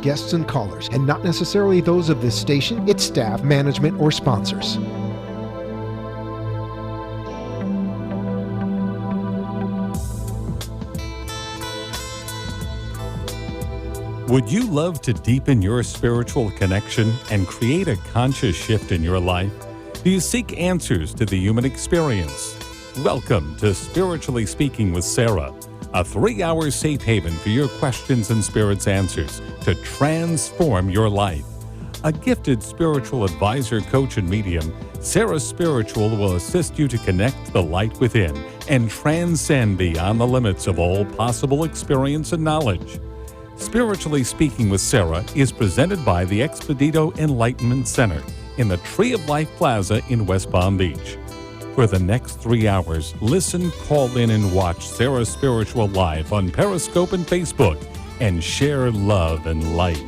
guests and callers, and not necessarily those of this station, its staff, management, or sponsors. Would you love to deepen your spiritual connection and create a conscious shift in your life? Do you seek answers to the human experience? Welcome to Spiritually Speaking with Sarah, a 3-hour safe haven for your questions and Spirit's answers to transform your life. A gifted spiritual advisor, coach, and medium, Sarah Spiritual will assist you to connect the light within and transcend beyond the limits of all possible experience and knowledge. Spiritually Speaking with Sarah is presented by the Expedito Enlightenment Center in the Tree of Life Plaza in West Palm Beach. For the next 3 hours, listen, call in, and watch Sarah Spiritual live on Periscope and Facebook, and share love and light.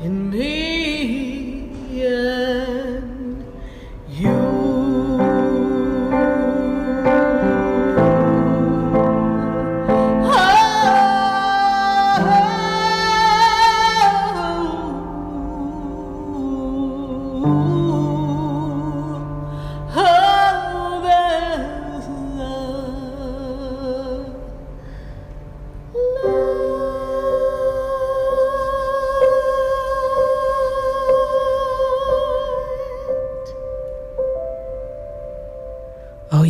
In me and you.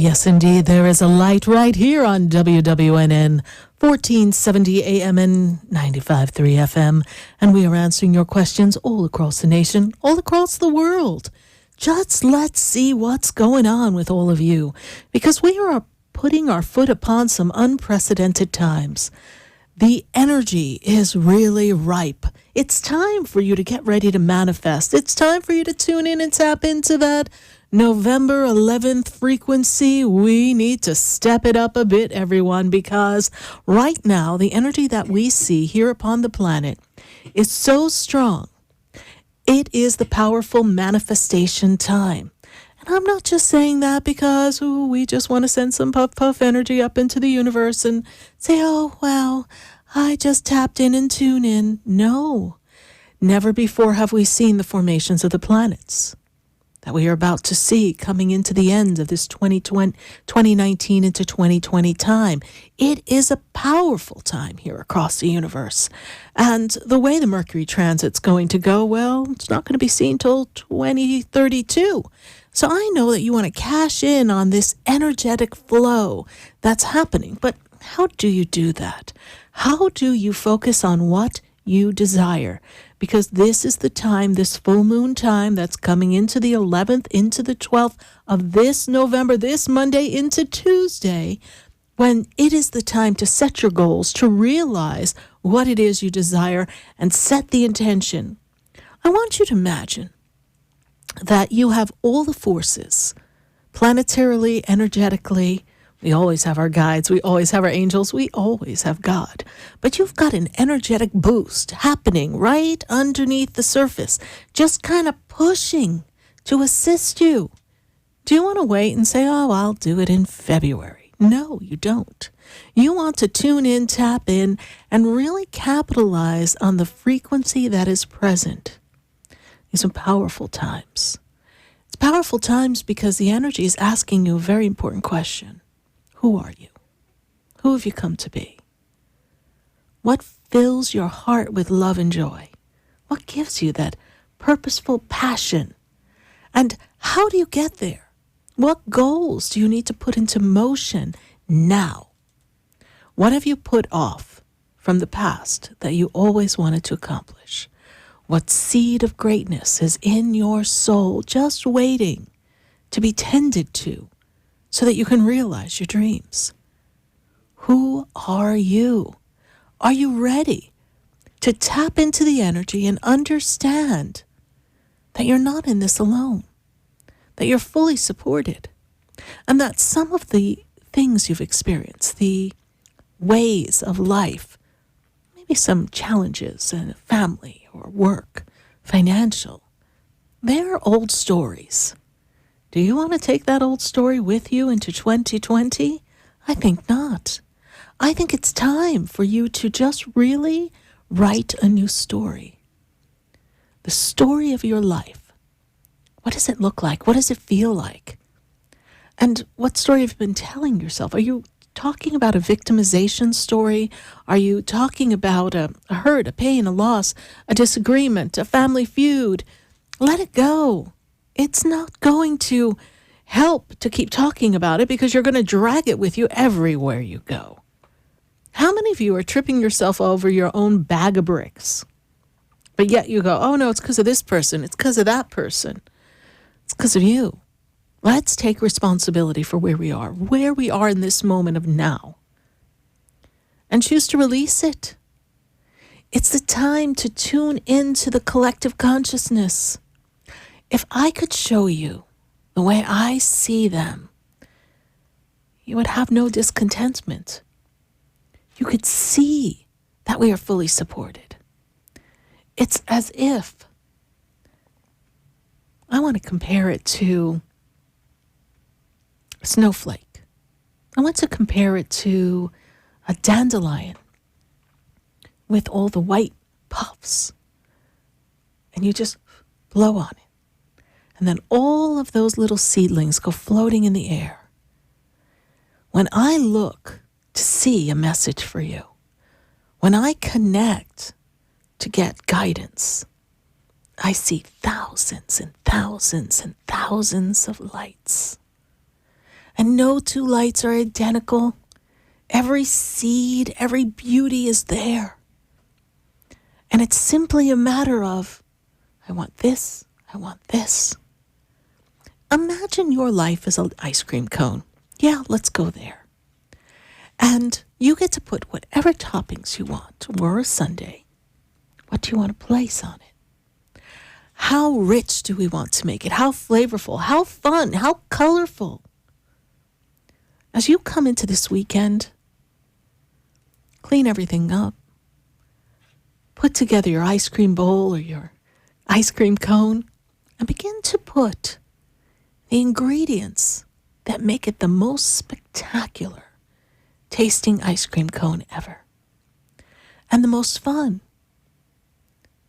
Yes, indeed. There is a light right here on WWNN 1470 AM and 95.3 FM. And we are answering your questions all across the nation, all across the world. Just let's see what's going on with all of you, because we are putting our foot upon some unprecedented times. The energy is really ripe. It's time for you to get ready to manifest. It's time for you to tune in and tap into that November 11th frequency. We need to step it up a bit, everyone, because right now the energy that we see here upon the planet is so strong. It is the powerful manifestation time. And I'm not just saying that because we just want to send some puff energy up into the universe and say, oh, well, I just tapped in and tuned in. No, never before have we seen the formations of the planets that we are about to see coming into the end of this 2019 into 2020 time. It is a powerful time here across the universe. And the way the Mercury transit's going to go, well, it's not going to be seen till 2032. So I know that you want to cash in on this energetic flow that's happening. But how do you do that? How do you focus on what you desire? Because this is the time, this full moon time that's coming into the 11th, into the 12th of this November, this Monday into Tuesday, when it is the time to set your goals, to realize what it is you desire and set the intention. I want you to imagine that you have all the forces, planetarily, energetically. We always have our guides, we always have our angels, we always have God. But you've got an energetic boost happening right underneath the surface, just kind of pushing to assist you. Do you want to wait and say, oh, I'll do it in February? No, you don't. You want to tune in, tap in, and really capitalize on the frequency that is present. These are powerful times. It's powerful times because the energy is asking you a very important question. Who are you? Who have you come to be? What fills your heart with love and joy? What gives you that purposeful passion? And how do you get there? What goals do you need to put into motion now? What have you put off from the past that you always wanted to accomplish? What seed of greatness is in your soul just waiting to be tended to so that you can realize your dreams? Who are you? Are you ready to tap into the energy and understand that you're not in this alone, that you're fully supported, and that some of the things you've experienced, the ways of life, maybe some challenges in family or work, financial, they're old stories. Do you want to take that old story with you into 2020? I think not. I think it's time for you to just really write a new story. The story of your life. What does it look like? What does it feel like? And what story have you been telling yourself? Are you talking about a victimization story? Are you talking about a hurt, a pain, a loss, a disagreement, a family feud? Let it go. It's not going to help to keep talking about it because you're going to drag it with you everywhere you go. How many of you are tripping yourself over your own bag of bricks? But yet you go, oh no, it's because of this person. It's because of that person. It's because of you. Let's take responsibility for where we are in this moment of now, and choose to release it. It's the time to tune into the collective consciousness. If I could show you the way I see them, you would have no discontentment. You could see that we are fully supported. It's as if, I want to compare it to a snowflake. I want to compare it to a dandelion with all the white puffs. And you just blow on it. And then all of those little seedlings go floating in the air. When I look to see a message for you, when I connect to get guidance, I see thousands and thousands and thousands of lights. And no two lights are identical. Every seed, every beauty is there. And it's simply a matter of, I want this, I want this. Imagine your life as an ice cream cone. Yeah, let's go there. And you get to put whatever toppings you want, or a sundae. What do you want to place on it? How rich do we want to make it? How flavorful? How fun? How colorful? As you come into this weekend, clean everything up. Put together your ice cream bowl or your ice cream cone and begin to put the ingredients that make it the most spectacular tasting ice cream cone ever. And the most fun,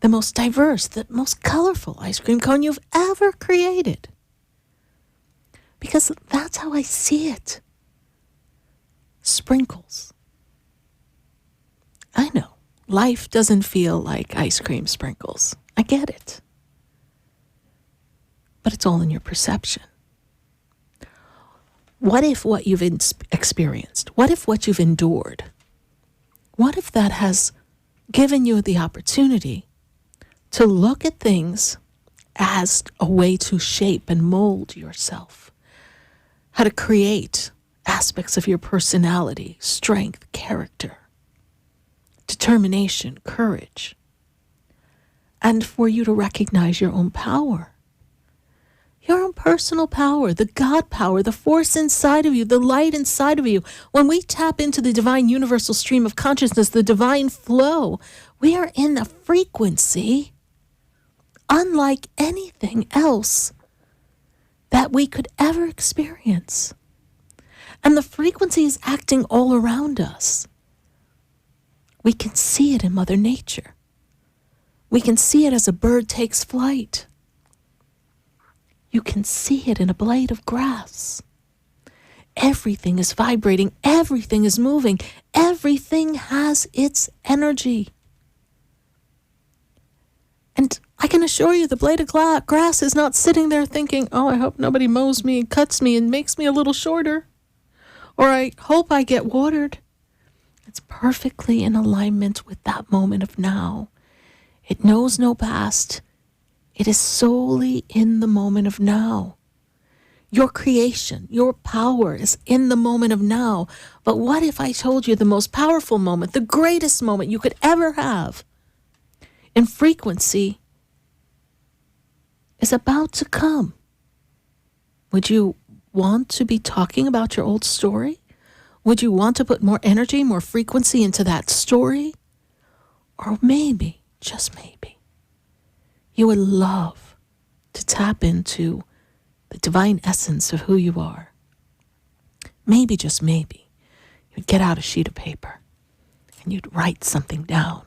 the most diverse, the most colorful ice cream cone you've ever created. Because that's how I see it. Sprinkles. I know, life doesn't feel like ice cream sprinkles. I get it. But it's all in your perception. What if what you've experienced, what if what you've endured, what if that has given you the opportunity to look at things as a way to shape and mold yourself, how to create aspects of your personality, strength, character, determination, courage, and for you to recognize your own power. Your own personal power, the God power, the force inside of you, the light inside of you. When we tap into the divine universal stream of consciousness, the divine flow, we are in a frequency unlike anything else that we could ever experience. And the frequency is acting all around us. We can see it in Mother Nature. We can see it as a bird takes flight. You can see it in a blade of grass. Everything is vibrating. Everything is moving. Everything has its energy. And I can assure you the blade of grass is not sitting there thinking, oh, I hope nobody mows me and cuts me and makes me a little shorter. Or I hope I get watered. It's perfectly in alignment with that moment of now. It knows no past. It is solely in the moment of now. Your creation, your power is in the moment of now. But what if I told you the most powerful moment, the greatest moment you could ever have in frequency is about to come? Would you want to be talking about your old story? Would you want to put more energy, more frequency into that story? Or maybe, just maybe, you would love to tap into the divine essence of who you are. Maybe, just maybe, you'd get out a sheet of paper and you'd write something down.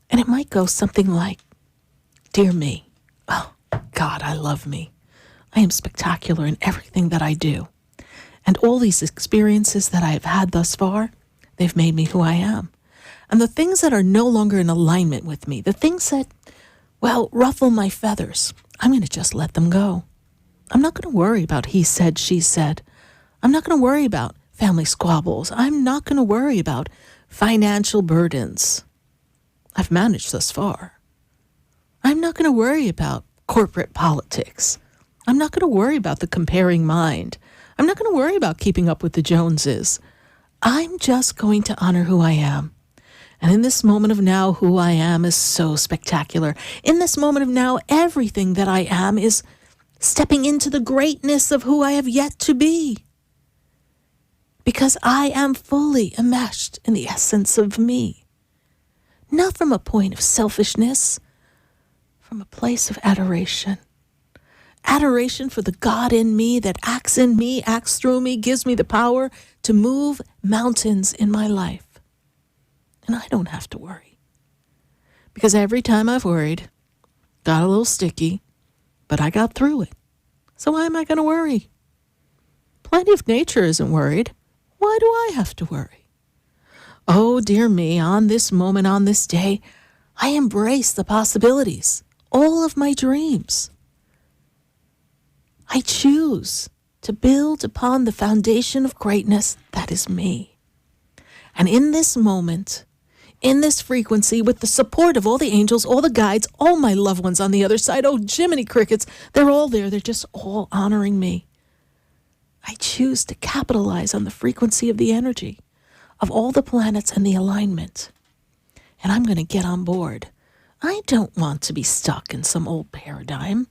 And it might go something like, Dear me, oh, God, I love me. I am spectacular in everything that I do. And all these experiences that I have had thus far, they've made me who I am. And the things that are no longer in alignment with me, the things that, well, ruffle my feathers, I'm going to just let them go. I'm not going to worry about he said, she said. I'm not going to worry about family squabbles. I'm not going to worry about financial burdens. I've managed thus far. I'm not going to worry about corporate politics. I'm not going to worry about the comparing mind. I'm not going to worry about keeping up with the Joneses. I'm just going to honor who I am. And in this moment of now, who I am is so spectacular. In this moment of now, everything that I am is stepping into the greatness of who I have yet to be. Because I am fully enmeshed in the essence of me. Not from a point of selfishness, from a place of adoration. Adoration for the God in me that acts in me, acts through me, gives me the power to move mountains in my life. And I don't have to worry. Because every time I've worried, got a little sticky, but I got through it. So why am I going to worry? Plenty of nature isn't worried. Why do I have to worry? Oh, dear me, on this moment, on this day, I embrace the possibilities, all of my dreams. I choose to build upon the foundation of greatness that is me. And in this moment, in this frequency, with the support of all the angels, all the guides, all my loved ones on the other side, oh, Jiminy Crickets, they're all there. They're just all honoring me. I choose to capitalize on the frequency of the energy of all the planets and the alignment. And I'm going to get on board. I don't want to be stuck in some old paradigm.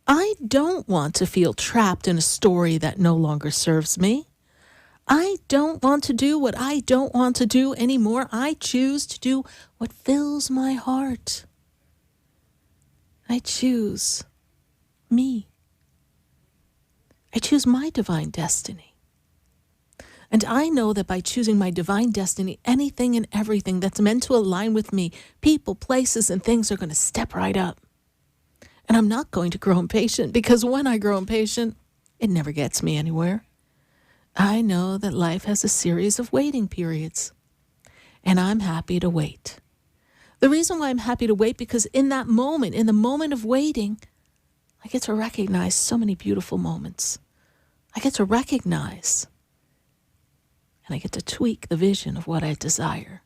I don't want to feel trapped in a story that no longer serves me. I don't want to do what I don't want to do anymore. I choose to do what fills my heart. I choose me. I choose my divine destiny. And I know that by choosing my divine destiny, anything and everything that's meant to align with me, people, places, and things are going to step right up. And I'm not going to grow impatient, because when I grow impatient, it never gets me anywhere. I know that life has a series of waiting periods, and I'm happy to wait. The reason why I'm happy to wait, because in that moment, in the moment of waiting, I get to recognize so many beautiful moments. I get to recognize, and I get to tweak the vision of what I desire.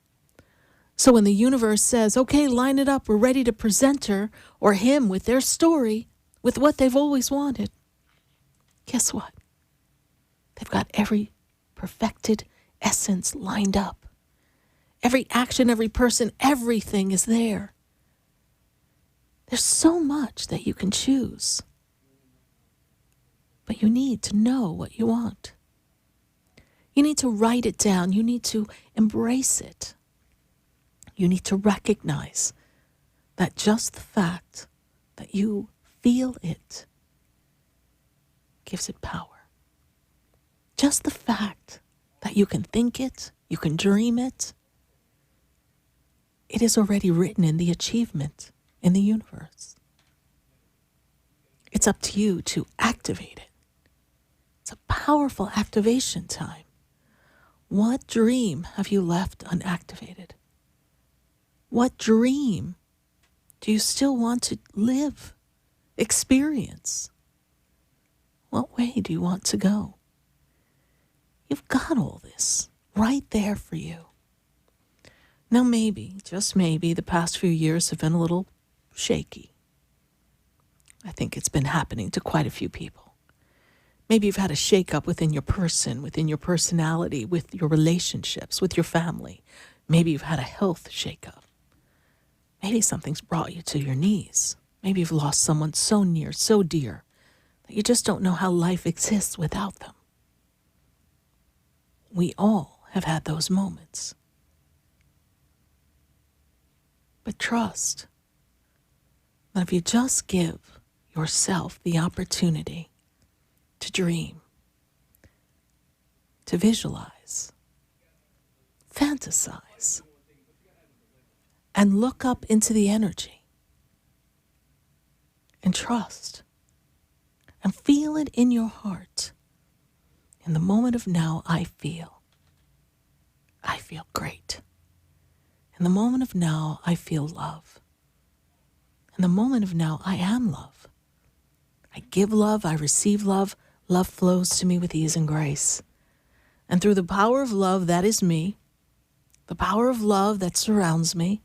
So when the universe says, okay, line it up, we're ready to present her or him with their story, with what they've always wanted, guess what? They've got every perfected essence lined up. Every action, every person, everything is there. There's so much that you can choose. But you need to know what you want. You need to write it down. You need to embrace it. You need to recognize that just the fact that you feel it gives it power. Just the fact that you can think it, you can dream it, it is already written in the achievement in the universe. It's up to you to activate it. It's a powerful activation time. What dream have you left unactivated? What dream do you still want to live, experience? What way do you want to go? You've got all this right there for you. Now maybe, just maybe, the past few years have been a little shaky. I think it's been happening to quite a few people. Maybe you've had a shakeup within your person, within your personality, with your relationships, with your family. Maybe you've had a health shakeup. Maybe something's brought you to your knees. Maybe you've lost someone so near, so dear, that you just don't know how life exists without them. We all have had those moments. But trust that if you just give yourself the opportunity to dream, to visualize, fantasize, and look up into the energy, and trust, and feel it in your heart. In the moment of now, I feel great. In the moment of now, I feel love. In the moment of now, I am love. I give love, I receive love. Love flows to me with ease and grace. And through the power of love that is me, the power of love that surrounds me,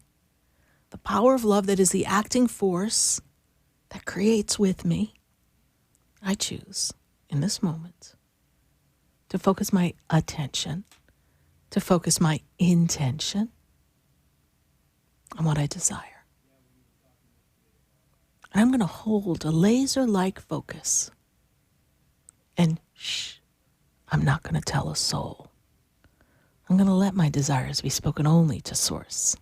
the power of love that is the acting force that creates with me, I choose in this moment to focus my attention, to focus my intention on what I desire. And I'm going to hold a laser-like focus. And I'm not going to tell a soul. I'm going to let my desires be spoken only to Source.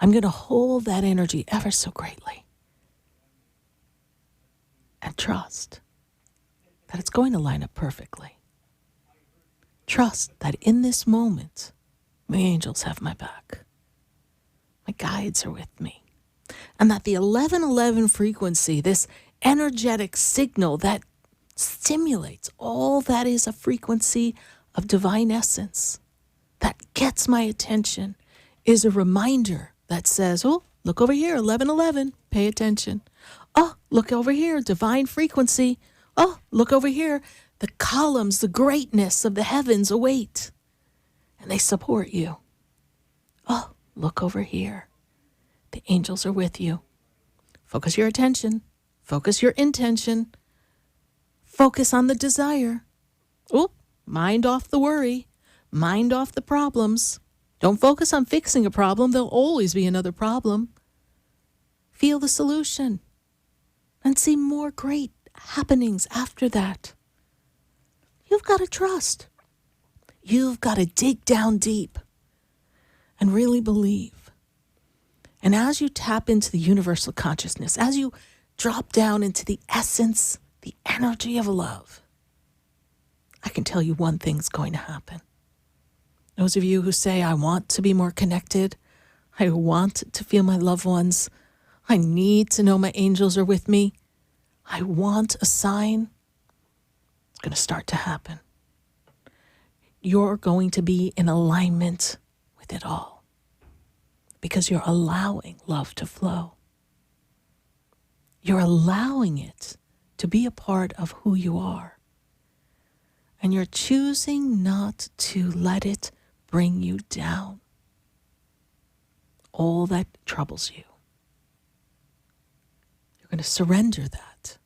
I'm going to hold that energy ever so greatly and trust that it's going to line up perfectly. Trust that in this moment, the angels have my back. My guides are with me. And that the 1111 frequency, this energetic signal that stimulates all that is a frequency of divine essence, that gets my attention, is a reminder that says, oh, look over here, 1111, pay attention. Oh, look over here, divine frequency. Oh, look over here, The columns, the greatness of the heavens await, and they support you. Oh, look over here. The angels are with you. Focus your attention. Focus your intention. Focus on the desire. Oh, mind off the worry. Mind off the problems. Don't focus on fixing a problem. There'll always be another problem. Feel the solution and see more great happenings after that. You've got to trust. You've got to dig down deep and really believe. And as you tap into the universal consciousness, as you drop down into the essence, the energy of love, I can tell you one thing's going to happen. Those of you who say, I want to be more connected, I want to feel my loved ones, I need to know my angels are with me, I want a sign, it's going to start to happen. You're going to be in alignment with it all because you're allowing love to flow. You're allowing it to be a part of who you are. And you're choosing not to let it bring you down. All that troubles you. You're going to surrender that.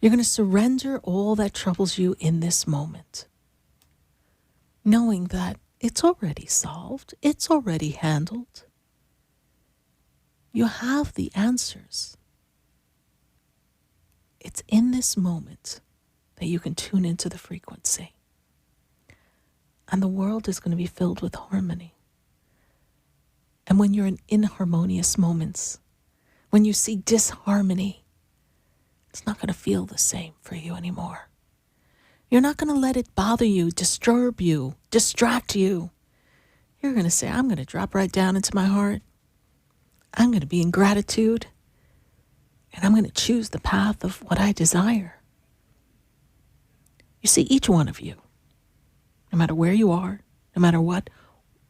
You're going to surrender all that troubles you in this moment, knowing that it's already solved, it's already handled. You have the answers. It's in this moment that you can tune into the frequency. And the world is going to be filled with harmony. And when you're in inharmonious moments, when you see disharmony, it's not going to feel the same for you anymore. You're not going to let it bother you, disturb you, distract you. You're going to say, I'm going to drop right down into my heart. I'm going to be in gratitude. And I'm going to choose the path of what I desire. You see, each one of you, no matter where you are, no matter what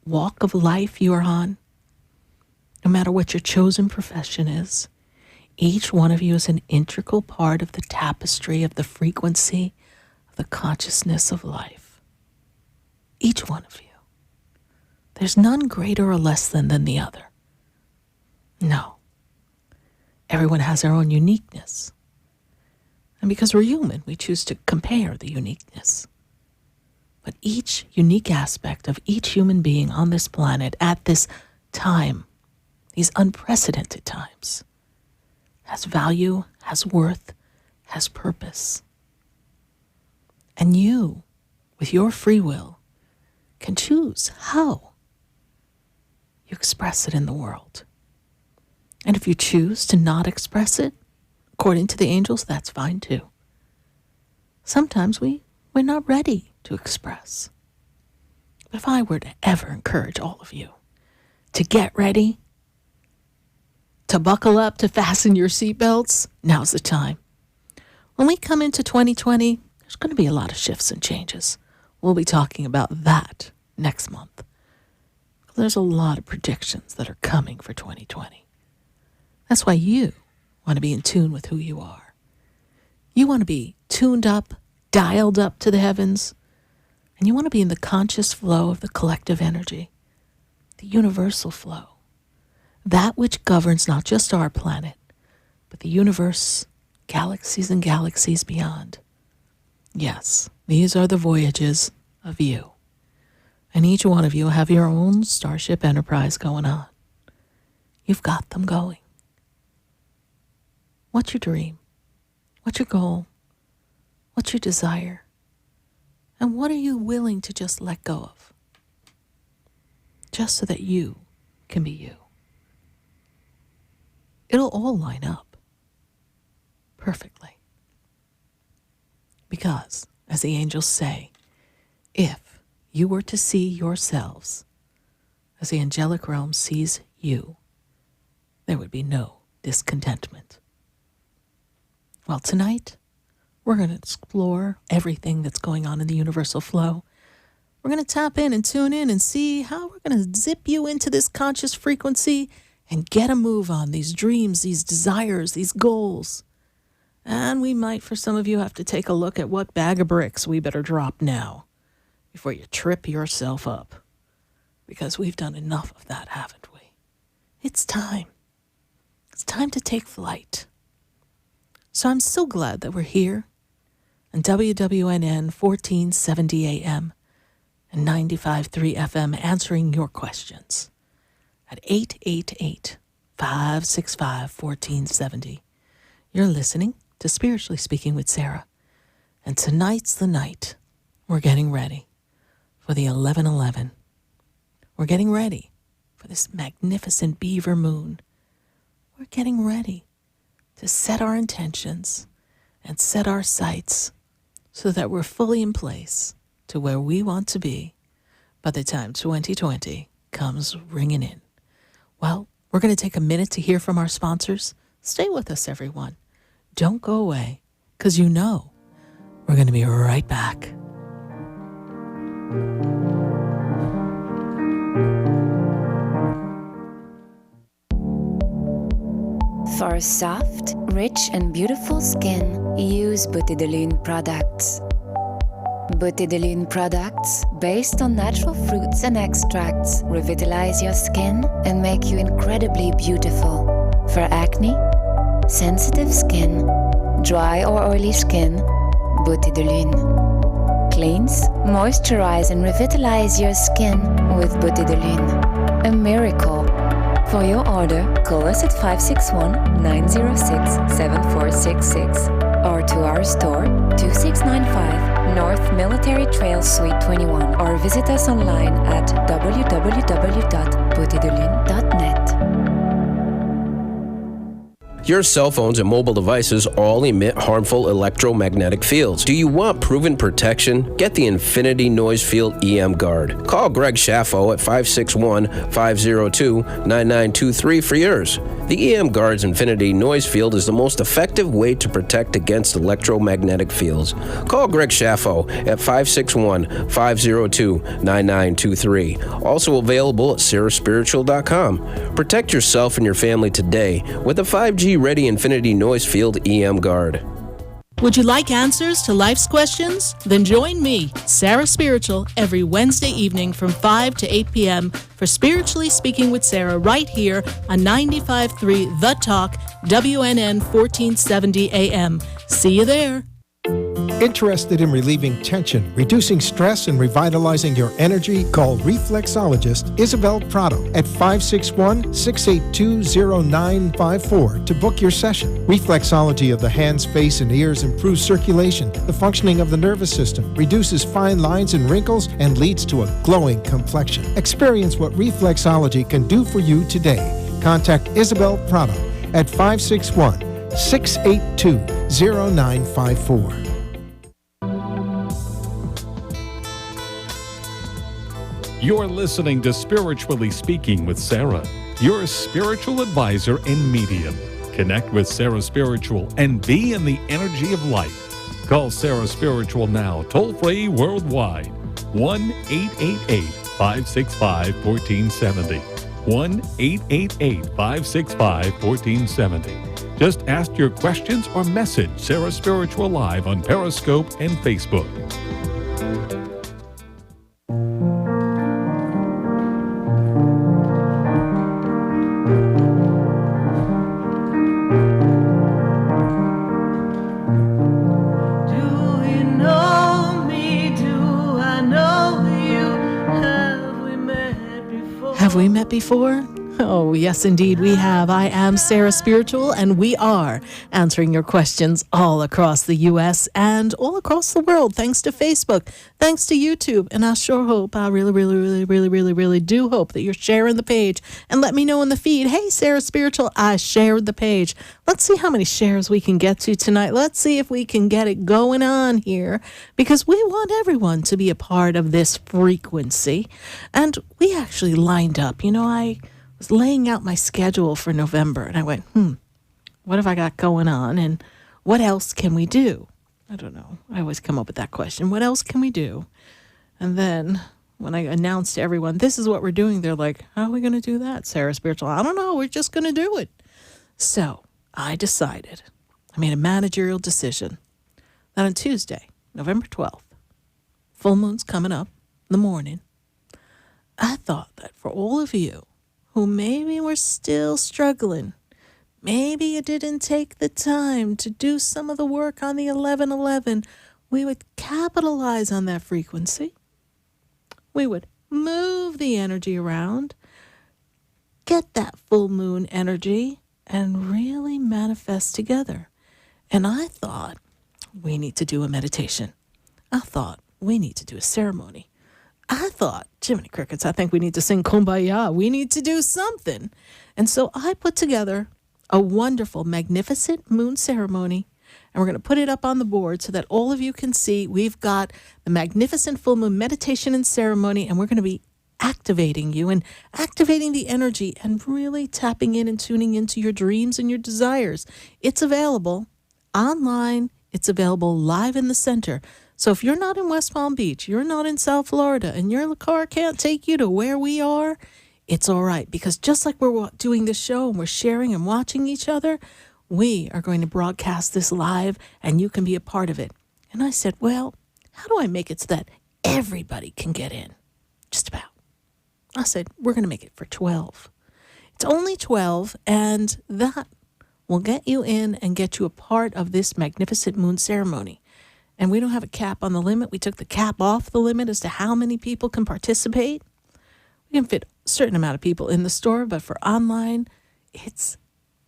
walk of life you are on, no matter what your chosen profession is, each one of you is an integral part of the tapestry of the frequency of the consciousness of life. Each one of you. There's none greater or less than the other. No. Everyone has their own uniqueness. And because we're human, we choose to compare the uniqueness. But each unique aspect of each human being on this planet at this time, these unprecedented times, has value, has worth, has purpose. And you, with your free will, can choose how you express it in the world. And if you choose to not express it, according to the angels, that's fine too. Sometimes we're not ready to express. But if I were to ever encourage all of you to get ready, to buckle up, to fasten your seatbelts, now's the time. When we come into 2020, there's going to be a lot of shifts and changes. We'll be talking about that next month. There's a lot of predictions that are coming for 2020. That's why you want to be in tune with who you are. You want to be tuned up, dialed up to the heavens, and you want to be in the conscious flow of the collective energy, the universal flow, that which governs not just our planet, but the universe, galaxies and galaxies beyond. Yes, these are the voyages of you. And each one of you have your own Starship Enterprise going on. You've got them going. What's your dream? What's your goal? What's your desire? And what are you willing to just let go of? Just so that you can be you. It'll all line up perfectly. Because, as the angels say, if you were to see yourselves as the angelic realm sees you, there would be no discontentment. Well, tonight, we're going to explore everything that's going on in the universal flow. We're going to tap in and tune in and see how we're going to zip you into this conscious frequency and get a move on these dreams, these desires, these goals. And we might, for some of you, have to take a look at what bag of bricks we better drop now before you trip yourself up. Because we've done enough of that, haven't we? It's time. It's time to take flight. So I'm so glad that we're here on WWNN 1470 AM and 95.3 FM answering your questions at 888-565-1470. You're listening to Spiritually Speaking with Sarah. And tonight's the night we're getting ready for the 11/11. We're getting ready for this magnificent beaver moon. We're getting ready to set our intentions and set our sights so that we're fully in place to where we want to be by the time 2020 comes ringing in. Well, we're going to take a minute to hear from our sponsors. Stay with us, everyone. Don't go away, because you know we're going to be right back. For a soft, rich, and beautiful skin, use Beauté de Lune products. Beauté de Lune products, based on natural fruits and extracts, revitalize your skin and make you incredibly beautiful. For acne, sensitive skin, dry or oily skin, Beauté de Lune. Cleanse, moisturize, and revitalize your skin with Beauté de Lune. A miracle. For your order, call us at 561-906-7466 or to our store, 2695 North Military Trail Suite 21, or visit us online at www.beautédelune.net. Your cell phones and mobile devices all emit harmful electromagnetic fields. Do you want proven protection? Get the Infinity Noise Field EM Guard. Call Greg Schaffo at 561-502-9923 for yours. The EM Guard's Infinity Noise Field is the most effective way to protect against electromagnetic fields. Call Greg Schaffo at 561-502-9923. Also available at SarahSpiritual.com. Protect yourself and your family today with a 5G Ready Infinity Noise Field EM Guard. Would you like answers to life's questions? Then join me, Sarah Spiritual, every Wednesday evening from 5 to 8 p.m. for Spiritually Speaking with Sarah right here on 95.3 The Talk, WNN 1470 AM. See you there. Interested in relieving tension, reducing stress, and revitalizing your energy? Call reflexologist Isabel Prado at 561-682-0954 to book your session. Reflexology of the hands, face, and ears improves circulation, the functioning of the nervous system, reduces fine lines and wrinkles, and leads to a glowing complexion. Experience what reflexology can do for you today. Contact Isabel Prado at 561-682-0954. You're listening to Spiritually Speaking with Sarah, your spiritual advisor and medium. Connect with Sarah Spiritual and be in the energy of light. Call Sarah Spiritual now, toll-free worldwide. 1-888-565-1470. 1-888-565-1470. Just ask your questions or message Sarah Spiritual live on Periscope and Facebook. Have we met before? Oh, yes, indeed, we have. I am Sarah Spiritual, and we are answering your questions all across the U.S. and all across the world, thanks to Facebook, thanks to YouTube. And I sure hope, I really do hope that you're sharing the page and let me know in the feed, hey, Sarah Spiritual, I shared the page. Let's see how many shares we can get to tonight. Let's see if we can get it going on here, because we want everyone to be a part of this frequency. And we actually lined up, I was laying out my schedule for November, and I went, what have I got going on, and what else can we do? I don't know. I always come up with that question. What else can we do? And then when I announced to everyone, this is what we're doing, they're like, how are we going to do that, Sarah Spiritual? I don't know. We're just going to do it. So I decided I made a managerial decision that on Tuesday, November 12th, full moon's coming up in the morning. I thought that for all of you who maybe were still struggling, maybe you didn't take the time to do some of the work on the 1111, we would capitalize on that frequency. We would move the energy around, get that full moon energy, and really manifest together. And I thought we need to do a meditation. I thought we need to do a ceremony. I thought, Jiminy Crickets, I think we need to sing Kumbaya. We need to do something. And so I put together a wonderful, magnificent moon ceremony, and we're going to put it up on the board so that all of you can see. We've got the magnificent full moon meditation and ceremony, and we're going to be activating you and activating the energy and really tapping in and tuning into your dreams and your desires. It's available online. It's available live in the center. So if you're not in West Palm Beach, you're not in South Florida, and your car can't take you to where we are, it's all right. Because just like we're doing this show and we're sharing and watching each other, we are going to broadcast this live, and you can be a part of it. And I said, well, how do I make it so that everybody can get in? Just about. I said, we're going to make it for 12. It's only 12, and that will get you in and get you a part of this magnificent moon ceremony. And we don't have a cap on the limit. We took the cap off the limit as to how many people can participate. We can fit a certain amount of people in the store, but for online, it's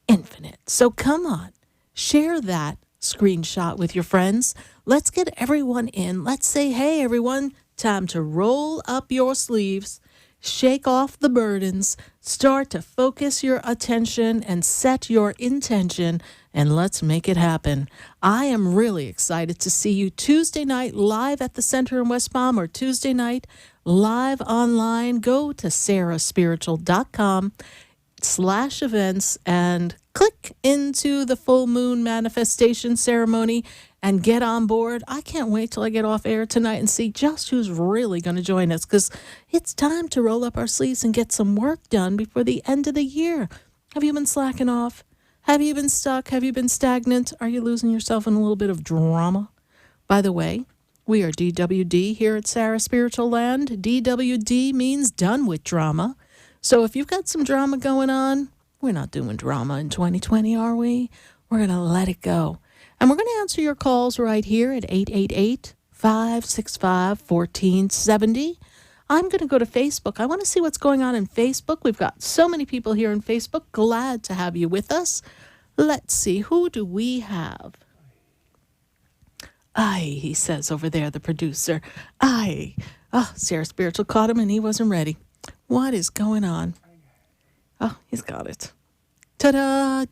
infinite. So come on, share that screenshot with your friends. Let's get everyone in. Let's say, hey, everyone, time to roll up your sleeves, shake off the burdens, start to focus your attention and set your intention, and let's make it happen. I am really excited to see you Tuesday night live at the center in West Palm, or Tuesday night live online. Go to sarahspiritual.com/events and click into the full moon manifestation ceremony and get on board. I can't wait till I get off air tonight and see just who's really going to join us, because it's time to roll up our sleeves and get some work done before the end of the year. Have you been slacking off? Have you been stuck? Have you been stagnant? Are you losing yourself in a little bit of drama? By the way, we are DWD here at Sarah Spiritual Land. DWD means done with drama. So if you've got some drama going on, we're not doing drama in 2020, are we? We're going to let it go. And we're going to answer your calls right here at 888-565-1470. I'm going to go to Facebook. I want to see what's going on in Facebook. We've got so many people here in Facebook. Glad to have you with us. Let's see. Who do we have? Aye, he says over there, the producer. Aye. Oh, Sarah Spiritual caught him and he wasn't ready. What is going on? Oh, he's got it. Ta-da!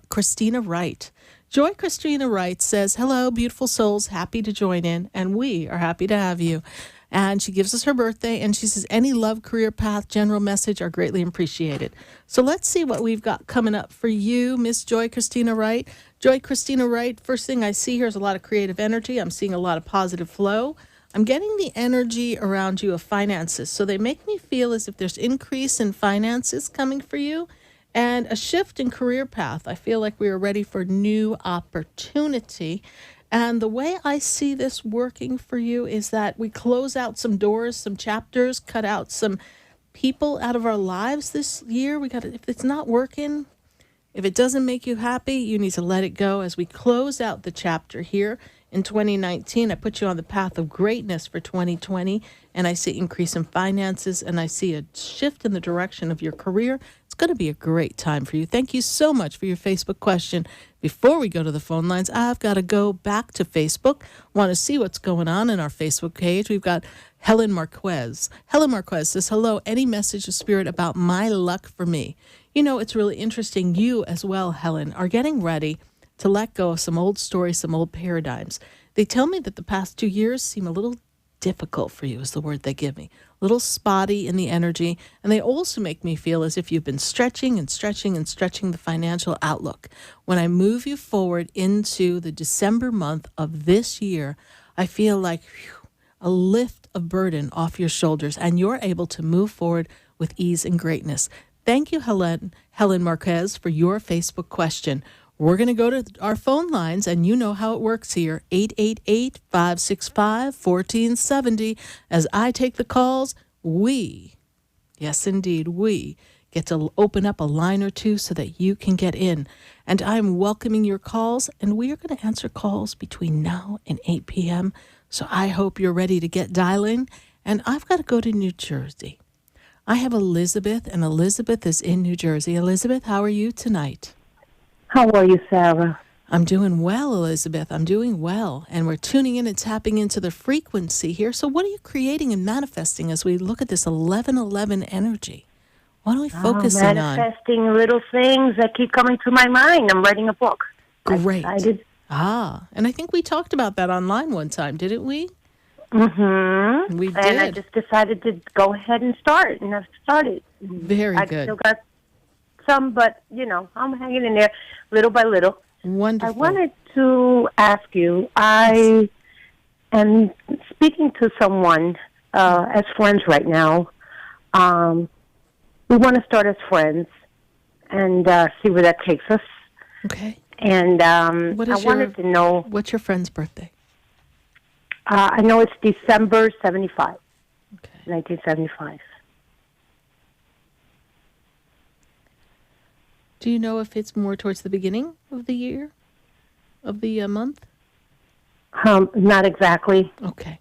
Christina Wright. Joy Christina Wright says, hello, beautiful souls. Happy to join in. And we are happy to have you. And she gives us her birthday, and she says, any love, career path, general message are greatly appreciated. So let's see what we've got coming up for you, Miss Joy Christina Wright. Joy Christina Wright, first thing I see here is a lot of creative energy. I'm seeing a lot of positive flow. I'm getting the energy around you of finances. So they make me feel as if there's increase in finances coming for you and a shift in career path. I feel like we are ready for new opportunity. And the way I see this working for you is that we close out some doors, some chapters, cut out some people out of our lives this year. If it's not working, if it doesn't make you happy, you need to let it go. As we close out the chapter here in 2019, I put you on the path of greatness for 2020, and I see increase in finances, and I see a shift in the direction of your career. It's going to be a great time for you. Thank you so much for your Facebook question. Before we go to the phone lines, I've got to go back to Facebook. Want to see what's going on in our Facebook page. We've got Helen Marquez. Helen Marquez says, hello, any message of spirit about my luck for me? You know, it's really interesting. You as well, Helen, are getting ready to let go of some old stories, some old paradigms. They tell me that the past 2 years seem a little difficult for you, is the word they give me. A little spotty in the energy. And they also make me feel as if you've been stretching and stretching and stretching the financial outlook. When I move you forward into the December month of this year, I feel like a lift of burden off your shoulders, and you're able to move forward with ease and greatness. Thank you, Helen Marquez, for your Facebook question. We're going to go to our phone lines, and you know how it works here. 888-565-1470. As I take the calls, yes, indeed, we get to open up a line or two so that you can get in. And I'm welcoming your calls, and we are going to answer calls between now and 8 p.m. So I hope you're ready to get dialing. And I've got to go to New Jersey. I have Elizabeth, and Elizabeth is in New Jersey. Elizabeth, how are you tonight? How are you, Sarah? I'm doing well, Elizabeth. I'm doing well. And we're tuning in and tapping into the frequency here. So what are you creating and manifesting as we look at this 1111 energy? What are we focusing on? Manifesting little things that keep coming to my mind. I'm writing a book. Great. I did. And I think we talked about that online one time, didn't we? Mm-hmm. We did. And I just decided to go ahead and start, and I've started. Very good. I still got some, but, I'm hanging in there little by little. Wonderful. I wanted to ask you, I am speaking to someone as friends right now. We want to start as friends and see where that takes us. Okay. And I wanted to know... What's your friend's birthday? I know it's December 75, okay. 1975. Do you know if it's more towards the beginning of the year, of the month? Not exactly. Okay.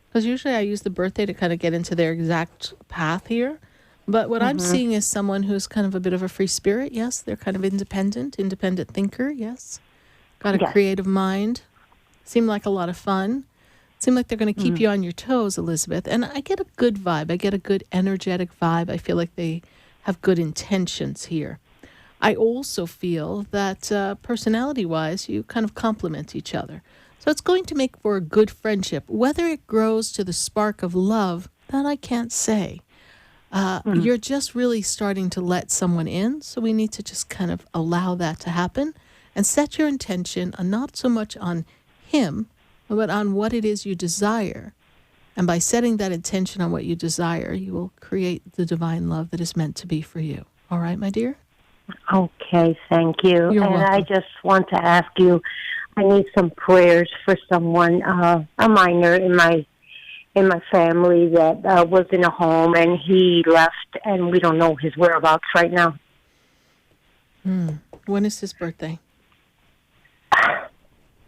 Because usually I use the birthday to kind of get into their exact path here. But what I'm seeing is someone who's kind of a bit of a free spirit. Yes, they're kind of independent thinker. Yes. Got a creative mind. Seem like a lot of fun. Seem like they're going to keep you on your toes, Elizabeth. And I get a good vibe. I get a good energetic vibe. I feel like they have good intentions here. I also feel that personality-wise, you kind of complement each other. So it's going to make for a good friendship. Whether it grows to the spark of love, that I can't say. You're just really starting to let someone in, so we need to just kind of allow that to happen and set your intention on not so much on him, but on what it is you desire. And by setting that intention on what you desire, you will create the divine love that is meant to be for you. All right, my dear? Okay, thank you. You're and welcome. I just want to ask you, I need some prayers for someone, a minor in my family that was in a home, and he left, and we don't know his whereabouts right now. When is his birthday?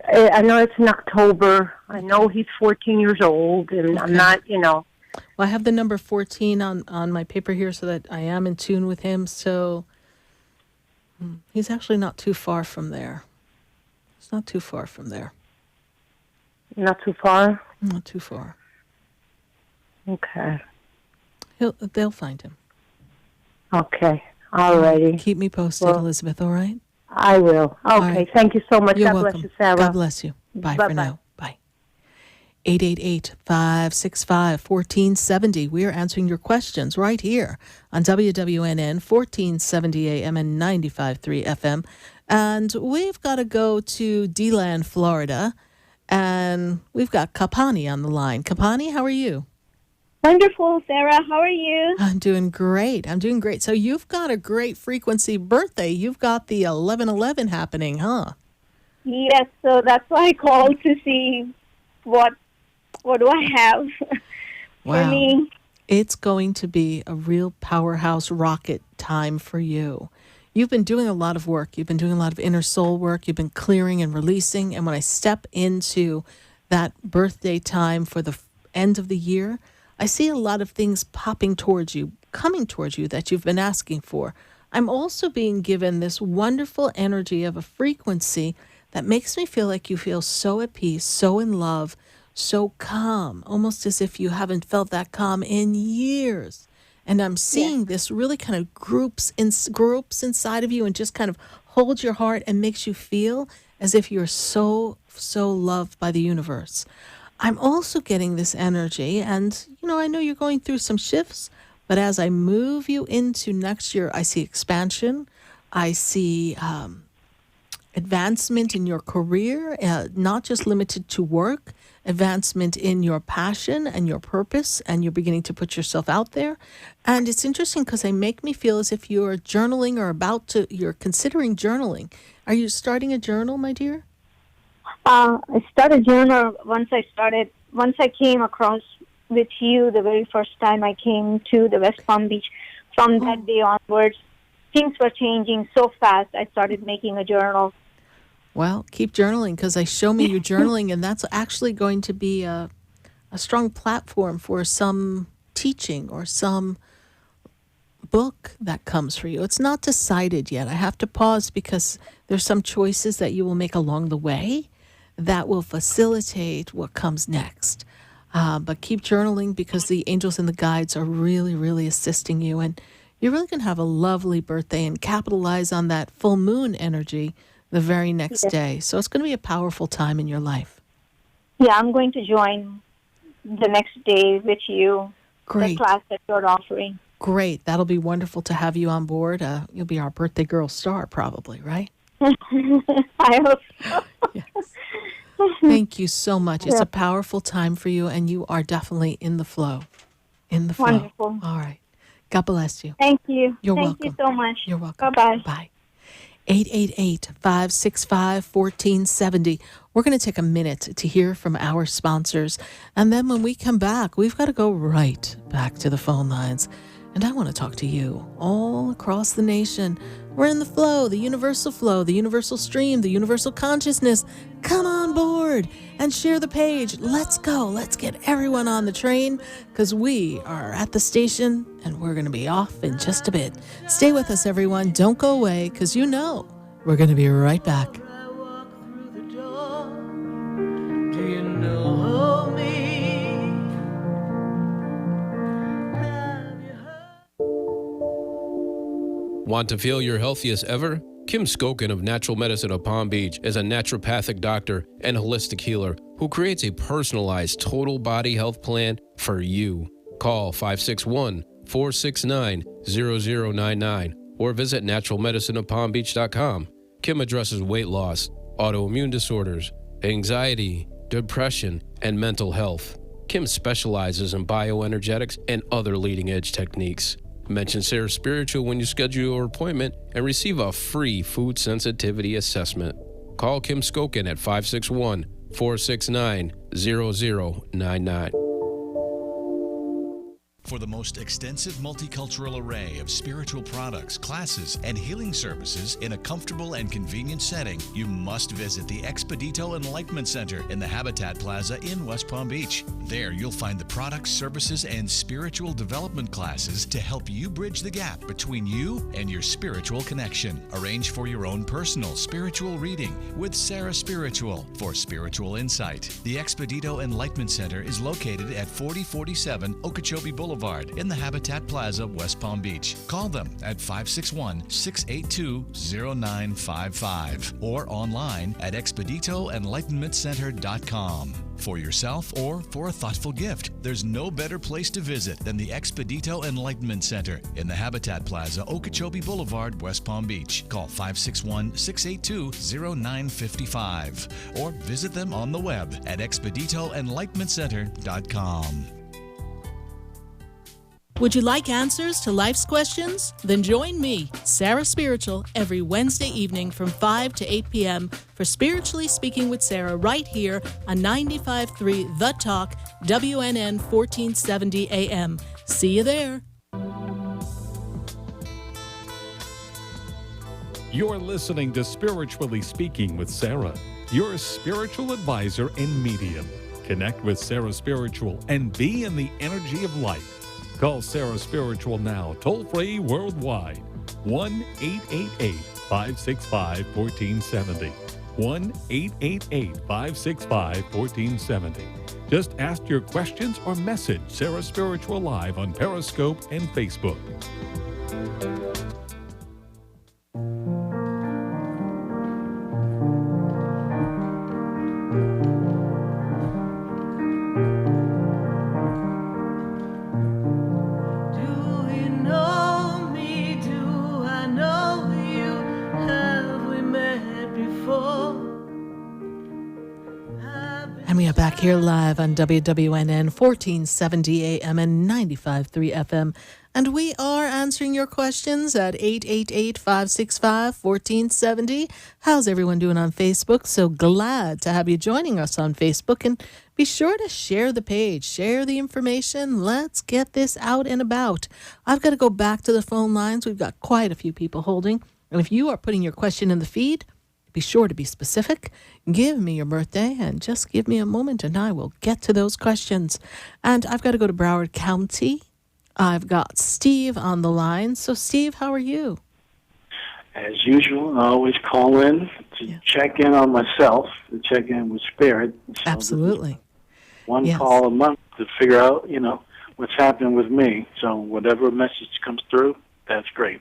I know it's in October. I know he's 14 years old, and I'm not, Well, I have the number 14 on my paper here so that I am in tune with him. So he's actually not too far from there. It's not too far from there. Not too far? Not too far. Okay. They'll find him. Okay. All righty. Keep me posted, Elizabeth, all right? I will. Okay. right. Thank you so much. You're God welcome. bless you, Sarah. God bless you. Bye for Bye-bye. now. Bye. 888-565-1470. We are answering your questions right here on WWNN 1470 AM and 95.3 FM. And we've got to go to D-Land, Florida. And we've got Kapani on the line. Kapani, how are you? Wonderful, Sarah. How are you? I'm doing great. So you've got a great frequency birthday. You've got the 1111 happening, huh? Yes, so that's why I called to see what do I have for me. It's going to be a real powerhouse rocket time for you. You've been doing a lot of work. You've been doing a lot of inner soul work. You've been clearing and releasing. And when I step into that birthday time for the end of the year, I see a lot of things popping towards you, coming towards you that you've been asking for. I'm also being given this wonderful energy of a frequency that makes me feel like you feel so at peace, so in love, so calm, almost as if you haven't felt that calm in years. And I'm seeing this really kind of groups inside of you and just kind of holds your heart and makes you feel as if you're so loved by the universe. I'm also getting this energy, and, I know you're going through some shifts, but as I move you into next year, I see expansion. I see advancement in your career, not just limited to work, advancement in your passion and your purpose, and you're beginning to put yourself out there. And it's interesting because they make me feel as if you're journaling or you're considering journaling. Are you starting a journal, my dear? I started journal once I came across with you the very first time I came to the West Palm Beach. From that day onwards, things were changing so fast. I started making a journal. Well, keep journaling because show me you journaling, and that's actually going to be a strong platform for some teaching or some book that comes for you. It's not decided yet. I have to pause because there's some choices that you will make along the way that will facilitate what comes next. But keep journaling because the angels and the guides are really, really assisting you. And you're really going to have a lovely birthday and capitalize on that full moon energy the very next day. So it's going to be a powerful time in your life. Yeah, I'm going to join the next day with you. Great. The class that you're offering. Great. That'll be wonderful to have you on board. You'll be our birthday girl star probably, right? I hope so. Yes. Thank you so much. It's a powerful time for you, and you are definitely in the flow. In the flow. Wonderful. All right. God bless you. Thank you. You're Thank welcome. you so much. You're welcome. Bye-bye. Bye. 888-565-1470. We're going to take a minute to hear from our sponsors. And then when we come back, we've got to go right back to the phone lines. And I want to talk to you all across the nation. We're in the flow, the universal stream, the universal consciousness. Come on board and share the page. Let's go. Let's get everyone on the train because we are at the station and we're going to be off in just a bit. Stay with us, everyone. Don't go away because we're going to be right back. Do you know me? Want to feel your healthiest ever? Kim Skokin of Natural Medicine of Palm Beach is a naturopathic doctor and holistic healer who creates a personalized total body health plan for you. Call 561-469-0099 or visit naturalmedicineofpalmbeach.com. Kim addresses weight loss, autoimmune disorders, anxiety, depression, and mental health. Kim specializes in bioenergetics and other leading-edge techniques. Mention Sarah Spiritual when you schedule your appointment and receive a free food sensitivity assessment. Call Kim Skokin at 561-469-0099. For the most extensive multicultural array of spiritual products, classes, and healing services in a comfortable and convenient setting, you must visit the Expedito Enlightenment Center in the Habitat Plaza in West Palm Beach. There, you'll find the products, services, and spiritual development classes to help you bridge the gap between you and your spiritual connection. Arrange for your own personal spiritual reading with Sarah Spiritual for spiritual insight. The Expedito Enlightenment Center is located at 4047 Okeechobee Boulevard in the Habitat Plaza, West Palm Beach. Call them at 561-682-0955 or online at expeditoenlightenmentcenter.com. For yourself or for a thoughtful gift, there's no better place to visit than the Expedito Enlightenment Center in the Habitat Plaza, Okeechobee Boulevard, West Palm Beach. Call 561-682-0955 or visit them on the web at expeditoenlightenmentcenter.com. Would you like answers to life's questions? Then join me, Sarah Spiritual, every Wednesday evening from 5 to 8 p.m. for Spiritually Speaking with Sarah right here on 95.3 The Talk, WNN 1470 AM. See you there. You're listening to Spiritually Speaking with Sarah, your spiritual advisor and medium. Connect with Sarah Spiritual and be in the energy of life. Call Sarah Spiritual now, toll-free worldwide, 1-888-565-1470, 1-888-565-1470. Just ask your questions or message Sarah Spiritual live on Periscope and Facebook. Before And we are back here live on WWNN 1470 AM and 95.3 FM. And we are answering your questions at 888-565-1470. How's everyone doing on Facebook? So glad to have you joining us on Facebook. And be sure to share the page, share the information. Let's get this out and about. I've got to go back to the phone lines. We've got quite a few people holding. And if you are putting your question in the feed, be sure to be specific. Give me your birthday and just give me a moment and I will get to those questions. And I've got to go to Broward County. I've got Steve on the line. So, Steve, how are you? As usual, I always call in to check in on myself, to check in with Spirit. So Absolutely. One call a month to figure out, what's happening with me. So whatever message comes through, that's great.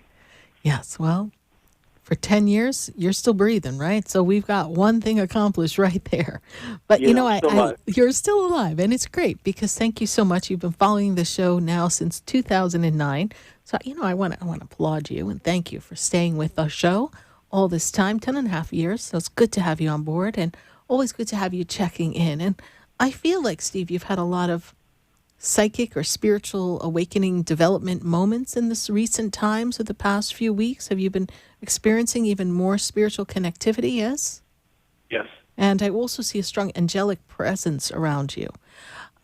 Yes, well, for 10 years, you're still breathing, right? So we've got one thing accomplished right there. But, you're still alive, and it's great because thank you so much. You've been following the show now since 2009. So, I want to applaud you and thank you for staying with our show all this time, 10 and a half years. So it's good to have you on board and always good to have you checking in. And I feel like, Steve, you've had a lot of psychic or spiritual awakening development moments in this recent times of the past few weeks. Have you been experiencing even more spiritual connectivity? Yes? Yes. And I also see a strong angelic presence around you.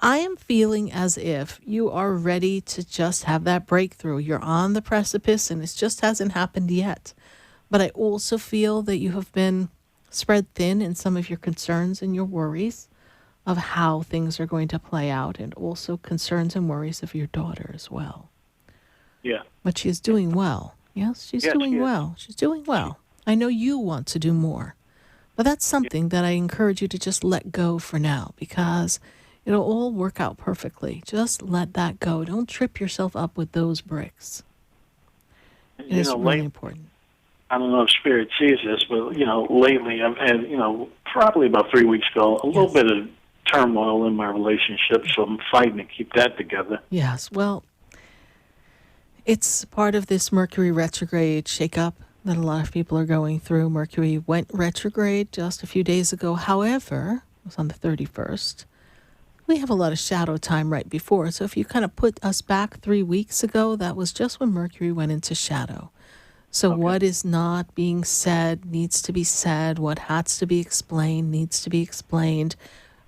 I am feeling as if you are ready to just have that breakthrough. You're on the precipice and it just hasn't happened yet. But I also feel that you have been spread thin in some of your concerns and your worries of how things are going to play out, and also concerns and worries of your daughter as well. Yeah. But she's doing well. Yes, she's doing well. She's doing well. I know you want to do more, but that's something that I encourage you to just let go for now, because it'll all work out perfectly. Just let that go. Don't trip yourself up with those bricks. It is really important. I don't know if Spirit sees this, but, lately I've had, probably about 3 weeks ago, a little bit of turmoil in my relationship, so I'm fighting to keep that together. Yes, well, it's part of this Mercury retrograde shakeup that a lot of people are going through. Mercury went retrograde just a few days ago. However, it was on the 31st. We have a lot of shadow time right before. So if you kind of put us back 3 weeks ago, that was just when Mercury went into shadow. So what is not being said needs to be said. What has to be explained needs to be explained.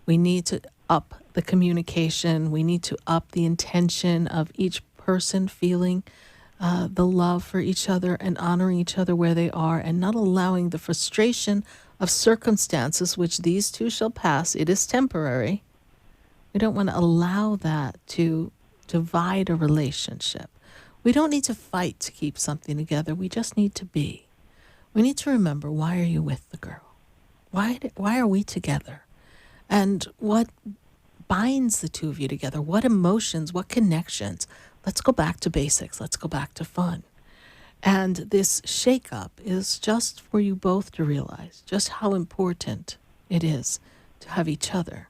We need to up the communication. We need to up the intention of each person feeling the love for each other and honoring each other where they are, and not allowing the frustration of circumstances, which these too shall pass. It is temporary. We don't want to allow that to divide a relationship. We don't need to fight to keep something together. We just need to be. We need to remember, why are you with the girl? Why are we together? And what binds the two of you together? What emotions, what connections? Let's go back to basics. Let's go back to fun. And this shakeup is just for you both to realize just how important it is to have each other.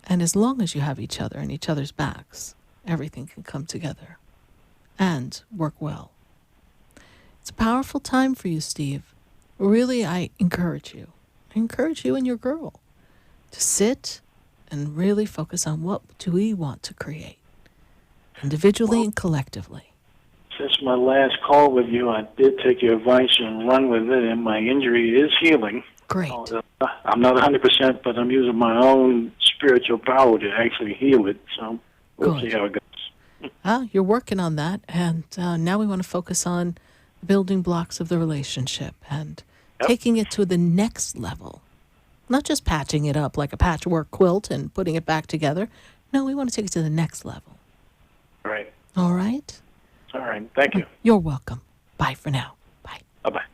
And as long as you have each other and each other's backs, everything can come together and work well. It's a powerful time for you, Steve. Really, I encourage you and your girl to sit and really focus on what do we want to create, individually and collectively. Since my last call with you, I did take your advice and run with it, and my injury is healing. Great. I'm not 100%, but I'm using my own spiritual power to actually heal it, so we'll see how it goes. You're working on that, and now we want to focus on the building blocks of the relationship and taking it to the next level. Not just patching it up like a patchwork quilt and putting it back together. No, we want to take it to the next level. Right. All right? All right. Thank you. You're welcome. Bye for now. Bye. Bye-bye.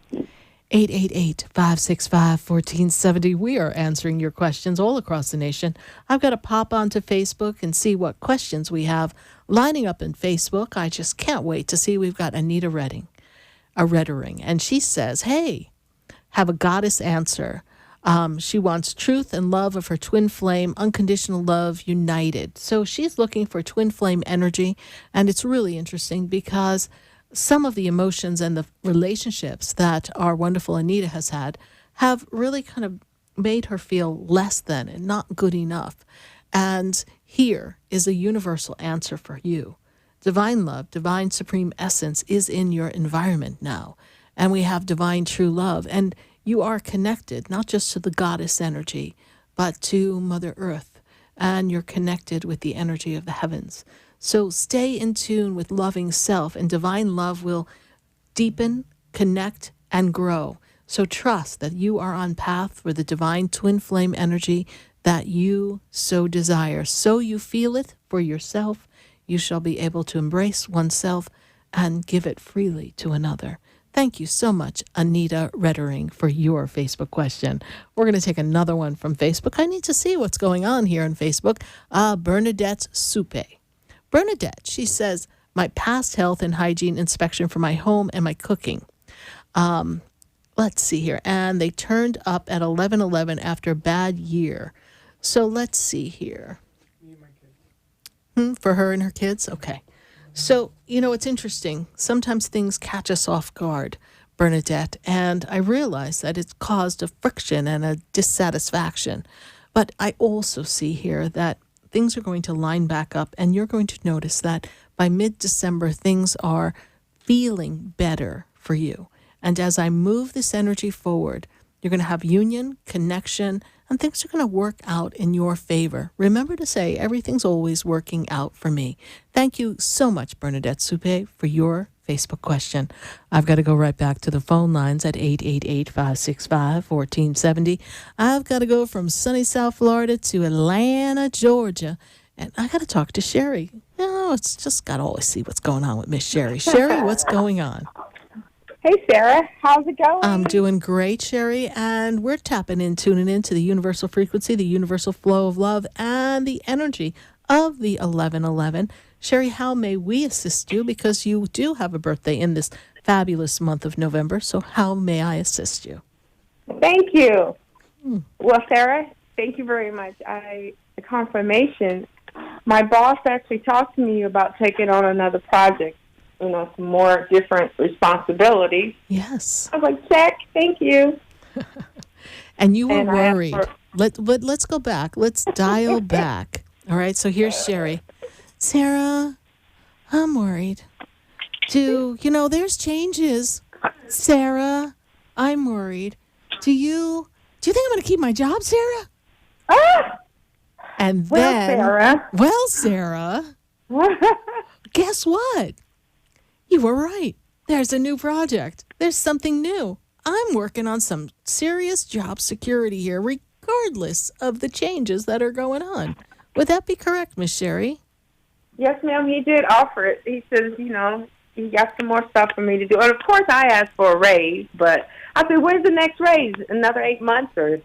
888-565-1470. We are answering your questions all across the nation. I've got to pop onto Facebook and see what questions we have lining up in Facebook. I just can't wait to see. We've got Anita Redding, and she says, hey, have a goddess answer. She wants truth and love of her twin flame, unconditional love, united. So she's looking for twin flame energy, and it's really interesting because some of the emotions and the relationships that our wonderful Anita has had have really kind of made her feel less than and not good enough. And here is a universal answer for you. Divine love, divine supreme essence is in your environment now. And we have divine true love. And you are connected, not just to the goddess energy, but to Mother Earth. And you're connected with the energy of the heavens. So stay in tune with loving self, and divine love will deepen, connect, and grow. So trust that you are on path for the divine twin flame energy that you so desire. So you feel it for yourself, you shall be able to embrace oneself and give it freely to another. Thank you so much, Anita Reddering, for your Facebook question. We're going to take another one from Facebook. I need to see what's going on here on Facebook. Bernadette's Soupe. Bernadette, she says, my past health and hygiene inspection for my home and my cooking. Let's see here. And they turned up at 11:11 after a bad year. So let's see here. For her and her kids? Okay. So, it's interesting. Sometimes things catch us off guard, Bernadette, and I realize that it's caused a friction and a dissatisfaction. But I also see here that things are going to line back up, and you're going to notice that by mid-December, things are feeling better for you. And as I move this energy forward, you're going to have union, connection, and things are going to work out in your favor. Remember to say, everything's always working out for me. Thank you so much, Bernadette Soupe, for your Facebook question. I've got to go right back to the phone lines at 888-565-1470. I've got to go from sunny South Florida to Atlanta, Georgia. And I got to talk to Sherry. It's just got to always see what's going on with Miss Sherry. Sherry, what's going on? Hey, Sarah. How's it going? I'm doing great, Sherry, and we're tuning in to the universal frequency, the universal flow of love, and the energy of the 1111. Sherry, how may we assist you? Because you do have a birthday in this fabulous month of November, so how may I assist you? Thank you. Well, Sarah, thank you very much. The confirmation, my boss actually talked to me about taking on another project. Some more different responsibilities. Yes. I was like, check, thank you. And you were worried. Let's go back. Let's dial back. All right, so here's Sherry. Sarah, I'm worried. There's changes. Sarah, I'm worried. Do you think I'm going to keep my job, Sarah? And then, Sarah, guess what? You were right. There's a new project. There's something new. I'm working on some serious job security here, regardless of the changes that are going on. Would that be correct, Miss Sherry? Yes, ma'am. He did offer it. He says, he got some more stuff for me to do. And, of course, I asked for a raise, but I said, when's the next raise? Another 8 months or...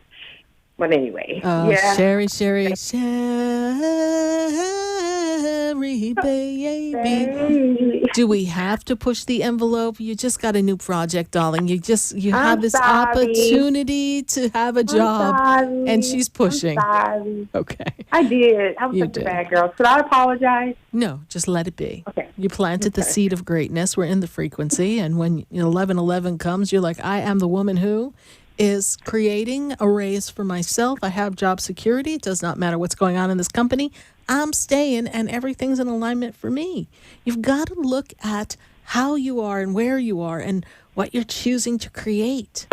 But anyway, yeah. Sherry, baby. Do we have to push the envelope? You just got a new project, darling. You have this opportunity to have a job, and she's pushing. Okay. I did. I was such a bad girl. Should I apologize? No, just let it be. Okay. You planted the seed of greatness. We're in the frequency, and when 1111 comes, you're like, I am the woman who is creating a raise for myself. I have job security. It does not matter what's going on in this company. I'm staying, and everything's in alignment for me. You've got to look at how you are and where you are and what you're choosing to create.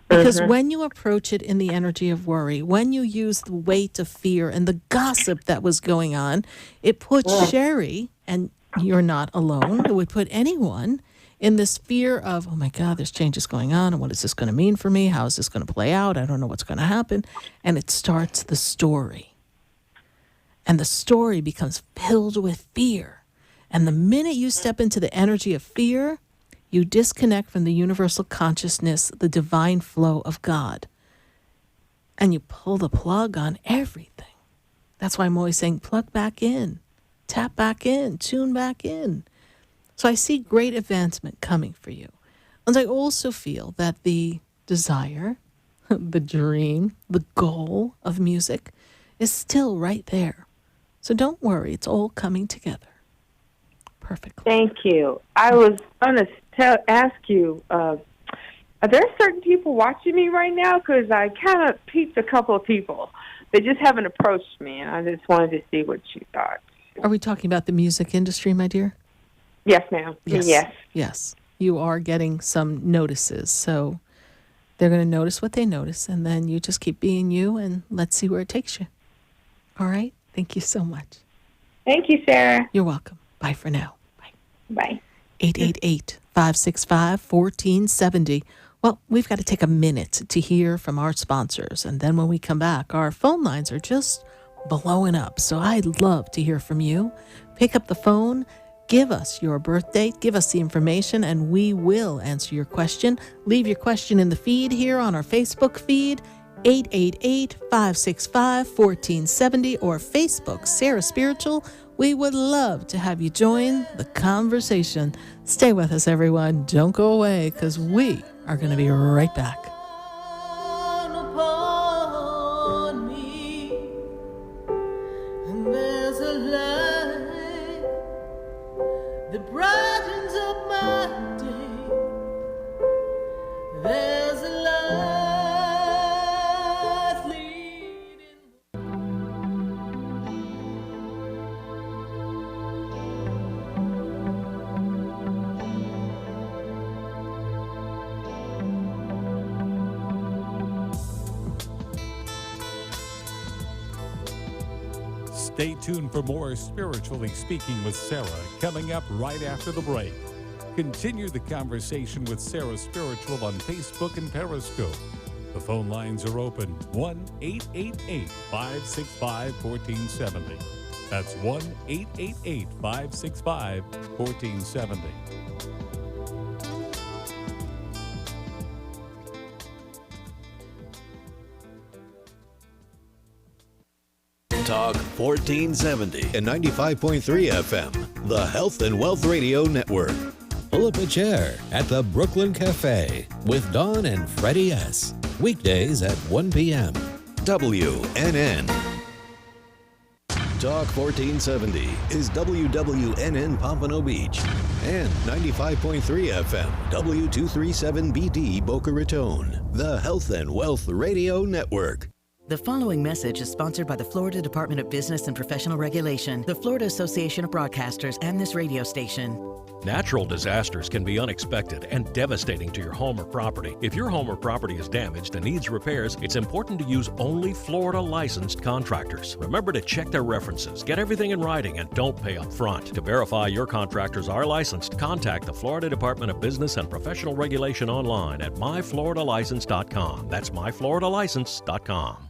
Because when you approach it in the energy of worry, when you use the weight of fear and the gossip that was going on, it puts Sherry, and you're not alone, it would put anyone in this fear of, oh my God, there's changes going on, and what is this going to mean for me? How is this going to play out? I don't know what's going to happen. And it starts the story. And the story becomes filled with fear. And the minute you step into the energy of fear, you disconnect from the universal consciousness, the divine flow of God. And you pull the plug on everything. That's why I'm always saying, plug back in, tap back in, tune back in. So I see great advancement coming for you. And I also feel that the desire, the dream, the goal of music is still right there. So don't worry, it's all coming together. Perfectly. Thank you. I was going to ask you, Are there certain people watching me right now? Because I kind of peeped a couple of people. They just haven't approached me, and I just wanted to see what you thought. Are we talking about the music industry, my dear? Yes, ma'am. Yes. You are getting some notices, so they're going to notice what they notice, and then you just keep being you, and let's see where it takes you. All right? Thank you so much. Thank you, Sarah. You're welcome. Bye for now. Bye. 888-565-1470. Well, we've got to take a minute to hear from our sponsors, and then when we come back, our phone lines are just blowing up, so I'd love to hear from you. Pick up the phone, give us your birth date, give us the information, and we will answer your question. Leave your question in the feed here on our Facebook feed, 888-565-1470, or Facebook, Sarah Spiritual. We would love to have you join the conversation. Stay with us, everyone. Don't go away, because we are going to be right back. Upon me, and there's a light that brightens up my day. There's a light leading. Stay tuned for more Spiritually Speaking with Sarah coming up right after the break. Continue the conversation with Sarah Spiritual on Facebook and Periscope. The phone lines are open, 1-888-565-1470. That's 1-888-565-1470. Talk 1470 and 95.3 FM, the Health and Wealth Radio Network. Pull up a chair at the Brooklyn Cafe with Dawn and Freddie S. Weekdays at 1 p.m. WNN. Talk 1470 is WWNN Pompano Beach and 95.3 FM W237BD Boca Raton, the Health and Wealth Radio Network. The following message is sponsored by the Florida Department of Business and Professional Regulation, the Florida Association of Broadcasters, and this radio station. Natural disasters can be unexpected and devastating to your home or property. If your home or property is damaged and needs repairs, it's important to use only Florida licensed contractors. Remember to check their references, get everything in writing, and don't pay up front. To verify your contractors are licensed, contact the Florida Department of Business and Professional Regulation online at myfloridalicense.com. That's myfloridalicense.com.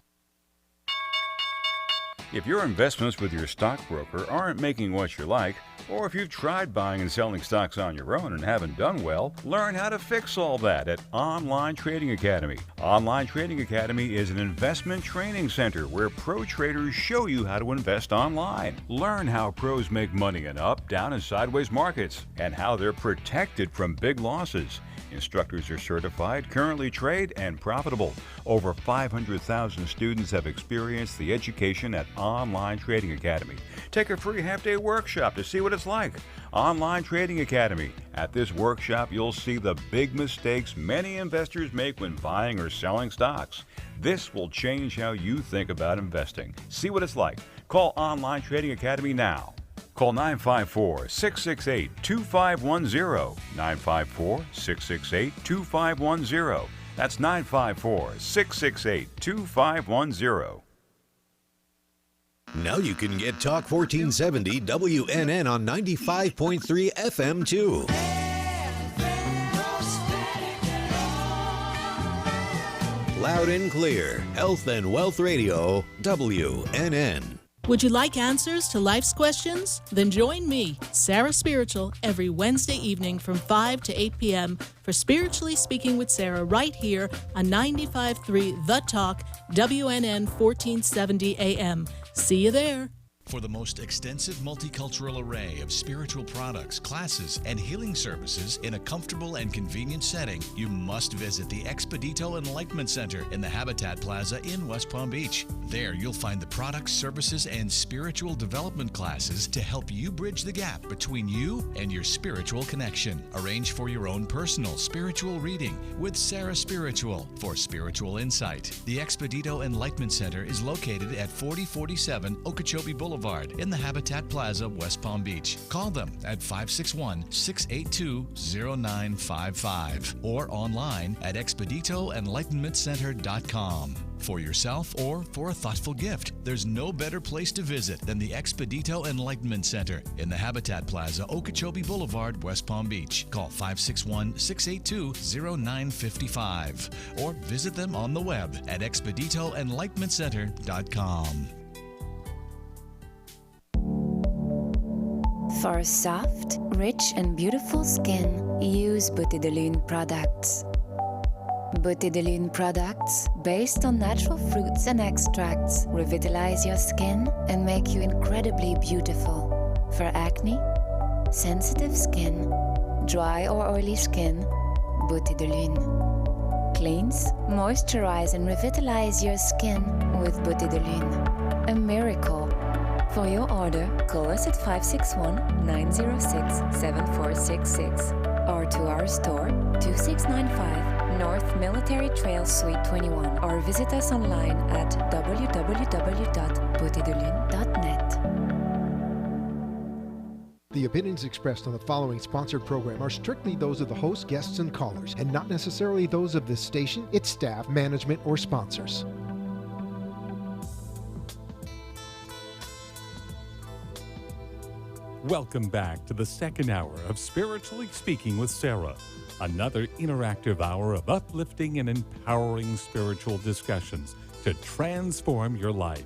If your investments with your stockbroker aren't making what you like, or if you've tried buying and selling stocks on your own and haven't done well, learn how to fix all that at Online Trading Academy. Online Trading Academy is an investment training center where pro traders show you how to invest online. Learn how pros make money in up, down, and sideways markets, and how they're protected from big losses. Instructors are certified, currently trade, and profitable. Over 500,000 students have experienced the education at Online Trading Academy. Take a free half-day workshop to see what it's like. Online Trading Academy. At this workshop, you'll see the big mistakes many investors make when buying or selling stocks. This will change how you think about investing. See what it's like. Call Online Trading Academy now. Call 954-668-2510, 954-668-2510. That's 954-668-2510. Now you can get Talk 1470 WNN on 95.3 FM too. Loud and clear, Health and Wealth Radio, WNN. Would you like answers to life's questions? Then join me, Sarah Spiritual, every Wednesday evening from 5 to 8 p.m. for Spiritually Speaking with Sarah right here on 95.3 The Talk, WNN 1470 AM. See you there. For the most extensive multicultural array of spiritual products, classes, and healing services in a comfortable and convenient setting, you must visit the Expedito Enlightenment Center in the Habitat Plaza in West Palm Beach. There, you'll find the products, services, and spiritual development classes to help you bridge the gap between you and your spiritual connection. Arrange for your own personal spiritual reading with Sarah Spiritual for spiritual insight. The Expedito Enlightenment Center is located at 4047 Okeechobee Boulevard in the Habitat Plaza, West Palm Beach. Call them at 561-682-0955 or online at expeditoenlightenmentcenter.com. For yourself or for a thoughtful gift, there's no better place to visit than the Expedito Enlightenment Center in the Habitat Plaza, Okeechobee Boulevard, West Palm Beach. Call 561-682-0955 or visit them on the web at expeditoenlightenmentcenter.com. For soft, rich, and beautiful skin, use Butidolune products. Butidolune products, based on natural fruits and extracts, revitalize your skin and make you incredibly beautiful. For acne, sensitive skin, dry or oily skin, Butidolune. Cleanse, moisturize, and revitalize your skin with Butidolune. A miracle. For your order, call us at 561-906-7466 or to our store, 2695 North Military Trail, Suite 21, or visit us online at www.butidolune.net. The opinions expressed on the following sponsored program are strictly those of the host, guests, and callers, and not necessarily those of this station, its staff, management, or sponsors. Welcome back to the second hour of Spiritually Speaking with Sarah, another interactive hour of uplifting and empowering spiritual discussions to transform your life.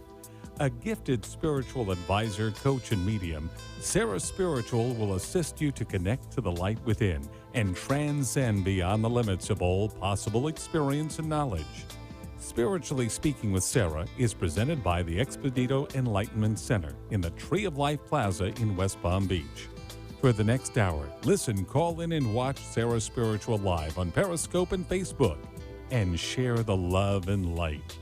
A gifted spiritual advisor, coach, and medium, Sarah Spiritual will assist you to connect to the light within and transcend beyond the limits of all possible experience and knowledge. Spiritually Speaking with Sarah is presented by the Expedito Enlightenment Center in the Tree of Life Plaza in West Palm Beach. For the next hour, listen, call in, and watch Sarah Spiritual live on Periscope and Facebook, and share the love and light.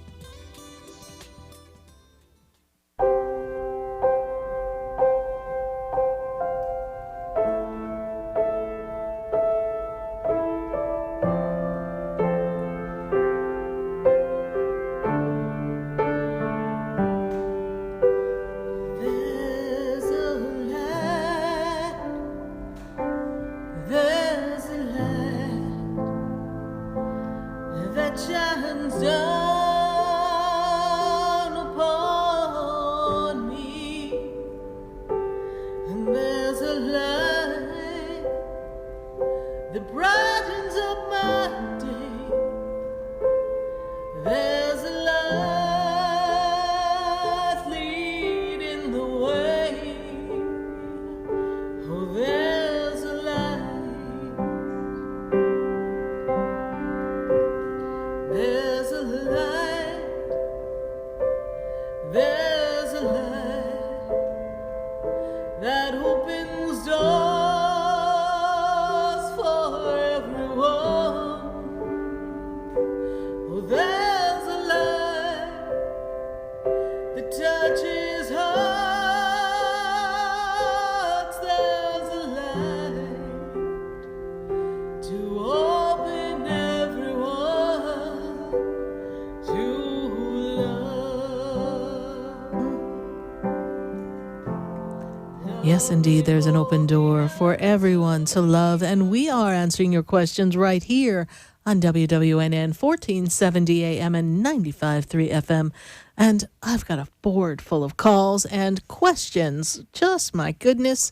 Yes, indeed, there's an open door for everyone to love, and we are answering your questions right here on WWNN 1470 AM and 95.3 FM. And I've got a board full of calls and questions. Just, my goodness.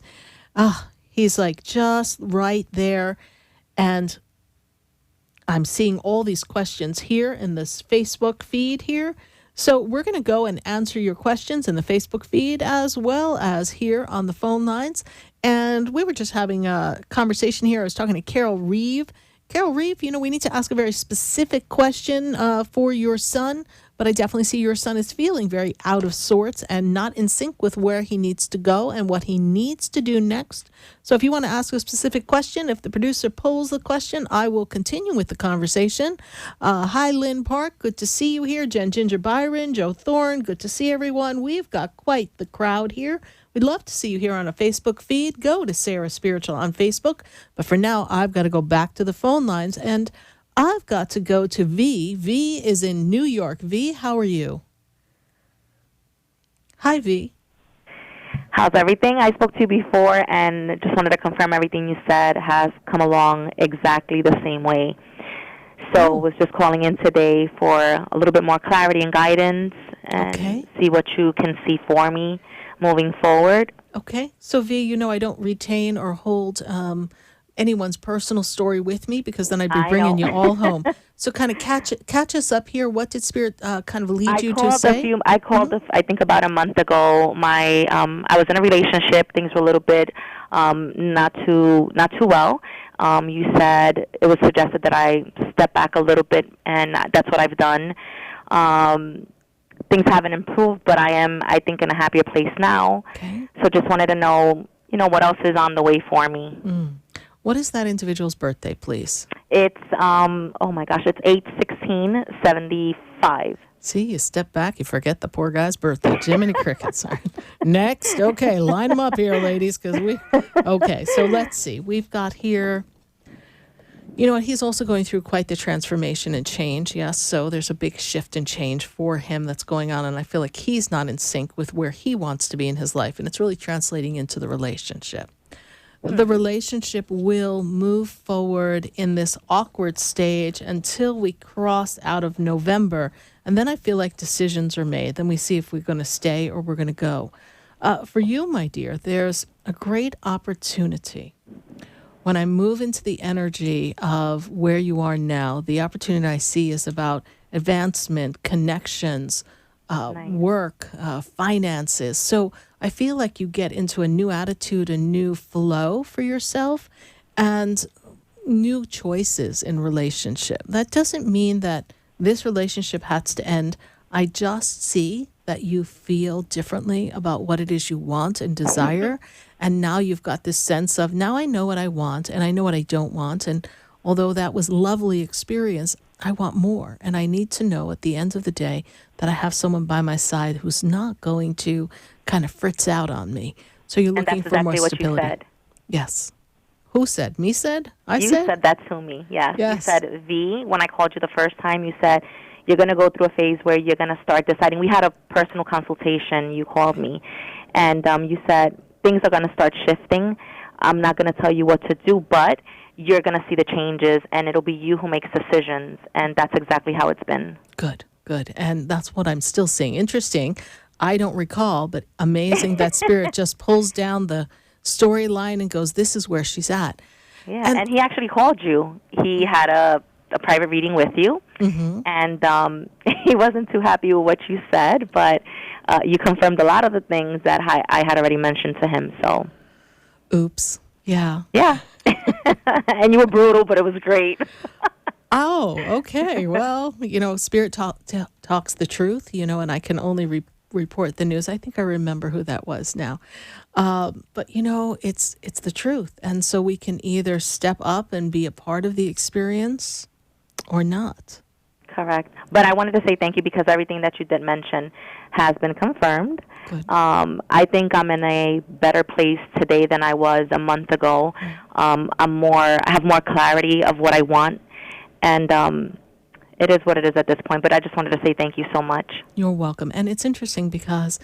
He's like just right there. And I'm seeing all these questions here in this Facebook feed here. So we're going to go and answer your questions in the Facebook feed as well as here on the phone lines. And we were just having a conversation here. I was talking to Carol Reeve. Carol Reeve, we need to ask a very specific question for your son but I definitely see your son is feeling very out of sorts and not in sync with where he needs to go and what he needs to do next. So if you want to ask a specific question, if the producer pulls the question, I will continue with the conversation. Hi, Lynn Park. Good to see you here. Jen Ginger Byron, Joe Thorne. Good to see everyone. We've got quite the crowd here. We'd love to see you here on a Facebook feed. Go to Sarah Spiritual on Facebook. But for now, I've got to go back to the phone lines, and I've got to go to V. V is in New York. V, how are you? Hi, V. How's everything? I spoke to you before and just wanted to confirm everything you said has come along exactly the same way. So was just calling in today for a little bit more clarity and guidance and see what you can see for me moving forward. Okay. So, V, you know I don't retain or hold anyone's personal story with me because then I'd be bringing you all home. So kind of catch us up here. What did Spirit kind of lead you to say? I called, I think, about a month ago. I was in a relationship. Things were a little bit not too well. You said it was suggested that I step back a little bit, and that's what I've done. Things haven't improved, but I am, I think, in a happier place now. Okay. So just wanted to know, what else is on the way for me. What is that individual's birthday, please? It's, oh my gosh, it's 8/16/75. See, you step back, you forget the poor guy's birthday. Jiminy Crickets. Next. Okay, line them up here, ladies, okay, so let's see. We've got here, you know what, he's also going through quite the transformation and change, yes, so there's a big shift and change for him that's going on, and I feel like he's not in sync with where he wants to be in his life, and it's really translating into the relationship. The relationship will move forward in this awkward stage until we cross out of November. And then I feel like decisions are made. Then we see if we're going to stay or we're going to go. For you, my dear, there's a great opportunity. When I move into the energy of where you are now, the opportunity I see is about advancement, connections, work, finances. So I feel like you get into a new attitude, a new flow for yourself, and new choices in relationship. That doesn't mean that this relationship has to end. I just see that you feel differently about what it is you want and desire. And now you've got this sense of, now I know what I want and I know what I don't want. And although that was lovely experience, I want more. And I need to know at the end of the day that I have someone by my side who's not going to kind of fritz out on me. So you're looking for more stability. What you said. Yes. Who said? Me said? You said that to me, yes. You said, V, when I called you the first time, you said, you're going to go through a phase where you're going to start deciding. We had a personal consultation. You called me, and you said, things are going to start shifting. I'm not going to tell you what to do, but you're going to see the changes, and it'll be you who makes decisions, and that's exactly how it's been. Good. And that's what I'm still seeing. Interesting. I don't recall, but amazing that Spirit just pulls down the storyline and goes, this is where she's at. Yeah, and he actually called you. He had a private reading with you, and he wasn't too happy with what you said, but you confirmed a lot of the things that I had already mentioned to him. So, oops. Yeah. And you were brutal, but it was great. Oh, okay. Well, Spirit talks the truth, and I can only report the news. I think I remember who that was now. But, it's the truth. And so we can either step up and be a part of the experience or not. Correct. But I wanted to say thank you because everything that you did mention has been confirmed. Good. I think I'm in a better place today than I was a month ago. I have more clarity of what I want, and it is what it is at this point. But I just wanted to say thank you so much. You're welcome. And it's interesting because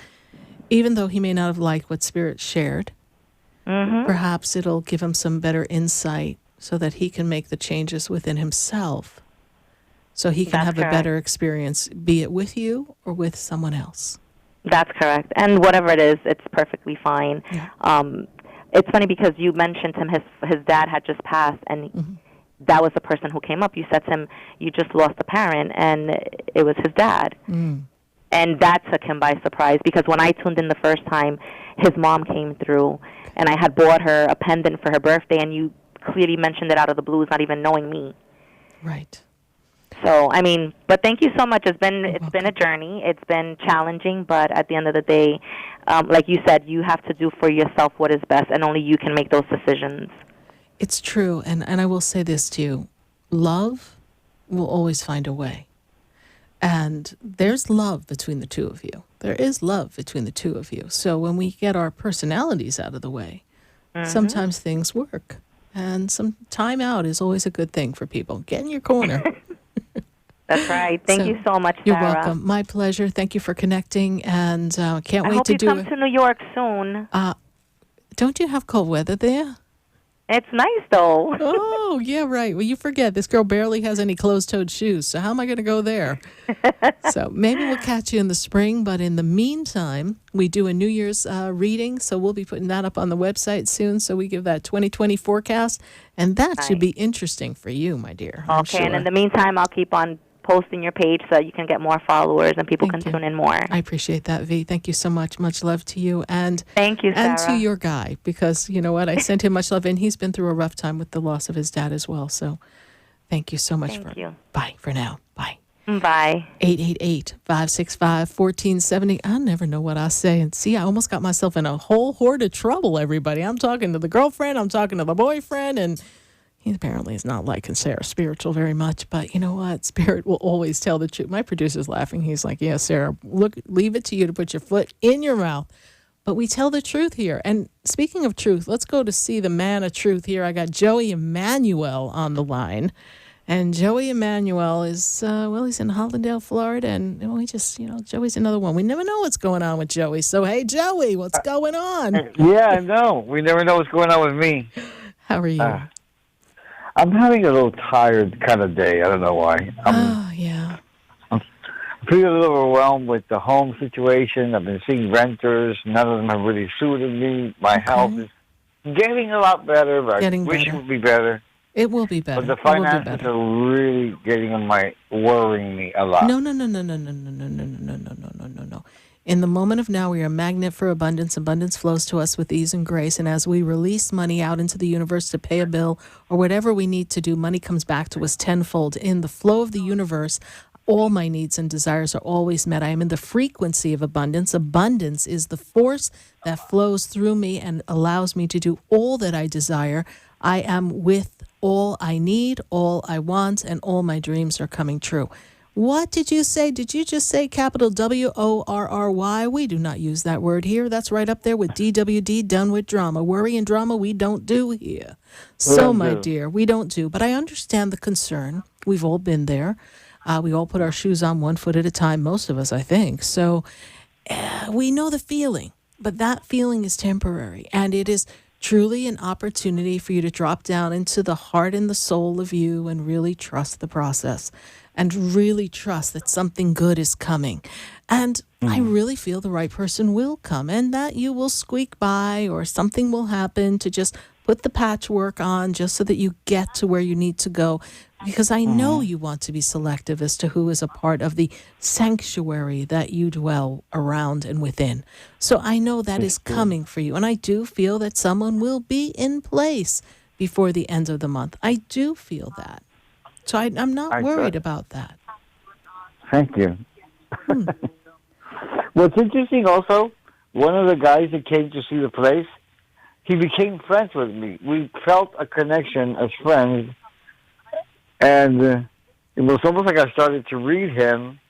even though he may not have liked what Spirit shared, perhaps it'll give him some better insight so that he can make the changes within himself. So he can have a better experience, be it with you or with someone else. That's correct. And whatever it is, it's perfectly fine. Yeah. It's funny because you mentioned to him his dad had just passed, and that was the person who came up. You said to him, you just lost a parent, and it was his dad. And that took him by surprise because when I tuned in the first time, his mom came through, and I had bought her a pendant for her birthday, and you clearly mentioned it out of the blues, not even knowing me. Right. So, I mean, but thank you so much. It's been a journey. It's been challenging, but at the end of the day, like you said, you have to do for yourself what is best, and only you can make those decisions. It's true, and I will say this to you. Love will always find a way. And there's love between the two of you. There is love between the two of you. So when we get our personalities out of the way, sometimes things work. And some time out is always a good thing for people. Get in your corner. That's right. Thank you so much, Sarah. You're welcome. My pleasure. Thank you for connecting, and can't wait to do it. I hope you come to New York soon. Don't you have cold weather there? It's nice, though. Oh, yeah, right. Well, you forget, this girl barely has any closed-toed shoes, so how am I going to go there? So maybe we'll catch you in the spring, but in the meantime, we do a New Year's reading, so we'll be putting that up on the website soon, so we give that 2020 forecast, and that should be interesting for you, my dear. Okay, and in the meantime, I'll keep on posting your page so that you can get more followers and people can tune in more. I appreciate that, V. Thank you so much. Much love to you. And thank you, Sarah. And to your guy, because you know what? I sent him much love, and he's been through a rough time with the loss of his dad as well. So thank you so much. Thank you. Bye for now. Bye. Bye. 888-565-1470. I never know what I say. And see, I almost got myself in a whole horde of trouble, everybody. I'm talking to the girlfriend. I'm talking to the boyfriend. And he apparently is not liking Sarah Spiritual very much, but you know what? Spirit will always tell the truth. My producer's laughing. He's like, yeah, Sarah, leave it to you to put your foot in your mouth. But we tell the truth here. And speaking of truth, let's go to see the man of truth here. I got Joey Emmanuel on the line. And Joey Emmanuel is, he's in Hollandale, Florida. And Joey's another one. We never know what's going on with Joey. So, hey, Joey, what's going on? Yeah, I know. We never know what's going on with me. How are you? I'm having a little tired kind of day. I don't know why. I'm feeling a little overwhelmed with the home situation. I've been seeing renters. None of them have really suited me. My health is getting a lot better, but I wish it would be better. It will be better. But the finances are really worrying me a lot. No. In the moment of now, we are a magnet for abundance. Abundance flows to us with ease and grace. And as we release money out into the universe to pay a bill or whatever we need to do, money comes back to us tenfold. In the flow of the universe, all my needs and desires are always met. I am in the frequency of abundance. Abundance is the force that flows through me and allows me to do all that I desire. I am with all I need, all I want, and all my dreams are coming true. What did you say? Did you just say capital WORRY? We do not use that word here. That's right up there with DWD, done with drama. Worry and drama we don't do here. So, my dear, we don't do. But I understand the concern. We've all been there. We all put our shoes on one foot at a time, most of us, I think. So we know the feeling, but that feeling is temporary. And it is truly an opportunity for you to drop down into the heart and the soul of you and really trust the process. And really trust that something good is coming. And I really feel the right person will come and that you will squeak by or something will happen to just put the patchwork on just so that you get to where you need to go. Because I know you want to be selective as to who is a part of the sanctuary that you dwell around and within. So I know that is coming for you. And I do feel that someone will be in place before the end of the month. I do feel that. So I'm not worried about that. Thank you. What's interesting also, one of the guys that came to see the place, he became friends with me. We felt a connection as friends, and it was almost like I started to read him,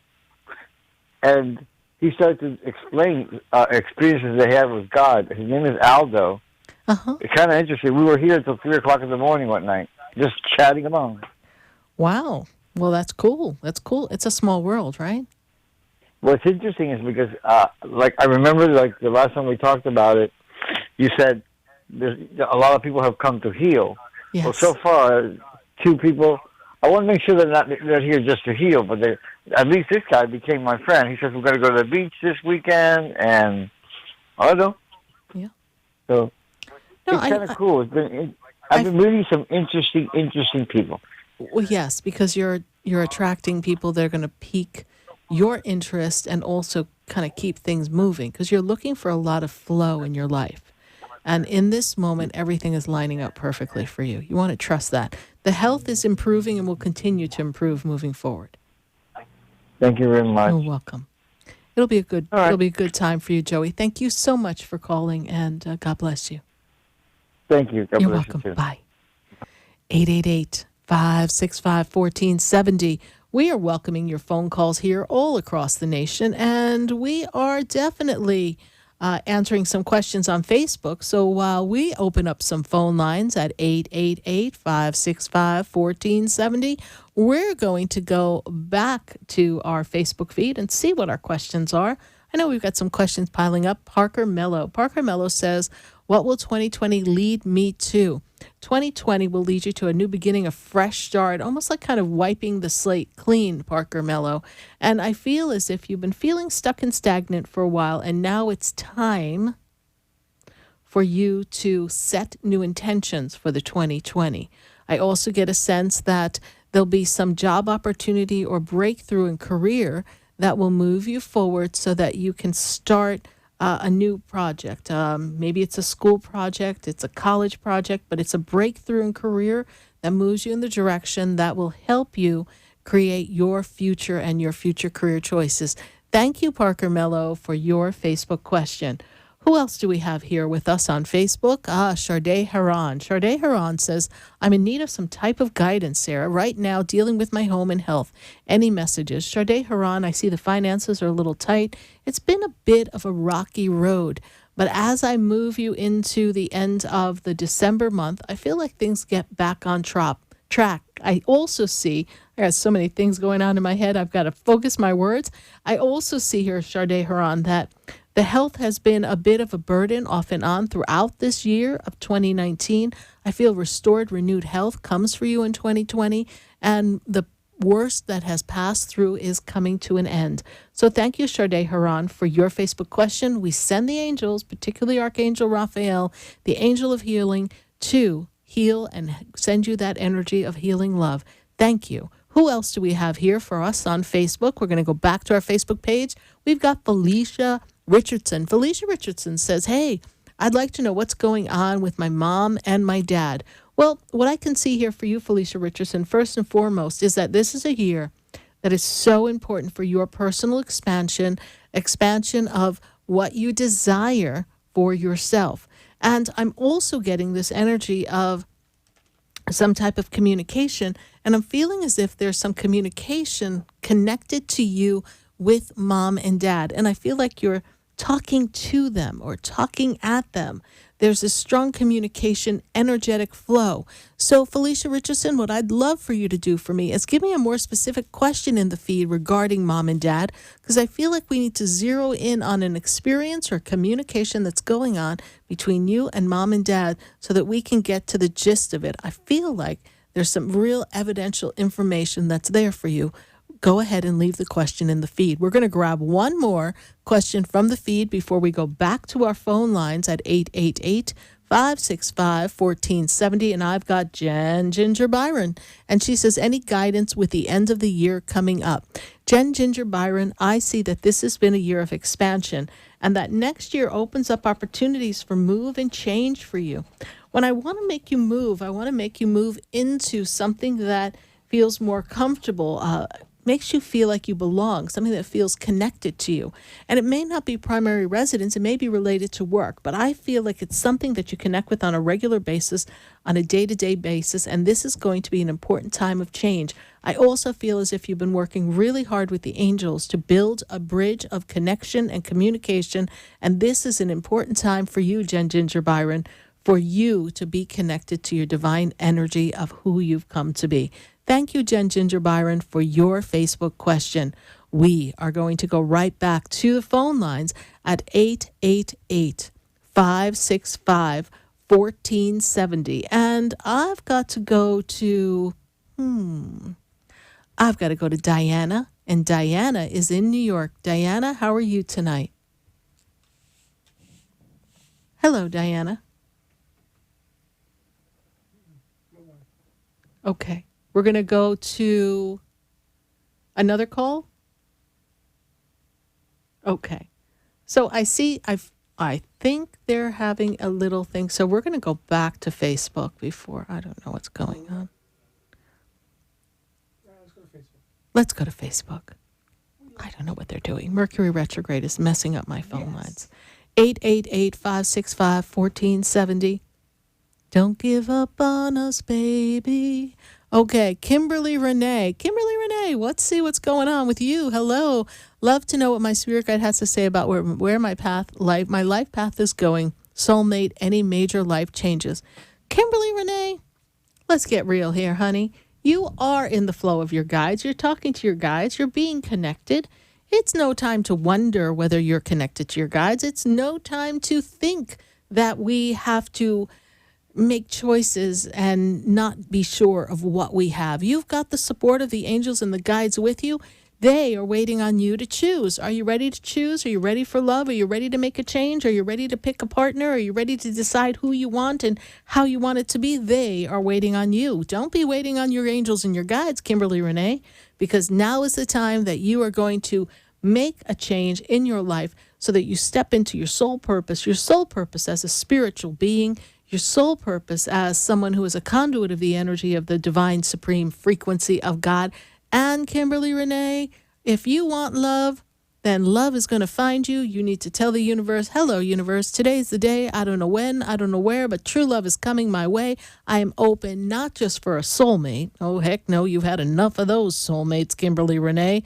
and he started to explain experiences they had with God. His name is Aldo. It's kind of interesting. We were here until 3 o'clock in the morning one night, just chatting along. Wow. Well, that's cool. That's cool. It's a small world, right? What's interesting is because, I remember, the last time we talked about it, you said a lot of people have come to heal. Yes. Well, so far, 2 people. I want to make sure they're here just to heal, but at least this guy became my friend. He says we're going to go to the beach this weekend, and I don't know. Yeah. So it's kind of cool. I've been meeting some interesting people. Well, yes, because you're attracting people that are going to pique your interest and also kind of keep things moving because you're looking for a lot of flow in your life. And in this moment, everything is lining up perfectly for you. You want to trust that. The health is improving and will continue to improve moving forward. Thank you very much. You're welcome. It'll be a good time for you, Joey. Thank you so much for calling, and God bless you. Thank you. God You're bless welcome. you too. Bye. 888-565-1470. We are welcoming your phone calls here all across the nation, and we are definitely answering some questions on Facebook. So while we open up some phone lines at 888-565-1470, we're going to go back to our Facebook feed and see what our questions are. I know we've got some questions piling up. Parker Mello says, what will 2020 lead me to? 2020 will lead you to a new beginning, a fresh start, almost like kind of wiping the slate clean, Parker Mello. And I feel as if you've been feeling stuck and stagnant for a while, and now it's time for you to set new intentions for the 2020. I also get a sense that there'll be some job opportunity or breakthrough in career that will move you forward so that you can start a new project. Maybe it's a school project, it's a college project, but it's a breakthrough in career that moves you in the direction that will help you create your future and your future career choices. Thank you, Parker Mello, for your Facebook question. Who else do we have here with us on Facebook? Sharday Haran. Sharday Haran says, I'm in need of some type of guidance, Sarah, right now dealing with my home and health. Any messages? Sharday Haran, I see the finances are a little tight. It's been a bit of a rocky road, but as I move you into the end of the December month, I feel like things get back on track. I also see, I got so many things going on in my head, I've got to focus my words. I also see here, Sharday Haran, that the health has been a bit of a burden off and on throughout this year of 2019. I feel restored, renewed health comes for you in 2020, and the worst that has passed through is coming to an end. So thank you, Sharday Haran, for your Facebook question. We send the angels, particularly Archangel Raphael, the angel of healing, to heal and send you that energy of healing love. Thank you. Who else do we have here for us on Facebook? We're going to go back to our Facebook page. We've got Felicia Richardson. Felicia Richardson says, hey, I'd like to know what's going on with my mom and my dad. Well, what I can see here for you, Felicia Richardson, first and foremost, is that this is a year that is so important for your personal expansion of what you desire for yourself. And I'm also getting this energy of some type of communication, and I'm feeling as if there's some communication connected to you with mom and dad. And I feel like you're talking to them or talking at them. There's a strong communication, energetic flow. So, Felicia Richardson, what I'd love for you to do for me is give me a more specific question in the feed regarding mom and dad, because I feel like we need to zero in on an experience or communication that's going on between you and mom and dad so that we can get to the gist of it. I feel like there's some real evidential information that's there for you. Go ahead and leave the question in the feed. We're going to grab one more question from the feed before we go back to our phone lines at 888-565-1470. And I've got Jen Ginger Byron. And she says, any guidance with the end of the year coming up? Jen Ginger Byron, I see that this has been a year of expansion and that next year opens up opportunities for move and change for you. When I want to make you move, I want to make you move into something that feels more comfortable, makes you feel like you belong, something that feels connected to you. And it may not be primary residence, it may be related to work, but I feel like it's something that you connect with on a regular basis, on a day-to-day basis, and this is going to be an important time of change. I also feel as if you've been working really hard with the angels to build a bridge of connection and communication, and this is an important time for you, Jen Ginger Byron, for you to be connected to your divine energy of who you've come to be. Thank you, Jen Ginger Byron, for your Facebook question. We are going to go right back to the phone lines at 888-565-1470. And I've got to go to, Diana. And Diana is in New York. Diana, how are you tonight? Hello, Diana. Okay. We're going to go to another call. Okay. So I think they're having a little thing. So we're going to go back to Facebook before. I don't know what's going on. Let's go to Facebook. I don't know what they're doing. Mercury retrograde is messing up my phone lines. 888-565-1470. Don't give up on us, baby. Okay, Kimberly Renee. Kimberly Renee, let's see what's going on with you. Hello. Love to know what my spirit guide has to say about where my life path is going. Soulmate, any major life changes. Kimberly Renee, let's get real here, honey. You are in the flow of your guides. You're talking to your guides. You're being connected. It's no time to wonder whether you're connected to your guides. It's no time to think that we have to make choices and not be sure of what we have. You've got the support of the angels and the guides with you. They are waiting on you to choose. Are you ready to choose? Are you ready for love? Are you ready to make a change? Are you ready to pick a partner? Are you ready to decide who you want and how you want it to be? They are waiting on you. Don't be waiting on your angels and your guides, Kimberly Renee, because now is the time that you are going to make a change in your life so that you step into your soul purpose as a spiritual being, your soul purpose as someone who is a conduit of the energy of the divine supreme frequency of God. And Kimberly Renee, if you want love, then love is going to find you. You need to tell the universe, hello, universe, today's the day. I don't know when, I don't know where, but true love is coming my way. I am open not just for a soulmate. Oh, heck no, you've had enough of those soulmates, Kimberly Renee.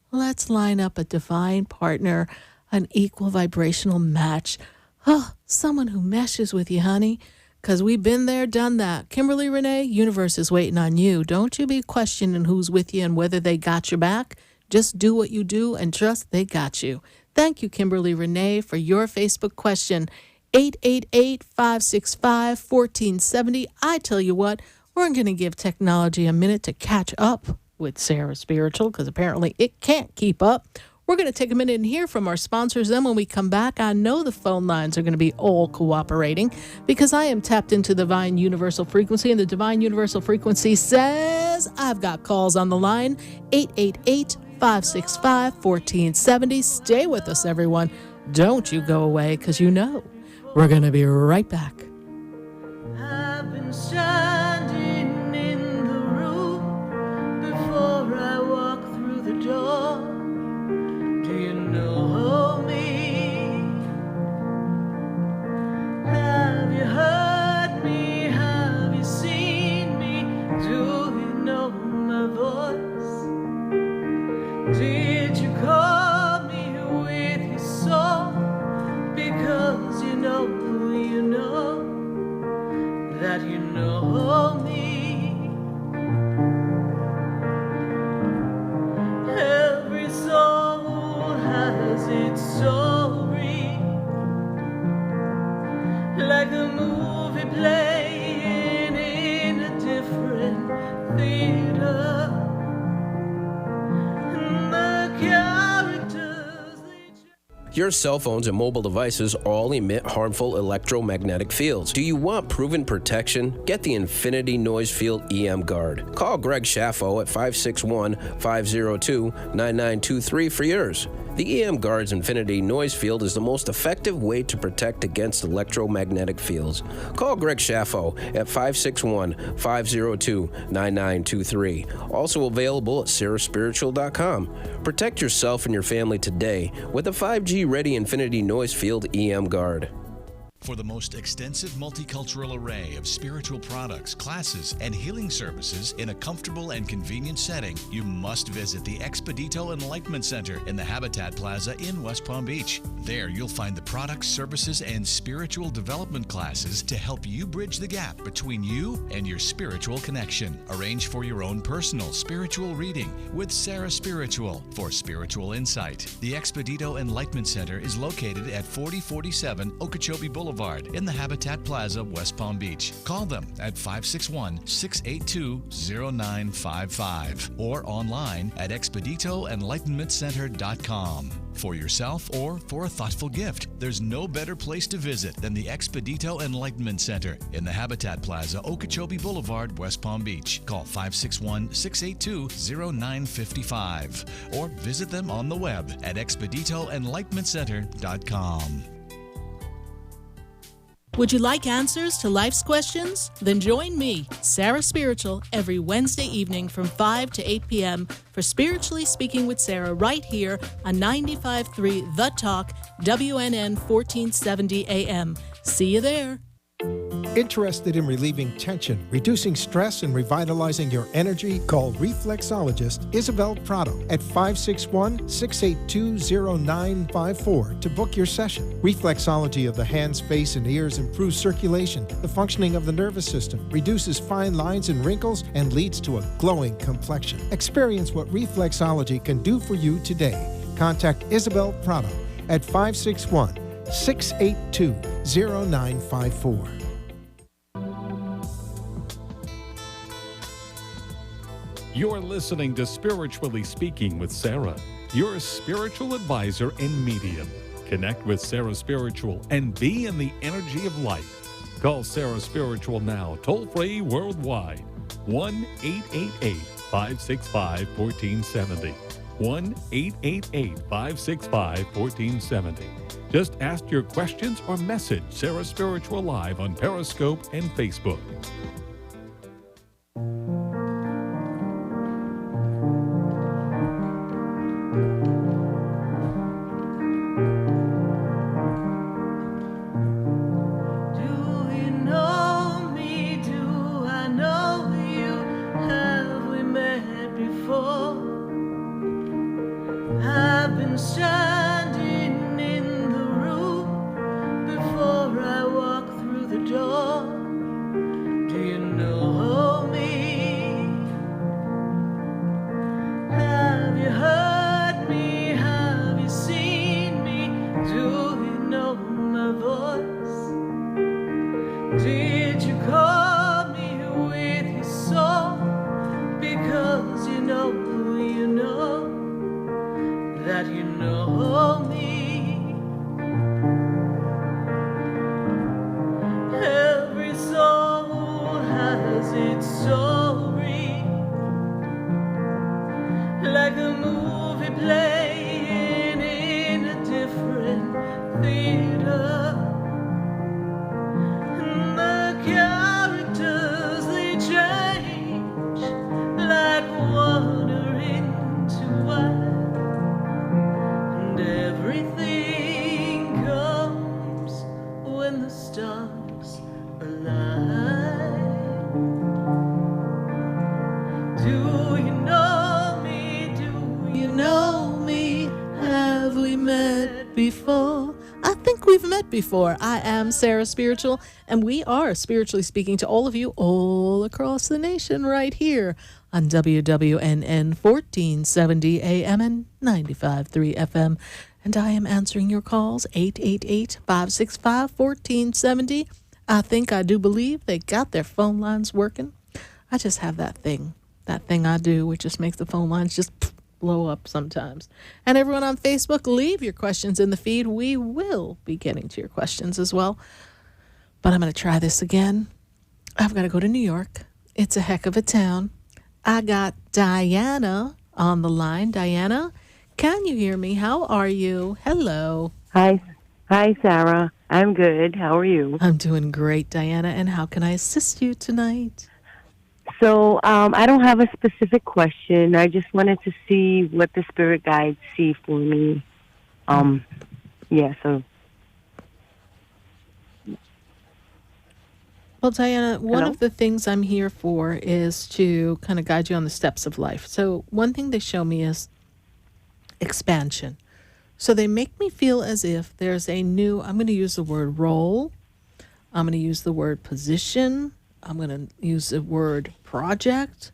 Let's line up a divine partner, an equal vibrational match. Oh, someone who meshes with you, honey. Because we've been there, done that. Kimberly Renee, universe is waiting on you. Don't you be questioning who's with you and whether they got your back. Just do what you do and trust they got you. Thank you, Kimberly Renee, for your Facebook question. 888-565-1470. I tell you what, we're going to give technology a minute to catch up with Sarah Spiritual because apparently it can't keep up. We're going to take a minute and hear from our sponsors. Then when we come back, I know the phone lines are going to be all cooperating because I am tapped into the divine universal frequency, and the divine universal frequency says I've got calls on the line. 888-565-1470. Stay with us, everyone. Don't you go away because you know we're going to be right back. I've been standing in the room before I walk through the door. Do you know me? Have you heard me? Have you seen me? Do you know my voice? Did you call me with your soul? Because you know that you know me. Every soul has its story, like a movie playing in a different theater. And the characters Your cell phones and mobile devices all emit harmful electromagnetic fields. Do you want proven protection? Get the Infinity Noise Field EM Guard. Call Greg Schaffo at 561-502-9923 for yours. The EM Guard's Infinity Noise Field is the most effective way to protect against electromagnetic fields. Call Greg Schaffo at 561-502-9923. Also available at SarahSpiritual.com. Protect yourself and your family today with a 5G-ready Infinity Noise Field EM Guard. For the most extensive multicultural array of spiritual products, classes, and healing services in a comfortable and convenient setting, you must visit the Expedito Enlightenment Center in the Habitat Plaza in West Palm Beach. There you'll find the products, services, and spiritual development classes to help you bridge the gap between you and your spiritual connection. Arrange for your own personal spiritual reading with Sarah Spiritual for spiritual insight. The Expedito Enlightenment Center is located at 4047 Okeechobee Boulevard in the Habitat Plaza, West Palm Beach. Call them at 561-682-0955 or online at expeditoenlightenmentcenter.com. For yourself or for a thoughtful gift, there's no better place to visit than the Expedito Enlightenment Center in the Habitat Plaza, Okeechobee Boulevard, West Palm Beach. Call 561-682-0955 or visit them on the web at expeditoenlightenmentcenter.com. Would you like answers to life's questions? Then join me, Sarah Spiritual, every Wednesday evening from 5 to 8 p.m. for Spiritually Speaking with Sarah right here on 95.3 The Talk, WNN 1470 AM. See you there. Interested in relieving tension, reducing stress, and revitalizing your energy? Call reflexologist Isabel Prado at 561-682-0954 to book your session. Reflexology of the hands, face, and ears improves circulation, the functioning of the nervous system, reduces fine lines and wrinkles, and leads to a glowing complexion. Experience what reflexology can do for you today. Contact Isabel Prado at 561-682-0954. You're listening to Spiritually Speaking with Sarah, your spiritual advisor and medium. Connect with Sarah Spiritual and be in the energy of light. Call Sarah Spiritual now, toll-free worldwide. 1-888-565-1470. 1-888-565-1470. Just ask your questions or message Sarah Spiritual live on Periscope and Facebook. Before. I am Sarah Spiritual, and we are spiritually speaking to all of you all across the nation right here on WWNN 1470 AM and 95.3 FM. And I am answering your calls, 888-565-1470. I do believe they got their phone lines working. I just have that thing I do, which just makes the phone lines just blow up sometimes. And everyone on Facebook, leave your questions in the feed. We will be getting to your questions as well. But I'm going to try this again. I've got to go to New York. It's a heck of a town. I got Diana on the line. Diana, can you hear me? How are you? Hello. Hi, Sarah. I'm good. How are you? I'm doing great, Diana. And how can I assist you tonight? So I don't have a specific question. I just wanted to see what the spirit guides see for me. So. Well, Diana, one of the things I'm here for is to kind of guide you on the steps of life. So one thing they show me is expansion. So they make me feel as if there's a new, I'm going to use the word role. I'm going to use the word position. I'm going to use the word project.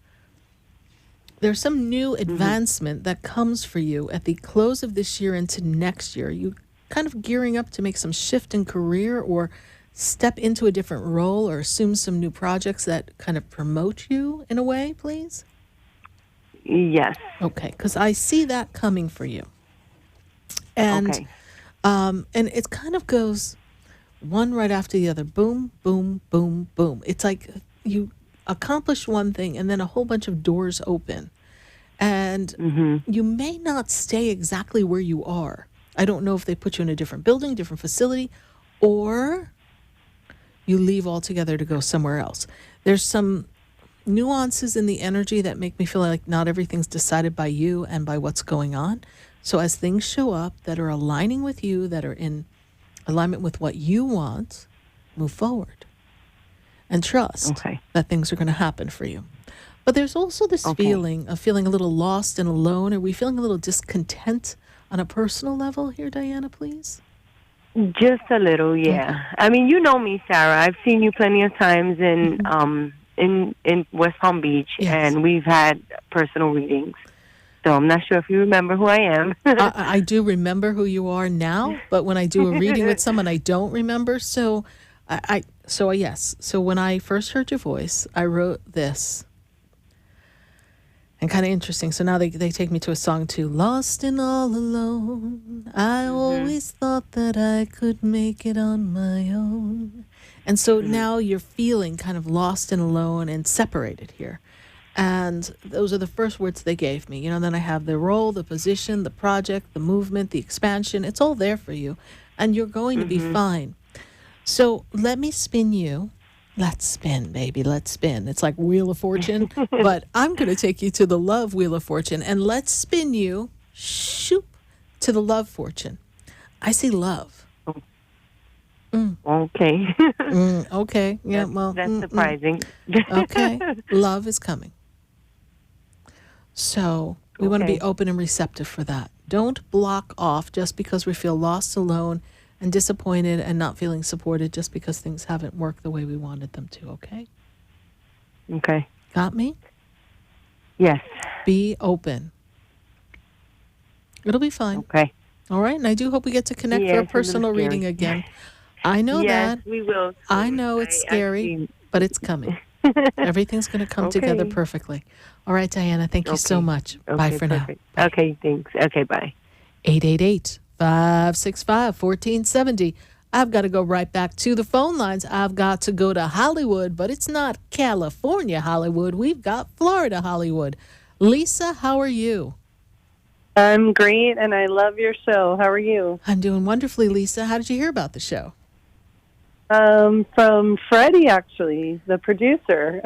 There's some new advancement that comes for you at the close of this year into next year. You kind of gearing up to make some shift in career or step into a different role or assume some new projects that kind of promote you in a way, please? Yes. Okay, because I see that coming for you. And, and it kind of goes one right after the other. Boom, boom, boom, boom. It's like you accomplish one thing and then a whole bunch of doors open. And you may not stay exactly where you are. I don't know if they put you in a different building, different facility, or you leave altogether to go somewhere else. There's some nuances in the energy that make me feel like not everything's decided by you and by what's going on. So as things show up that are aligning with you, that are in alignment with what you want, move forward and trust that things are going to happen for you. But there's also this feeling of feeling a little lost and alone. Are we feeling a little discontent on a personal level here, Diana, please? Just a little, yeah. I mean, you know me, Sarah. I've seen you plenty of times in West Palm Beach, and we've had personal readings. So I'm not sure if you remember who I am. I do remember who you are now, but when I do a reading with someone, I don't remember. So, yes. So when I first heard your voice, I wrote this. And kind of interesting. So now they take me to a song too. Lost and all alone, I always thought that I could make it on my own. And so now you're feeling kind of lost and alone and separated here. And those are the first words they gave me. You know, then I have the role, the position, the project, the movement, the expansion. It's all there for you. And you're going to be fine. So let me spin you. Let's spin, baby. Let's spin. It's like Wheel of Fortune. But I'm going to take you to the love Wheel of Fortune. And let's spin you, shoop, to the love fortune. I see love. Okay. Okay. Yeah, well. That's surprising. Okay. Love is coming. So we want to be open and receptive for that. Don't block off just because we feel lost, alone, and disappointed and not feeling supported just because things haven't worked the way we wanted them to, okay? Okay. Got me? Yes. Be open. It'll be fine. Okay. All right, and I do hope we get to connect for a personal reading again. I know that. Yes, we will. I know it's scary, but it's coming. Everything's going to come together perfectly. All right, Diana, thank you so much. Bye for now. Bye. Okay, thanks. Okay, bye. 888-565-1470. I've got to go right back to the phone lines. I've got to go to Hollywood, but it's not California Hollywood. We've got Florida Hollywood. Lisa, how are you? I'm great, and I love your show. How are you? I'm doing wonderfully, Lisa. How did you hear about the show? From Freddie, actually, the producer.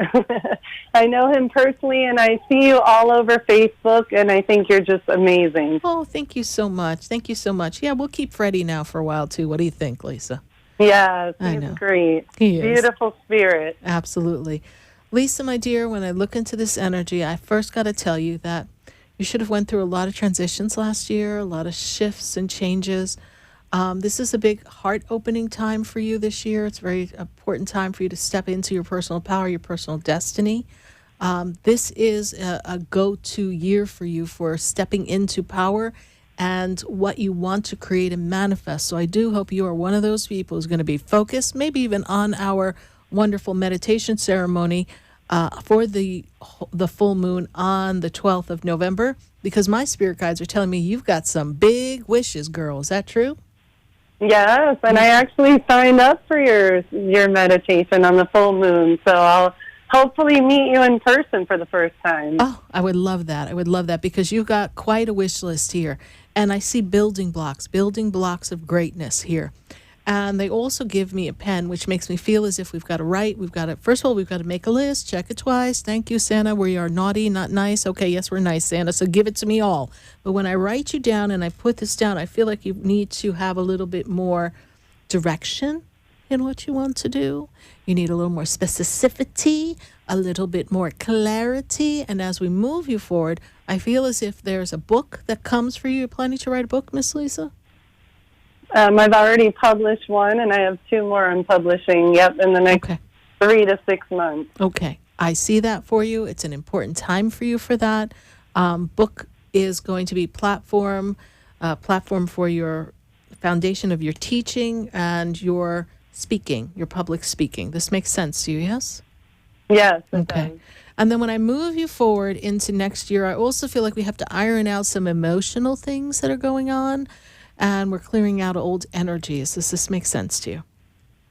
I know him personally, and I see you all over Facebook, and I think you're just amazing. Oh, thank you so much. Thank you so much. Yeah, we'll keep Freddie now for a while, too. What do you think, Lisa? Yes, I he's know. great. He is. Beautiful spirit. Absolutely. Lisa, my dear, when I look into this energy, I first got to tell you that you should have went through a lot of transitions last year, a lot of shifts and changes. This is a big heart-opening time for you this year. It's a very important time for you to step into your personal power, your personal destiny. This is a go-to year for you for stepping into power and what you want to create and manifest. So I do hope you are one of those people who's going to be focused, maybe even on our wonderful meditation ceremony for the full moon on the 12th of November, because my spirit guides are telling me you've got some big wishes, girl. Is that true? Yes, and I actually signed up for your meditation on the full moon, so I'll hopefully meet you in person for the first time. Oh, I would love that. I would love that because you've got quite a wish list here. And I see building blocks of greatness here. And they also give me a pen, which makes me feel as if we've got to write. First of all, we've got to make a list, check it twice. Thank you, Santa. We are naughty, not nice. Okay, yes, we're nice, Santa, so give it to me all. But when I write you down and I put this down, I feel like you need to have a little bit more direction in what you want to do. You need a little more specificity, a little bit more clarity. And as we move you forward, I feel as if there's a book that comes for you. You're planning to write a book, Miss Lisa? I've already published one, and I have 2 more I'm publishing, in the next 3 to 6 months. Okay. I see that for you. It's an important time for you for that. Book is going to be platform for your foundation of your teaching and your speaking, your public speaking. This makes sense to you, yes? Yes. Okay. And then when I move you forward into next year, I also feel like we have to iron out some emotional things that are going on. And we're clearing out old energies. Does this make sense to you?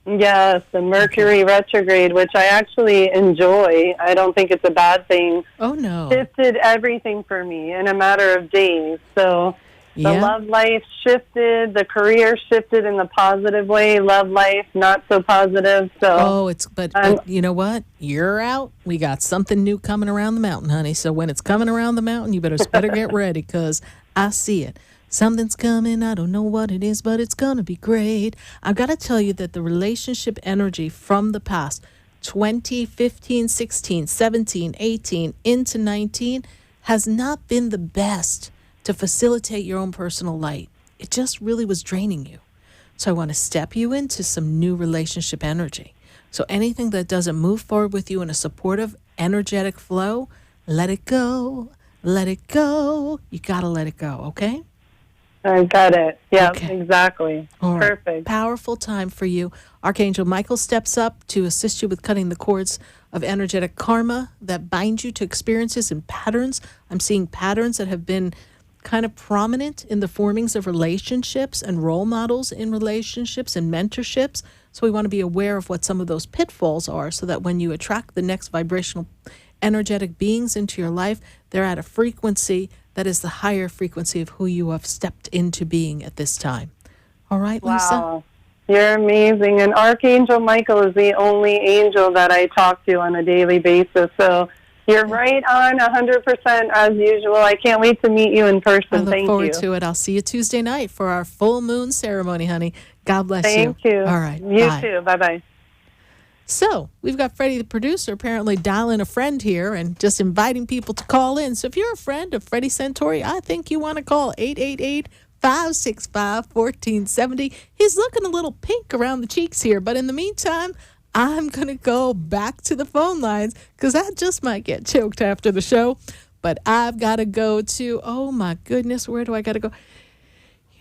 Yes, the Mercury retrograde, which I actually enjoy. I don't think it's a bad thing. Oh, no. Shifted everything for me in a matter of days. So The Yeah. love life shifted, the career shifted in the positive way, love life not so positive. So Oh, but you know what? You're out. We got something new coming around the mountain, honey. So when it's coming around the mountain, you better get ready, because I see it. Something's coming. I don't know what it is, but it's going to be great. I've got to tell you that the relationship energy from the past, 2015, 16, 17, 18, into 19, has not been the best to facilitate your own personal light. It just really was draining you. So I want to step you into some new relationship energy. So anything that doesn't move forward with you in a supportive, energetic flow, let it go. Let it go. You got to let it go, okay? I got it. Yeah, Okay. exactly. All right. Perfect. Powerful time for you. Archangel Michael steps up to assist you with cutting the cords of energetic karma that bind you to experiences and patterns. I'm seeing patterns that have been kind of prominent in the formings of relationships and role models in relationships and mentorships. So we want to be aware of what some of those pitfalls are, so that when you attract the next vibrational energetic beings into your life, they're at a frequency that is the higher frequency of who you have stepped into being at this time. All right, Lisa? Wow. You're amazing. And Archangel Michael is the only angel that I talk to on a daily basis. So you're right on 100% as usual. I can't wait to meet you in person. I look Thank forward you. to it. I'll see you Tuesday night for our full moon ceremony, honey. God bless you. Thank you. All right. You bye. too. Bye-bye. So we've got Freddie, the producer, apparently dialing a friend here and just inviting people to call in. So if you're a friend of Freddie Santori, I think you want to call 888-565-1470. He's looking a little pink around the cheeks here. But in the meantime, I'm going to go back to the phone lines, because I just might get choked after the show. But I've got to go to, oh my goodness, where do I got to go?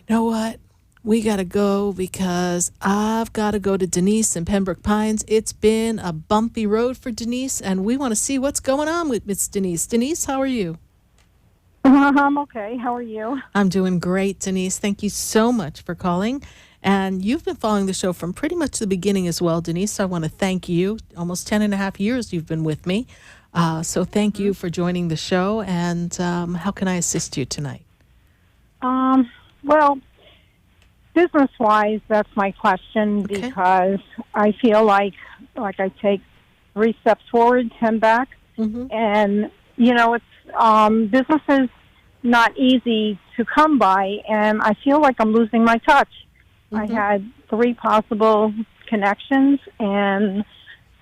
You know what? We got to go, because I've got to go to Denise in Pembroke Pines. It's been a bumpy road for Denise, and we want to see what's going on with Miss Denise. Denise, how are you? I'm okay. How are you? I'm doing great, Denise. Thank you so much for calling. And you've been following the show from pretty much the beginning as well, Denise. So I want to thank you. Almost 10 and a half years you've been with me. So thank you for joining the show. And how can I assist you tonight? Well, business-wise, that's my question, because I feel like I take 3 steps forward, 10 back. And, you know, it's business is not easy to come by, and I feel like I'm losing my touch. I had 3 possible connections, and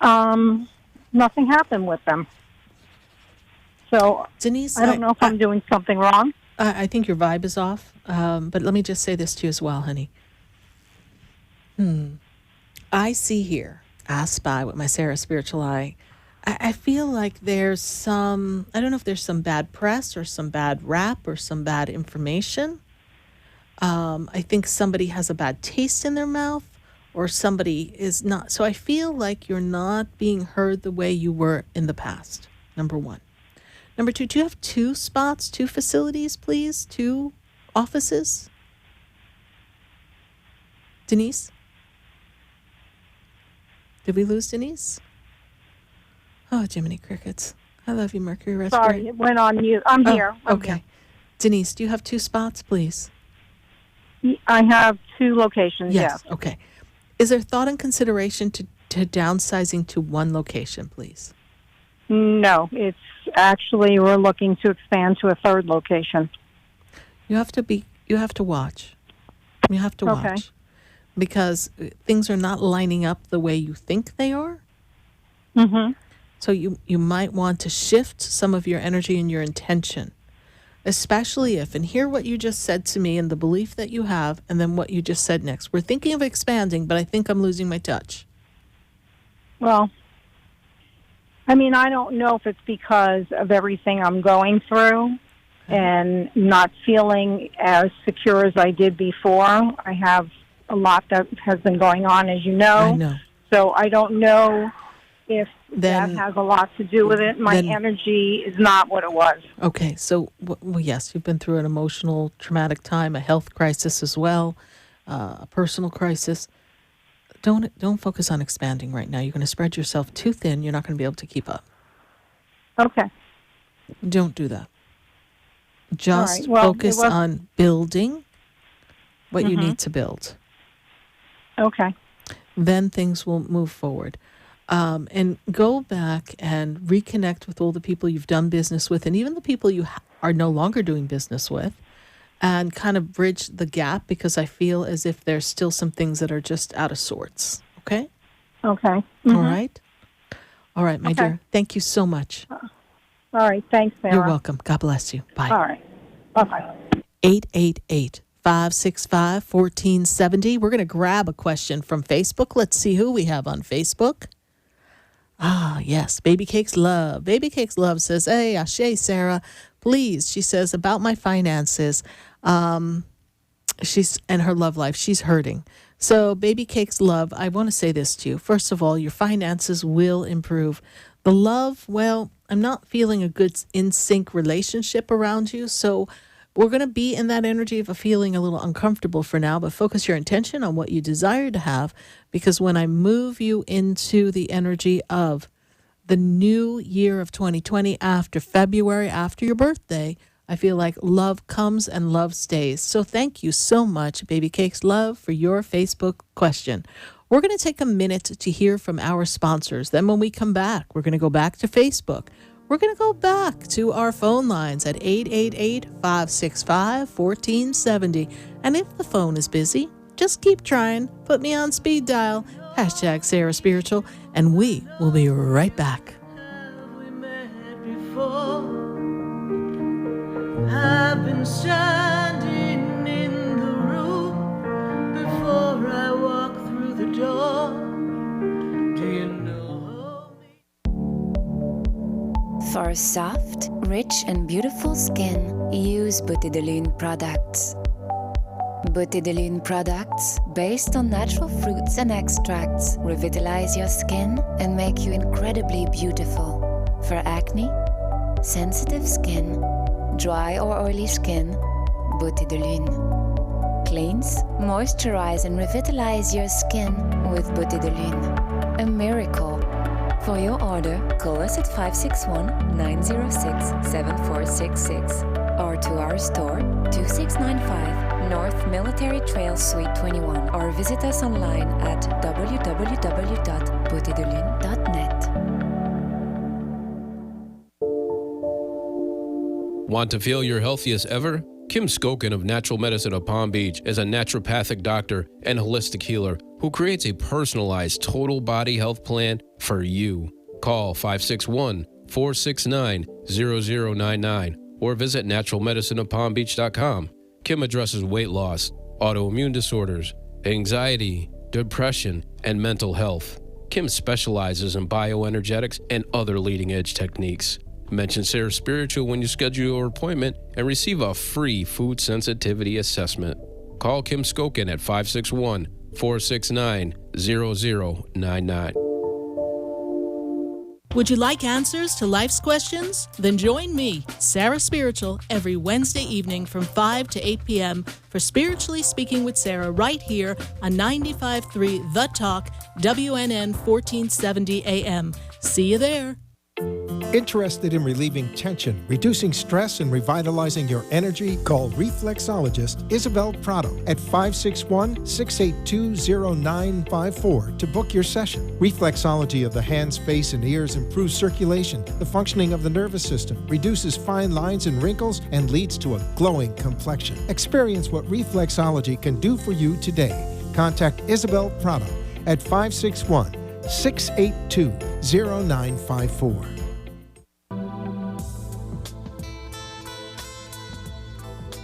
nothing happened with them. So, Denise, I don't know if I'm doing something wrong. I think your vibe is off. But let me just say this to you as well, honey. I see here, I spy with my Sarah spiritual eye. I feel like there's some, I don't know if there's some bad press or some bad rap or some bad information. I think somebody has a bad taste in their mouth, or somebody is not. So I feel like you're not being heard the way you were in the past, number 1. Number 2, do you have 2 spots, 2 facilities, please? 2 offices? Denise? Did we lose Denise? Oh, Jiminy Crickets. I love you, Mercury retrograde. Sorry, it went on mute. I'm here. Okay. here. Denise, do you have 2 spots, please? I have 2 locations, yes. Okay. Is there thought and consideration to downsizing to 1 location, please? No, it's actually, we're looking to expand to a 3rd location. You have to watch. You have to watch. Okay. Because things are not lining up the way you think they are. So you might want to shift some of your energy and your intention, especially if, and hear what you just said to me and the belief that you have, and then what you just said next. We're thinking of expanding, but I think I'm losing my touch. Well, I mean, I don't know if it's because of everything I'm going through and not feeling as secure as I did before. I have a lot that has been going on, as you know. I know. So I don't know if that has a lot to do with it. My energy is not what it was. Okay, so, well, yes, you've been through an emotional, traumatic time, a health crisis as well, a personal crisis. Don't focus on expanding right now. You're going to spread yourself too thin. You're not going to be able to keep up. Okay. Don't do that. Just focus on building what you need to build. Okay. Then things will move forward. And go back and reconnect with all the people you've done business with and even the people you are no longer doing business with and kind of bridge the gap because I feel as if there's still some things that are just out of sorts. Okay? Okay. All right? All right, my dear. Thank you so much. All right. Thanks, Sarah. You're welcome. God bless you. Bye. All right. Bye-bye. 888-565-1470. We're going to grab a question from Facebook. Let's see who we have on Facebook. Ah, yes. Baby Cakes Love. Baby Cakes Love says, hey, Ashe, Sarah, please. She says, about my finances. She's and her love life. She's hurting. So, Baby Cakes Love, I want to say this to you. First of all, your finances will improve. The love, well, I'm not feeling a good in-sync relationship around you. So, we're going to be in that energy of feeling a little uncomfortable for now, but focus your intention on what you desire to have, because when I move you into the energy of the new year of 2020 after February, after your birthday, I feel like love comes and love stays. So thank you so much, Baby Cakes Love, for your Facebook question. We're going to take a minute to hear from our sponsors. Then when we come back, we're going to go back to Facebook. We're going to go back to our phone lines at 888-565-1470. And if the phone is busy, just keep trying. Put me on speed dial, hashtag SarahSpiritual, and we will be right back. I've been standing in the room before I walk through the door. Do you know? For soft, rich, and beautiful skin, use Beauté de Lune products. Beauté de Lune products, based on natural fruits and extracts, revitalize your skin and make you incredibly beautiful. For acne, sensitive skin, dry or oily skin, Beauté de Lune. Cleanse, moisturize, and revitalize your skin with Beauté de Lune. A miracle. For your order, call us at 561-906-7466 or to our store, 2695 North Military Trail Suite 21, or visit us online at www.beautédelune.net. Want to feel your healthiest ever? Kim Skokin of Natural Medicine of Palm Beach is a naturopathic doctor and holistic healer who creates a personalized total body health plan for you. Call 561-469-0099 or visit naturalmedicineofpalmbeach.com. Kim addresses weight loss, autoimmune disorders, anxiety, depression, and mental health. Kim specializes in bioenergetics and other leading-edge techniques. Mention Sarah Spiritual when you schedule your appointment and receive a free food sensitivity assessment. Call Kim Skokin at 561-469-0099. Would you like answers to life's questions? Then join me, Sarah Spiritual, every Wednesday evening from 5 to 8 p.m. for Spiritually Speaking with Sarah right here on 95.3 The Talk, WNN 1470 AM. See you there. Interested in relieving tension, reducing stress, and revitalizing your energy? Call reflexologist Isabel Prado at 561-682-0954 to book your session. Reflexology of the hands, face, and ears improves circulation, the functioning of the nervous system, reduces fine lines and wrinkles, and leads to a glowing complexion. Experience what reflexology can do for you today. Contact Isabel Prado at 561-682-0954.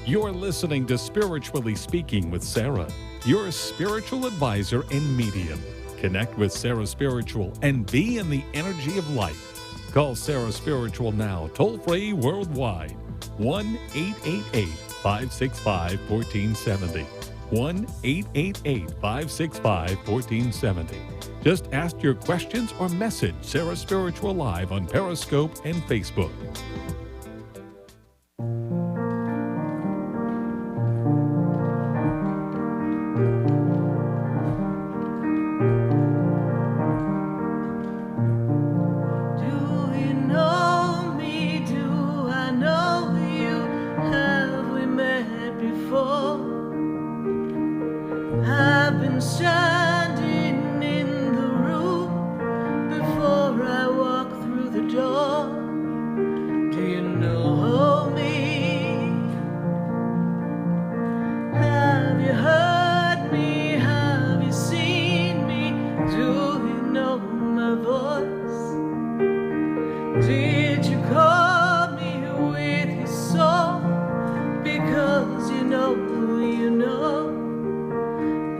You're listening to Spiritually Speaking with Sarah, your spiritual advisor and medium. Connect with Sarah Spiritual and be in the energy of life. Call Sarah Spiritual now, toll-free worldwide. 1-888-565-1470. 1-888-565-1470. Just ask your questions or message Sarah Spiritual live on Periscope and Facebook. Do you know me? Do I know you? I've been standing in the room before I walk through the door. Do you know me? Have you heard me? Have you seen me? Do you know my voice? Did you call me with your soul? Because you know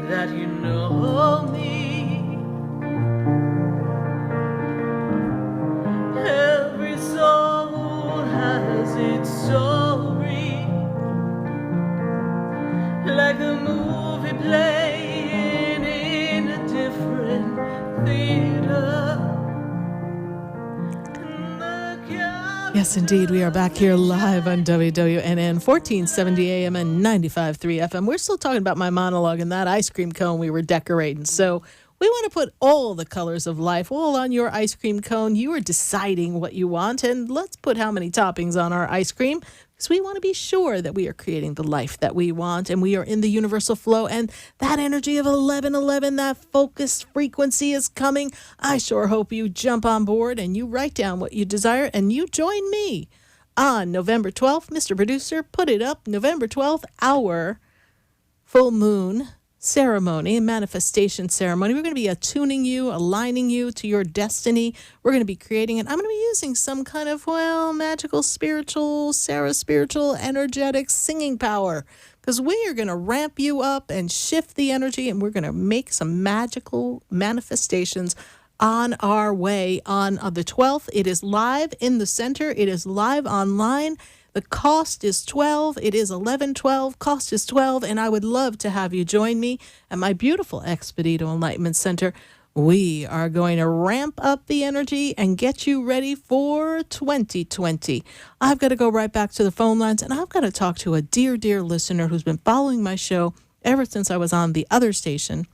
that you know me. Every soul has its story, like a movie playing in a different theater. Yes, indeed. We are back here live on WWNN 1470 AM and 95.3 FM. We're still talking about my monologue and that ice cream cone we were decorating. So we want to put all the colors of life all on your ice cream cone. You are deciding what you want, and let's put how many toppings on our ice cream, because we want to be sure that we are creating the life that we want, and we are in the universal flow, and that energy of 1111, that focused frequency is coming. I sure hope you jump on board and you write down what you desire, and you join me on November 12th. Mr. Producer, put it up. November 12th, our full moon ceremony, manifestation ceremony. We're going to be attuning you, aligning you to your destiny. We're going to be creating it. I'm going to be using some kind of, magical, spiritual, SarahSpiritual, energetic singing power, because we are going to ramp you up and shift the energy, and we're going to make some magical manifestations on our way on the 12th. It is live in the center. It is live online. The cost is $12. It is $11.12. Cost is $12, and I would love to have you join me at my beautiful Expedito Enlightenment Center. We are going to ramp up the energy and get you ready for 2020. I've got to go right back to the phone lines, and I've got to talk to a dear, dear listener who's been following my show ever since I was on the other station.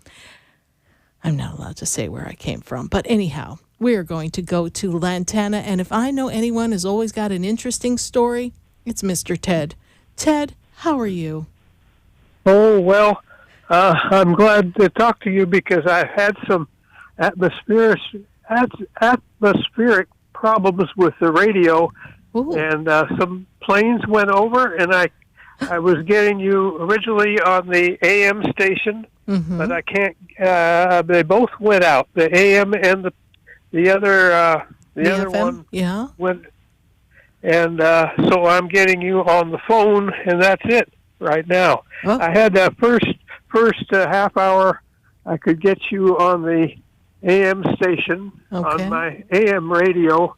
I'm not allowed to say where I came from, but anyhow, we're going to go to Lantana, and if I know anyone has always got an interesting story, it's Mr. Ted. Ted, how are you? Oh, well, I'm glad to talk to you because I had some atmospheric problems with the radio. Ooh. And some planes went over, and I was getting you originally on the AM station, but I can't. They both went out. The AM and the other other FM? one Yeah. went. And so I'm getting you on the phone, and that's it right now. Oh. I had that first half hour. I could get you on the AM station on my AM radio.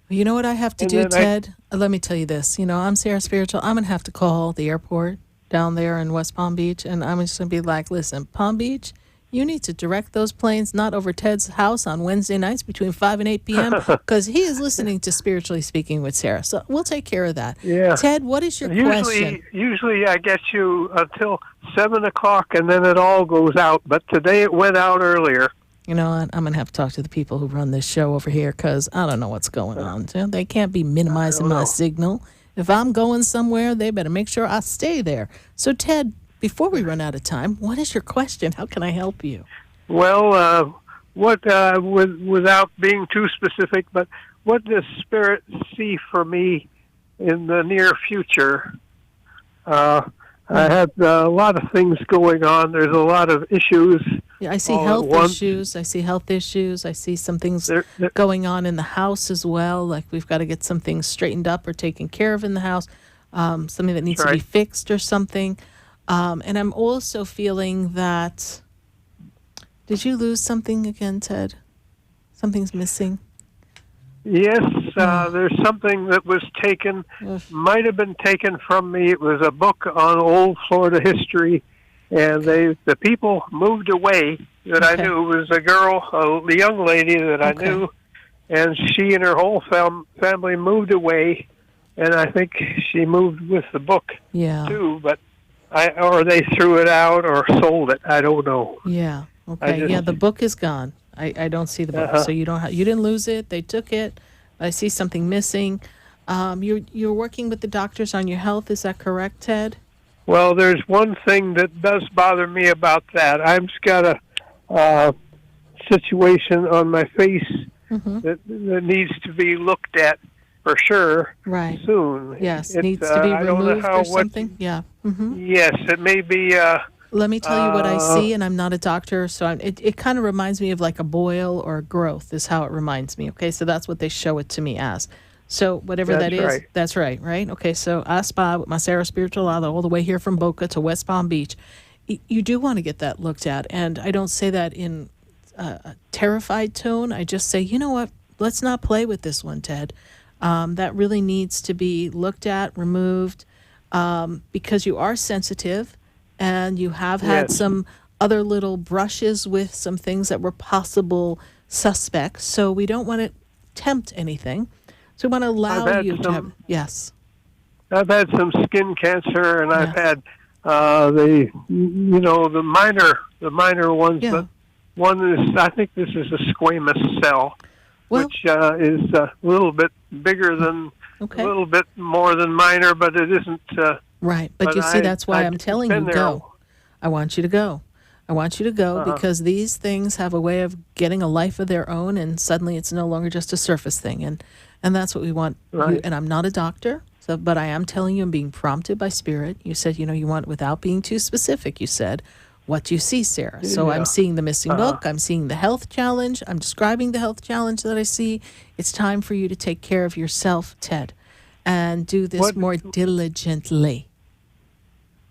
You know what I have to do, Ted? Let me tell you this. I'm SarahSpiritual. I'm going to have to call the airport down there in West Palm Beach, and I'm just going to be like, listen, Palm Beach, you need to direct those planes not over Ted's house on Wednesday nights between 5 and 8 p.m. because he is listening to Spiritually Speaking with Sarah. So we'll take care of that. Yeah. Ted, what is your question? Usually I get you until 7 o'clock, and then it all goes out. But today it went out earlier. You know what? I'm going to have to talk to the people who run this show over here because I don't know what's going on. They can't be minimizing my signal. If I'm going somewhere, they better make sure I stay there. So, Ted, before we run out of time, what is your question? How can I help you? Well, without being too specific, but what does Spirit see for me in the near future? I had a lot of things going on. There's a lot of issues. Yeah, I see health issues. I see health issues. I see some things going on in the house as well. Like we've got to get some things straightened up or taken care of in the house. Something that needs to be fixed or something. And I'm also feeling that, did you lose something again, Ted? Something's missing? Yes, there's something that was taken, might have been taken from me. It was a book on old Florida history, and the people moved away that I knew. It was a girl, a young lady that I knew, and she and her whole family moved away, and I think she moved with the book too, but or they threw it out or sold it. I don't know. Yeah. Okay. The book is gone. I don't see the book, so you didn't lose it. They took it. I see something missing. You're working with the doctors on your health. Is that correct, Ted? Well, there's one thing that does bother me about that. I've just got a situation on my face that needs to be looked at for sure soon. Yes, needs to be removed or something. Yeah. Yes, it may be. Let me tell you what I see, and I'm not a doctor, so it kind of reminds me of like a boil or a growth is how it reminds me. Okay, so that's what they show it to me as. So whatever that is, that's right? Okay, so I spy with my SarahSpiritual all the way here from Boca to West Palm Beach. You do want to get that looked at, and I don't say that in a terrified tone. I just say, you know what, let's not play with this one, Ted. That really needs to be looked at, removed, because you are sensitive and you have had some other little brushes with some things that were possible suspects. So we don't want to tempt anything. So we want to allow you to have... Yes. I've had some skin cancer, and I've had the minor ones, but one is, I think this is a squamous cell, which is a little bit bigger than, a little bit more than minor, but it isn't. Right, but you see, that's why I'm telling you, go. I want you to go. I want you to go because these things have a way of getting a life of their own, and suddenly it's no longer just a surface thing, and that's what we want. Right. And I'm not a doctor, but I am telling you, I'm being prompted by Spirit. You said, you want, without being too specific, you said, what do you see, Sarah? So I'm seeing the missing book. I'm seeing the health challenge. I'm describing the health challenge that I see. It's time for you to take care of yourself, Ted, and do this more diligently.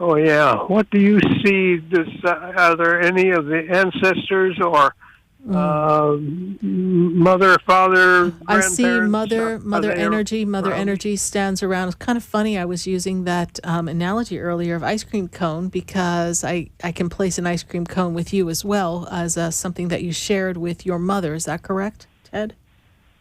Oh, yeah. What do you see? Are there any of the ancestors or mother, father, I see mother energy. Mother energy stands around. It's kind of funny. I was using that analogy earlier of ice cream cone because I can place an ice cream cone with you as well as something that you shared with your mother. Is that correct, Ted?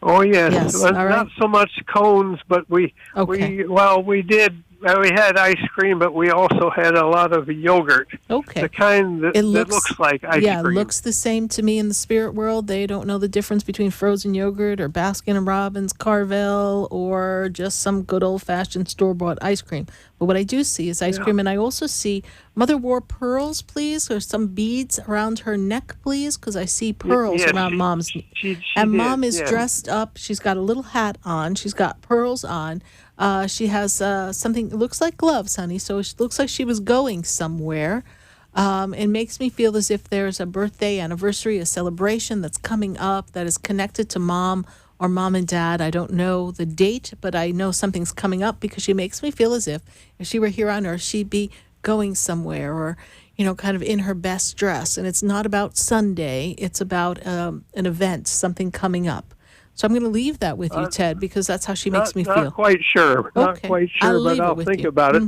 Oh, yes. All right. Not so much cones, but we did. We had ice cream, but we also had a lot of yogurt. Okay. The kind that looks like ice cream. Yeah, it looks the same to me in the spirit world. They don't know the difference between frozen yogurt or Baskin & Robbins Carvel or just some good old-fashioned store-bought ice cream. But what I do see is ice cream, and I also see Mother wore pearls, please, or some beads around her neck, please, because I see pearls around Mom's. And Mom is dressed up. She's got a little hat on. She's got pearls on. She has something, it looks like gloves, honey, so it looks like she was going somewhere. It makes me feel as if there's a birthday, anniversary, a celebration that's coming up that is connected to Mom or Mom and Dad. I don't know the date, but I know something's coming up because she makes me feel as if she were here on Earth, she'd be going somewhere or, kind of in her best dress. And it's not about Sunday. It's about an event, something coming up. So I'm going to leave that with you, Ted, because that's how she makes me feel. Not quite sure. Okay. Not quite sure, but I'll think about it.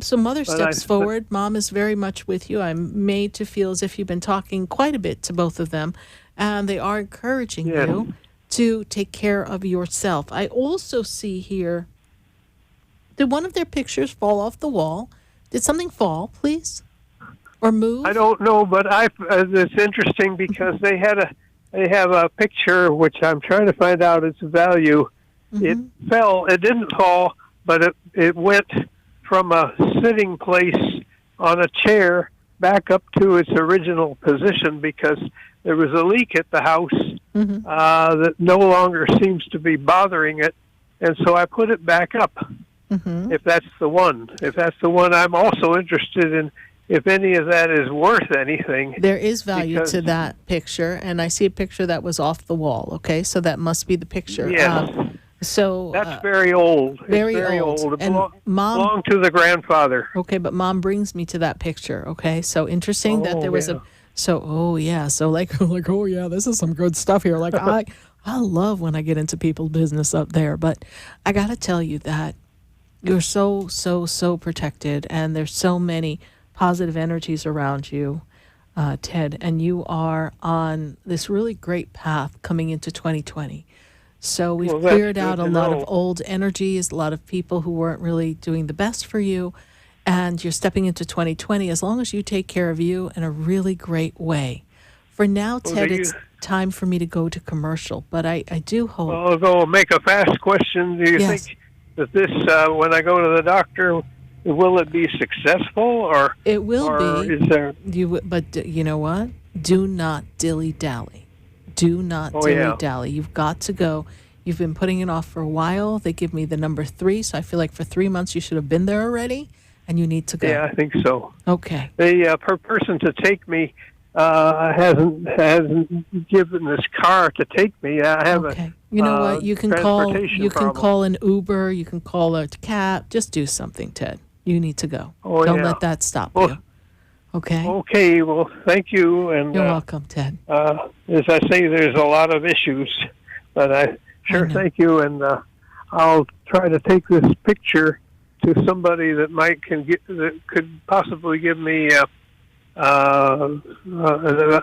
So Mother steps forward. Mom is very much with you. I'm made to feel as if you've been talking quite a bit to both of them, and they are encouraging you to take care of yourself. I also see here, did one of their pictures fall off the wall? Did something fall, please? Or move? I don't know, but it's interesting because they have a picture which I'm trying to find out its value. It fell. It didn't fall, but it went from a sitting place on a chair back up to its original position because there was a leak at the house that no longer seems to be bothering it. And so I put it back up, if that's the one. If that's the one, I'm also interested in if any of that is worth anything. There is value to that picture, and I see a picture that was off the wall, okay? So that must be the picture. Yes. That's very old. Very old. It and Mom belonged to the grandfather. Okay, but Mom brings me to that picture, okay? So interesting that there was this is some good stuff here. Like, I love when I get into people's business up there, but I got to tell you that you're so, so, so protected, and there's so many positive energies around you, Ted, and you are on this really great path coming into 2020. So we've cleared out a lot of old energies, a lot of people who weren't really doing the best for you, and you're stepping into 2020 as long as you take care of you in a really great way. For now, Ted, it's time for me to go to commercial, but I do hope... Well, I'll go make a fast question. Do you think that this, when I go to the doctor, will it be successful, or it will or be? Is there? But you know what? Do not dilly-dally. Do not dilly-dally. You've got to go. You've been putting it off for a while. They give me the number 3, so I feel like for 3 months you should have been there already, and you need to go. Yeah, I think so. Okay. The per person to take me hasn't given this car to take me. I have a You know what? You can call. You problem. can call an Uber. You can call a cab. Just do something, Ted. You need to go. Oh, Don't yeah. let that stop Well, you. Okay. Okay. Well, thank you. And You're welcome, Ted. As I say, there's a lot of issues, but I thank you, and I'll try to take this picture to somebody that could possibly give me an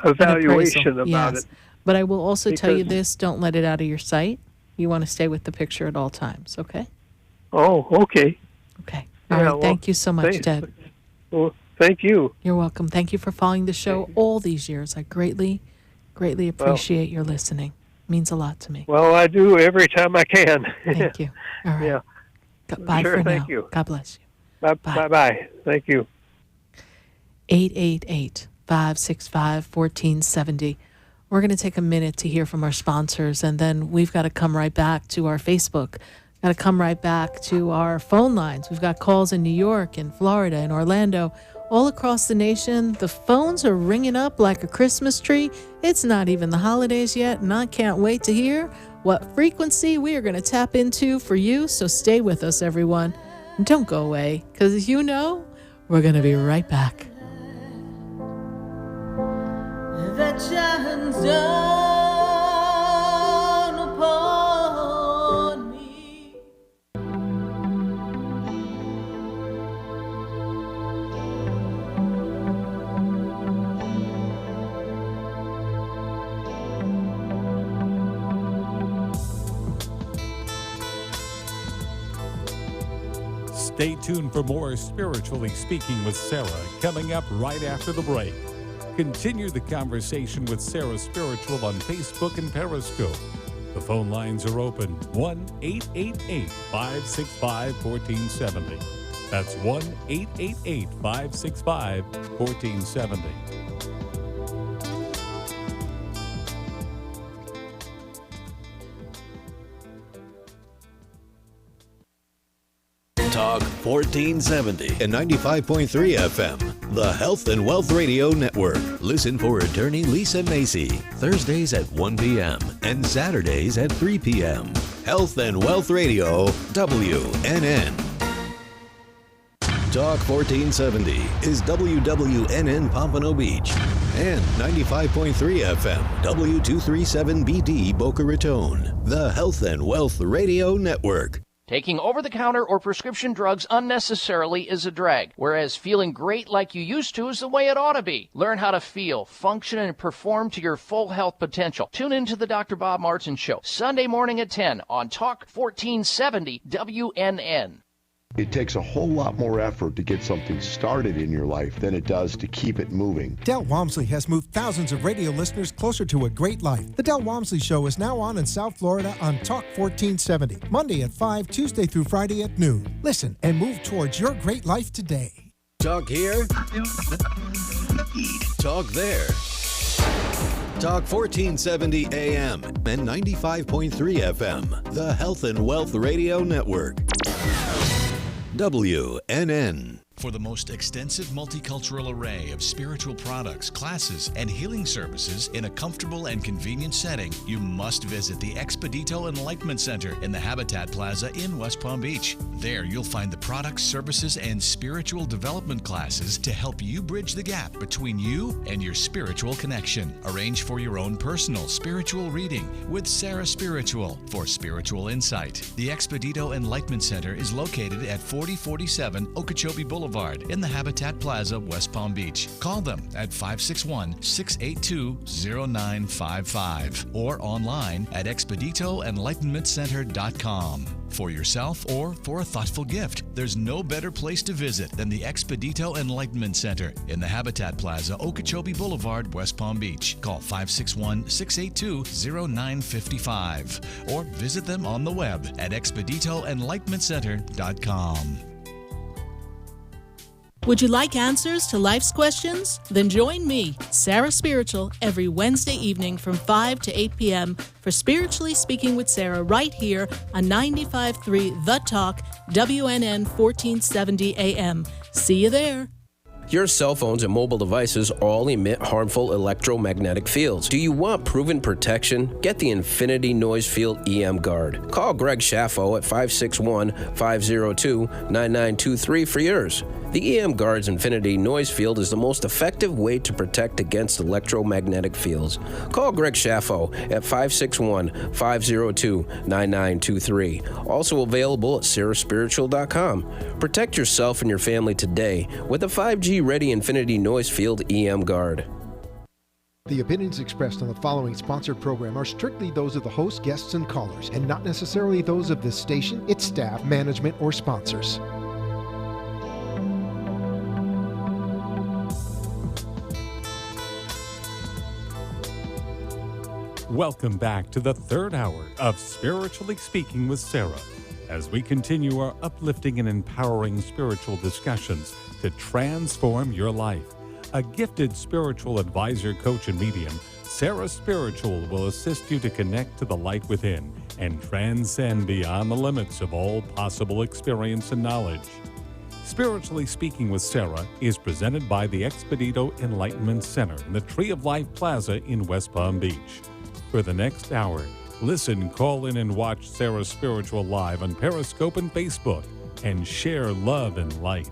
evaluation about yes. it. But I will also tell you Because- this: don't let it out of your sight. You want to stay with the picture at all times. Okay. Oh, okay. Okay. All right. Thank you so much, Ted. Well, thank you. You're welcome. Thank you for following the show all these years. I greatly appreciate your listening. Means a lot to me. Well, I do every time I can. Thank you. All right. Yeah. Bye Sure, for now. thank you. God bless you. Bye-bye. Thank you. 888-565-1470. We're going to take a minute to hear from our sponsors, and then we've got to come right back to our Facebook. Got to come right back to our phone lines. We've got calls in New York, in Florida, in Orlando, all across the nation. The phones are ringing up like a Christmas tree. It's not even the holidays yet, and I can't wait to hear what frequency we are going to tap into for you. So stay with us, everyone. And don't go away, because we're going to be right back. That shines down upon me. Stay tuned for more Spiritually Speaking with Sarah coming up right after the break. Continue the conversation with Sarah Spiritual on Facebook and Periscope. The phone lines are open 1-888-565-1470. That's 1-888-565-1470. Talk 1470 and 95.3 FM. The Health and Wealth Radio Network. Listen for attorney Lisa Macy. Thursdays at 1 p.m. and Saturdays at 3 p.m. Health and Wealth Radio, WNN. Talk 1470 is WWNN Pompano Beach and 95.3 FM, W237BD Boca Raton. The Health and Wealth Radio Network. Taking over-the-counter or prescription drugs unnecessarily is a drag, whereas feeling great like you used to is the way it ought to be. Learn how to feel, function, and perform to your full health potential. Tune in to the Dr. Bob Martin Show, Sunday morning at 10 on Talk 1470 WNN. It takes a whole lot more effort to get something started in your life than it does to keep it moving. Del Walmsley has moved thousands of radio listeners closer to a great life. The Del Walmsley Show is now on in South Florida on Talk 1470, Monday at 5, Tuesday through Friday at noon. Listen and move towards your great life today. Talk here. Talk there. Talk 1470 AM and 95.3 FM. The Health and Wealth Radio Network. WNN. For the most extensive multicultural array of spiritual products, classes, and healing services in a comfortable and convenient setting, you must visit the Expedito Enlightenment Center in the Habitat Plaza in West Palm Beach. There you'll find the products, services, and spiritual development classes to help you bridge the gap between you and your spiritual connection. Arrange for your own personal spiritual reading with Sarah Spiritual for spiritual insight. The Expedito Enlightenment Center is located at 4047 Okeechobee Boulevard in the Habitat Plaza, West Palm Beach. Call them at 561-682-0955 or online at expeditoenlightenmentcenter.com. For yourself or for a thoughtful gift, there's no better place to visit than the Expedito Enlightenment Center in the Habitat Plaza, Okeechobee Boulevard, West Palm Beach. Call 561-682-0955 or visit them on the web at expeditoenlightenmentcenter.com. Would you like answers to life's questions? Then join me, Sarah Spiritual, every Wednesday evening from 5 to 8 p.m. for Spiritually Speaking with Sarah right here on 95.3 The Talk, WNN 1470 AM. See you there. Your cell phones and mobile devices all emit harmful electromagnetic fields. Do you want proven protection? Get the Infinity Noise Field EM Guard. Call Greg Schaffo at 561-502-9923 for yours. The EM Guard's Infinity Noise Field is the most effective way to protect against electromagnetic fields. Call Greg Schaffo at 561-502-9923. Also available at SarahSpiritual.com. Protect yourself and your family today with a 5G-ready Infinity Noise Field EM Guard. The opinions expressed on the following sponsored program are strictly those of the host, guests, and callers, and not necessarily those of this station, its staff, management, or sponsors. Welcome back to the third hour of Spiritually Speaking with Sarah, as we continue our uplifting and empowering spiritual discussions to transform your life. A gifted spiritual advisor, coach, and medium, Sarah Spiritual will assist you to connect to the light within and transcend beyond the limits of all possible experience and knowledge. Spiritually Speaking with Sarah is presented by the Expedito Enlightenment Center in the Tree of Life Plaza in West Palm Beach. For the next hour, listen, call in, and watch Sarah Spiritual live on Periscope and Facebook, and share love and light.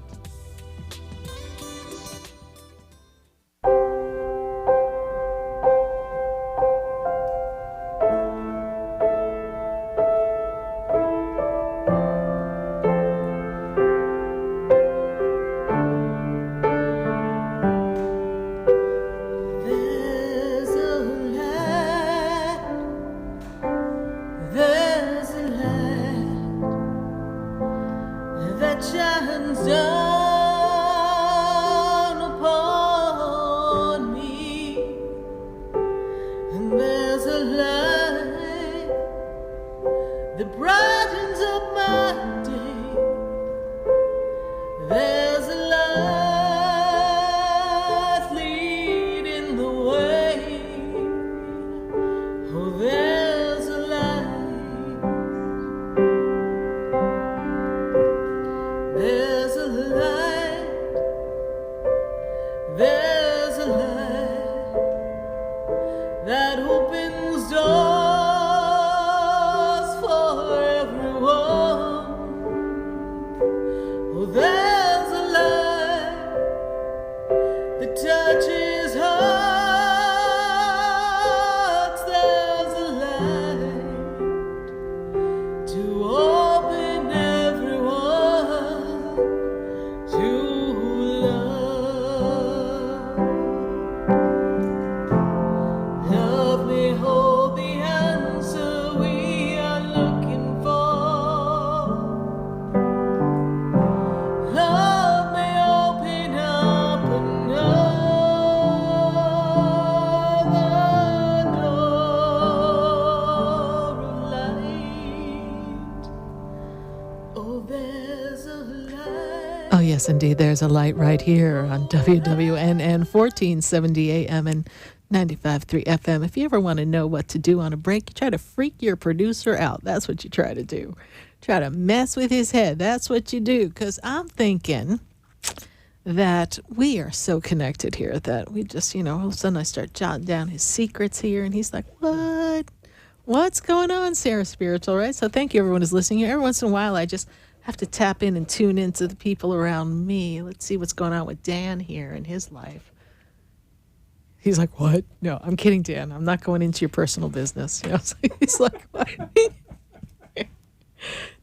Yes, indeed. There's a light right here on WWNN 1470 AM and 95.3 FM. If you ever want to know what to do on a break, you try to freak your producer out. That's what you try to do. Try to mess with his head. That's what you do. Because I'm thinking that we are so connected here that we just, all of a sudden I start jotting down his secrets here. And he's like, what? What's going on, Sarah Spiritual, right? So thank you, everyone who's listening here. Every once in a while, I just have to tap in and tune into the people around me. Let's see what's going on with Dan here in his life. He's like, what? No, I'm kidding, Dan. I'm not going into your personal business. He's like, what?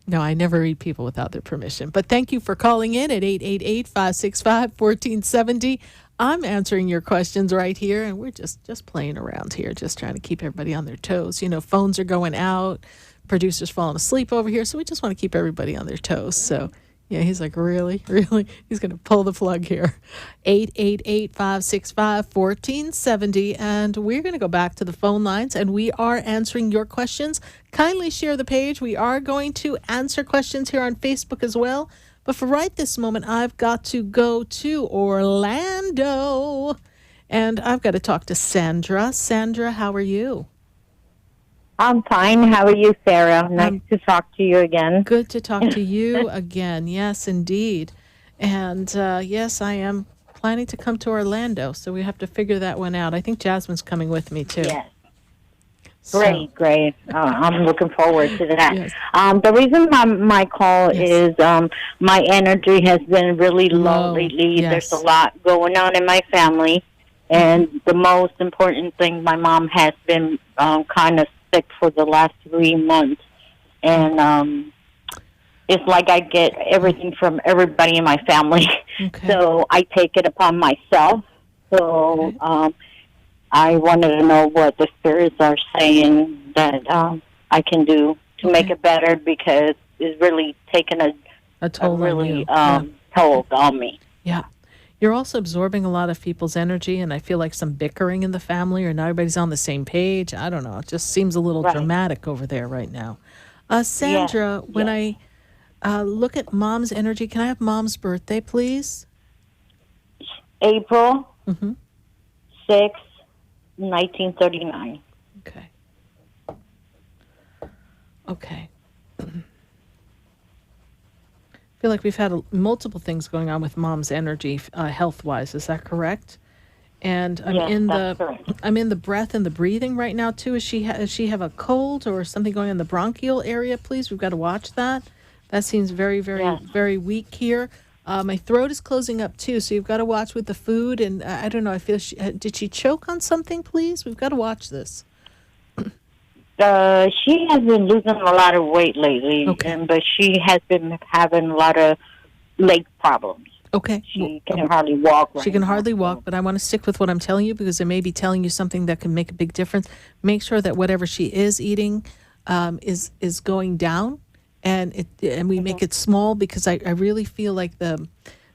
No, I never read people without their permission. But thank you for calling in at 888-565-1470. I'm answering your questions right here, and we're just playing around here, just trying to keep everybody on their toes. Phones are going out. Producer's falling asleep over here, so we just want to keep everybody on their toes. So, yeah, he's like, really? He's going to pull the plug here. 888-565-1470, and we're going to go back to the phone lines, and we are answering your questions. Kindly share the page. We are going to answer questions here on Facebook as well, But for right this moment, I've got to go to Orlando. And I've got to talk to Sandra. Sandra, how are you? I'm fine. How are you, Sarah? Nice to talk to you again. Good to talk to you again. Yes, indeed. And yes, I am planning to come to Orlando, so we have to figure that one out. I think Jasmine's coming with me, too. Yes. Great. I'm looking forward to that. Yes. The reason my call is my energy has been really low lately. Yes. There's a lot going on in my family. And the most important thing, my mom has been kind of sick for the last 3 months. And it's like I get everything from everybody in my family. Okay. So I take it upon myself. So I wanted to know what the spirits are saying that I can do to make it better, because it's really taken a toll really on you. toll on me. Yeah. You're also absorbing a lot of people's energy, and I feel like some bickering in the family, or not everybody's on the same page. I don't know. It just seems a little dramatic over there right now. Sandra, when I look at Mom's energy, can I have Mom's birthday, please? April 6th, 1939. Okay. I feel like we've had multiple things going on with Mom's energy, health-wise. Is that correct? And I'm in the breath and the breathing right now too. Does she have a cold or something going on in the bronchial area? Please, we've got to watch that. That seems very, very, very weak here. My throat is closing up too, so you've got to watch with the food. And I don't know. I feel did she choke on something? Please, we've got to watch this. She has been losing a lot of weight lately, but she has been having a lot of leg problems. Okay. She can hardly walk. She can hardly walk, but I want to stick with what I'm telling you, because I may be telling you something that can make a big difference. Make sure that whatever she is eating is going down, and we make it small, because I really feel like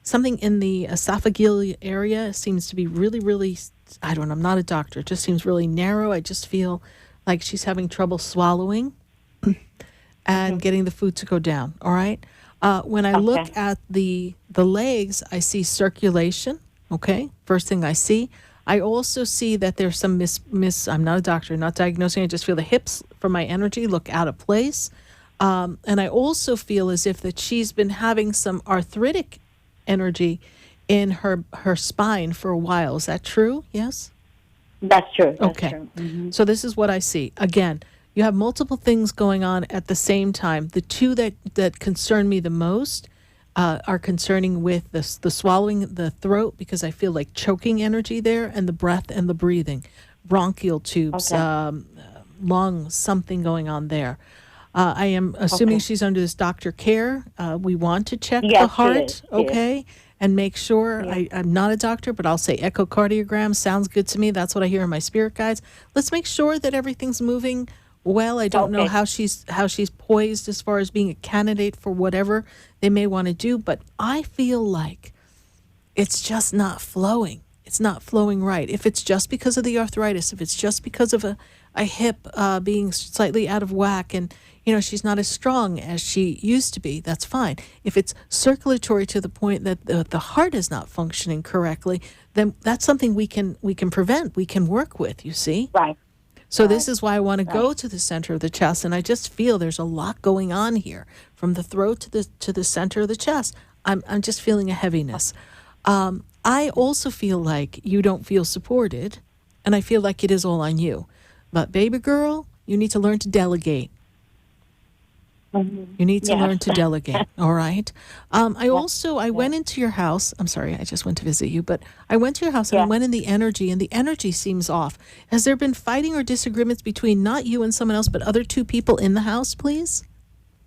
something in the esophageal area seems to be really, really, I don't know, I'm not a doctor. It just seems really narrow. I just feel like she's having trouble swallowing and getting the food to go down. All right. When I look at the legs, I see circulation. Okay. First thing I see. I also see that there's some I'm not a doctor, not diagnosing. I just feel the hips from my energy look out of place. And I also feel as if that she's been having some arthritic energy in her spine for a while. Is that true? Yes? That's true. Okay. So this is what I see. Again, you have multiple things going on at the same time. The two that concern me the most are concerning with the swallowing, the throat, because I feel like choking energy there, and the breath and the breathing, bronchial tubes, lungs, something going on there. I am assuming she's under this doctor care. We want to check the heart, and make sure. I'm not a doctor, but I'll say echocardiogram sounds good to me. That's what I hear in my spirit guides. Let's make sure that everything's moving well. I don't know how she's poised as far as being a candidate for whatever they may want to do, but I feel like it's just not flowing. It's not flowing right. If it's just because of the arthritis, if it's just because of a hip being slightly out of whack, and she's not as strong as she used to be, that's fine. If it's circulatory to the point that the heart is not functioning correctly, then that's something we can prevent, we can work with, you see? Right. So this is why I want to go to the center of the chest, and I just feel there's a lot going on here, from the throat to the center of the chest. I'm just feeling a heaviness. I also feel like you don't feel supported, and I feel like it is all on you. But baby girl, you need to learn to delegate. You need to learn to delegate, all right? I went into your house. I'm sorry, I just went to visit you, but I went to your house and I went in the energy, and the energy seems off. Has there been fighting or disagreements between not you and someone else, but other two people in the house, please?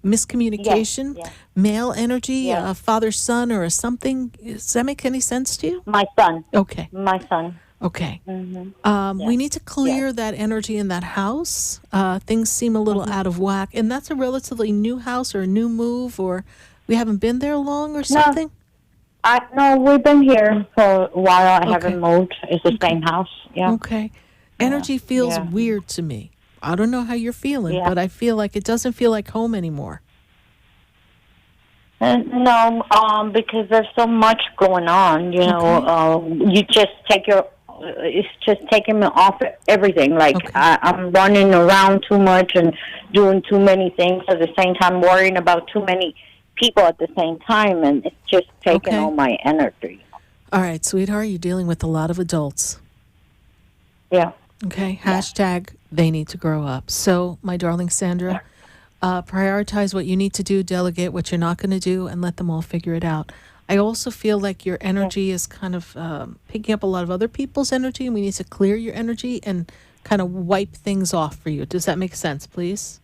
Miscommunication? Male energy, a father-son or a something? Does that make any sense to you? My son. Okay. My son. Okay. We need to clear that energy in that house. Things seem a little out of whack. And that's a relatively new house or a new move, or we haven't been there long or something? No, we've been here for a while. I haven't moved. It's the same house. Yeah. Okay. Energy feels weird to me. I don't know how you're feeling, but I feel like it doesn't feel like home anymore. No, because there's so much going on. You know, you just take your. It's just taking me off everything. Like I'm running around too much and doing too many things at the same time, worrying about too many people at the same time, and it's just taking all my energy. All right, sweetheart, you're dealing with a lot of adults. Yeah. Okay. Hashtag they need to grow up. So, my darling Sandra, prioritize what you need to do, delegate what you're not going to do, and let them all figure it out. I also feel like your energy is kind of picking up a lot of other people's energy, and we need to clear your energy and kind of wipe things off for you. Does that make sense, please?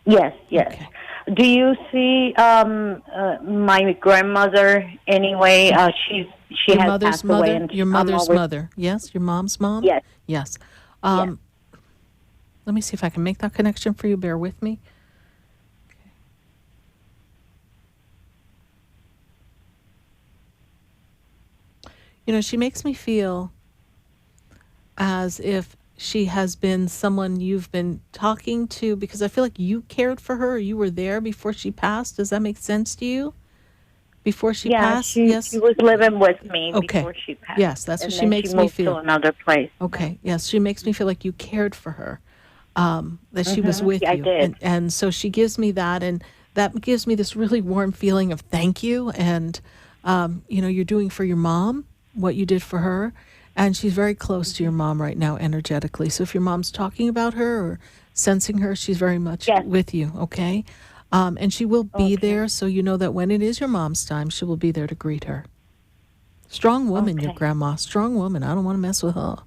Yes, yes. Okay. Do you see my grandmother anyway? She your has mother's passed mother, away. And your mother's mother. Yes, your mom's mom? Yes. Yes. Let me see if I can make that connection for you. Bear with me. You know, she makes me feel as if she has been someone you've been talking to, because I feel like you cared for her. You were there before she passed. Does that make sense to you? Before she passed? She was living with me before she passed. Yes, that's what and she then makes me feel. To another place. Okay, yes, she makes me feel like you cared for her, that she was with you. I did. And so she gives me that, and that gives me this really warm feeling of thank you. And, you know, you're doing for your mom what you did for her. And she's very close to your mom right now energetically. So if your mom's talking about her or sensing her, she's very much with you, okay? And she will be there, so you know that when it is your mom's time, she will be there to greet her. Strong woman, your grandma. Strong woman. I don't want to mess with her.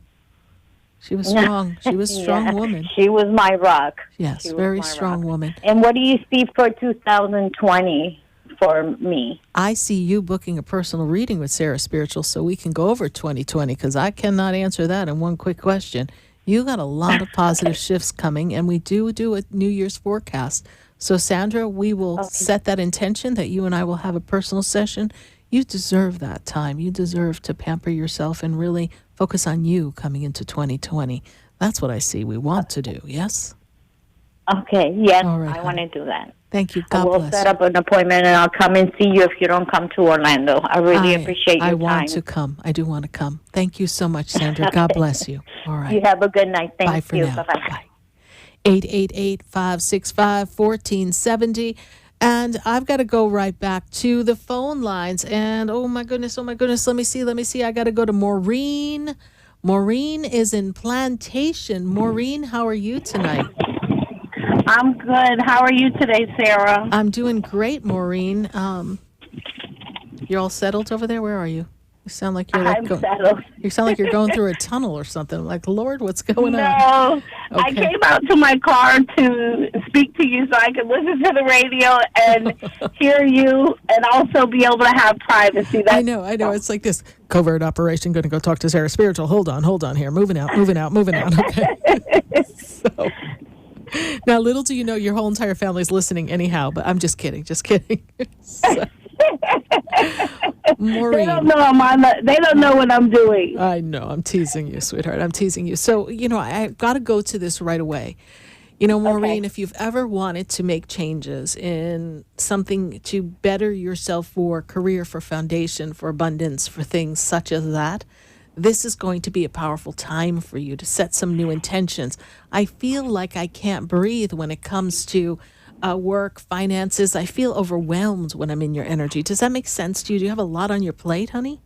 She was strong. She was a strong woman. She was my rock. Yes, very strong woman. And what do you see for 2020 for me? I see you booking a personal reading with Sarah Spiritual so we can go over 2020, because I cannot answer that in one quick question. You got a lot of positive shifts coming, and we do a New Year's forecast. So, Sandra, we will set that intention that you and I will have a personal session. You deserve that time. You deserve to pamper yourself and really focus on you coming into 2020. That's what I see we want to do, yes? Okay, yes, All right, I want to do that. Thank you. God I will bless. set up an appointment, and I'll come and see you if you don't come to Orlando. I really appreciate your time. I want to come. I do want to come. Thank you so much, Sandra. God bless you. All right. You have a good night. Thank Bye for you. now. Bye-bye. Bye. 888-565-1470. And I've got to go right back to the phone lines. And oh my goodness. Let me see. I got to go to Maureen. Maureen is in Plantation. Maureen, how are you tonight? I'm good. How are you today, Sarah? I'm doing great, Maureen. You're all settled over there? Where are you? You sound like you're like settled. You sound like you're going through a tunnel or something. I'm like, Lord, what's going on? No, I came out to my car to speak to you so I could listen to the radio and hear you, and also be able to have privacy. I know. It's like this covert operation. Going to go talk to Sarah Spiritual. Hold on here. Moving out. Okay. So. Now, little do you know, your whole entire family's listening anyhow, but I'm just kidding. So, Maureen. They don't know what I'm doing. I know. I'm teasing you, sweetheart. I'm teasing you. So, you know, I've got to go to this right away. You know, Maureen, if you've ever wanted to make changes in something to better yourself for career, for foundation, for abundance, for things such as that, this is going to be a powerful time for you to set some new intentions. I feel like I can't breathe when it comes to work, finances. I feel overwhelmed when I'm in your energy. Does that make sense to you? Do you have a lot on your plate, honey?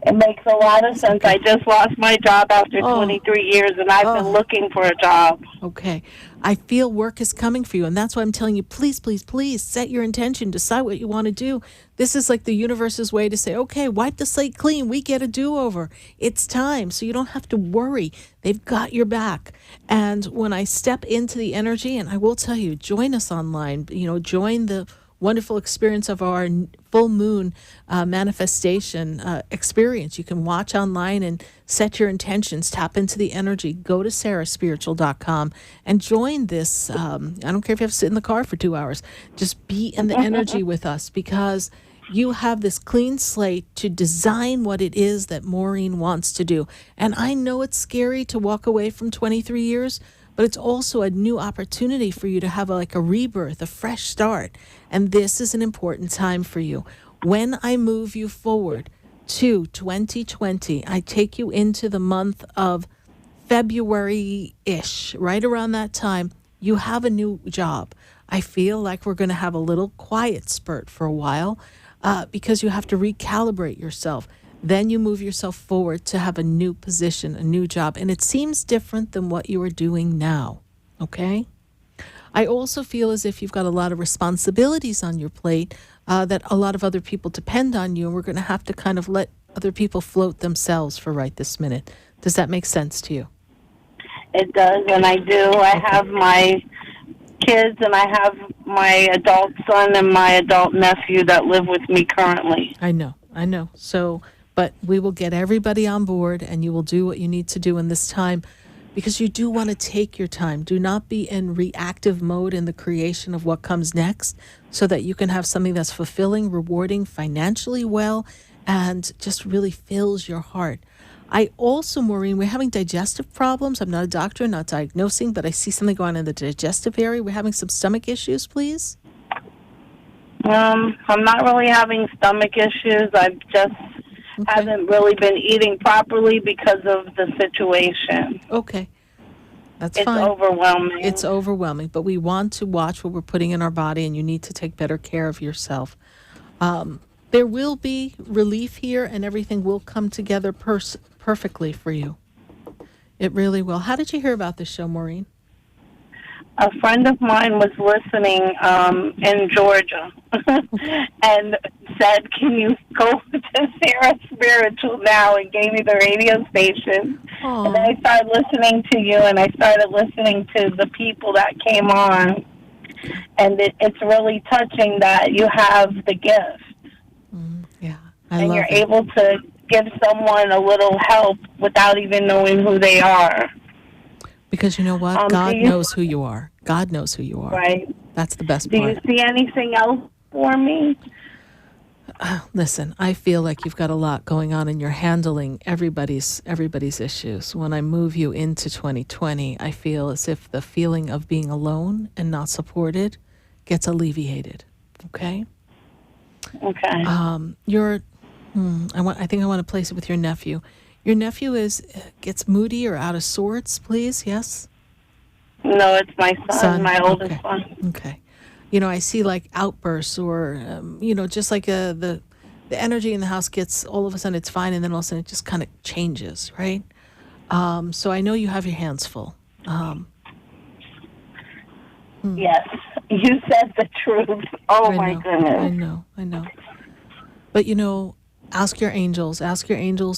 It makes a lot of sense. I just lost my job after 23 years, and I've been looking for a job. Okay. I feel work is coming for you, and that's why I'm telling you, please, please, please set your intention. Decide what you want to do. This is like the universe's way to say, okay, wipe the slate clean. We get a do-over. It's time, so you don't have to worry. They've got your back. And when I step into the energy, and I will tell you, join us online. You know, join the wonderful experience of our full moon manifestation experience. You can watch online and set your intentions, tap into the energy. Go to SarahSpiritual.com and join this. I don't care if you have to sit in the car for 2 hours. Just be in the energy with us, because you have this clean slate to design what it is that Maureen wants to do. And I know it's scary to walk away from 23 years, but it's also a new opportunity for you to have like a rebirth, a fresh start. And this is an important time for you. When I move you forward to 2020, I take you into the month of February-ish, right around that time. You have a new job. I feel like we're going to have a little quiet spurt for a while because you have to recalibrate yourself. Then you move yourself forward to have a new position, a new job. And it seems different than what you are doing now, okay? I also feel as if you've got a lot of responsibilities on your plate that a lot of other people depend on you, and we're going to have to kind of let other people float themselves for right this minute. Does that make sense to you? It does, and I do. I have my kids, and I have my adult son and my adult nephew that live with me currently. I know. So, but we will get everybody on board, and you will do what you need to do in this time, because you do want to take your time. Do not be in reactive mode in the creation of what comes next, so that you can have something that's fulfilling, rewarding, financially well, and just really fills your heart. I also, Maureen, we're having digestive problems. I'm not a doctor, not diagnosing, but I see something going on in the digestive area. We're having some stomach issues, please. I'm not really having stomach issues. I've just haven't really been eating properly because of the situation. Okay. That's It's fine. overwhelming. It's overwhelming, but we want to watch what we're putting in our body, and you need to take better care of yourself. There will be relief here, and everything will come together perfectly for you. It really will. How did you hear about this show, Maureen? A friend of mine was listening in Georgia and said, "Can you go to Sarah Spiritual now?" and gave me the radio station. Aww. And then I started listening to you, and I started listening to the people that came on. And it's really touching that you have the gift. I love you're it. able to give someone a little help without even knowing who they are. Because you know what? God knows who you are. God knows who you are. Right. That's the best Do part. you see anything else for me? Listen, I feel like you've got a lot going on, and you're handling everybody's issues. When I move you into 2020, I feel as if the feeling of being alone and not supported gets alleviated. Okay? Okay. I think I want to place it with your nephew. Your nephew gets moody or out of sorts, please. Yes. No, it's my son. My oldest son. Okay. I see like outbursts or, just like the energy in the house gets, all of a sudden it's fine, and then all of a sudden it just kind of changes, right? So I know you have your hands full. Yes, you said the truth. Oh, my goodness. I know. But, ask your angels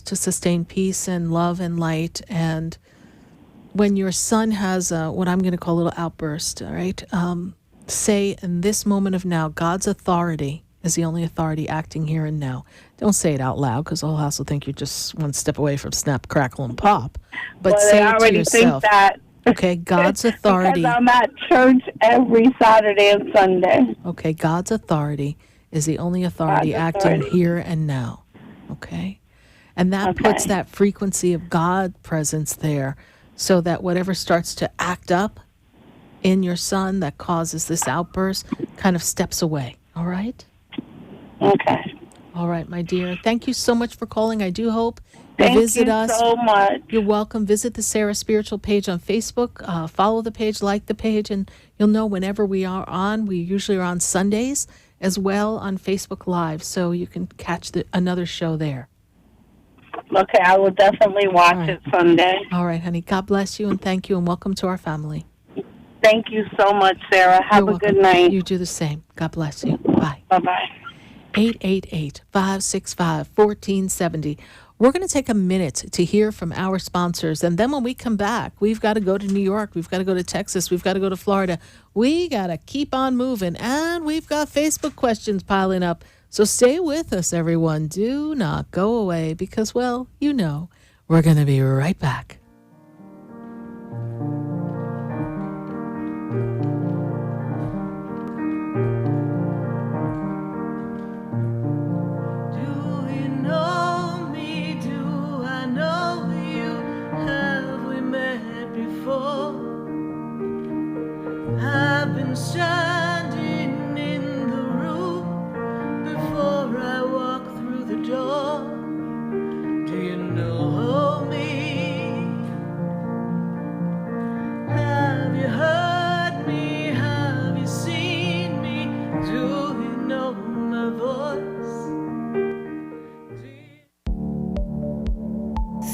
to sustain peace and love and light. And when your son has what I'm going to call a little outburst, all right, say in this moment of now, God's authority is the only authority acting here and now. Don't say it out loud, because the whole house will think you're just one step away from snap, crackle, and pop. But well, say I it to already yourself. think that. Okay, God's authority. Because I'm at church every Saturday and Sunday. Okay, God's authority is the only authority acting here and now. Okay? And that puts that frequency of God presence there, so that whatever starts to act up in your son that causes this outburst kind of steps away. All right? Okay. All right, my dear. Thank you so much for calling. I do hope Thank visit you us. so much. You're welcome. Visit the Sarah Spiritual page on Facebook. Follow the page, like the page, and you'll know whenever we are on. We usually are on Sundays as well on Facebook Live, so you can catch another show there. Okay, I will definitely watch it Sunday. All right, honey. God bless you, and thank you, and welcome to our family. Thank you so much, Sarah. Have You're a good welcome. night. You do the same. God bless you. Bye. Bye-bye. 888-565-1470. We're going to take a minute to hear from our sponsors, and then when we come back, we've got to go to New York, we've got to go to Texas, we've got to go to Florida. We got to keep on moving, and we've got Facebook questions piling up. So stay with us, everyone. Do not go away, because, well, we're going to be right back.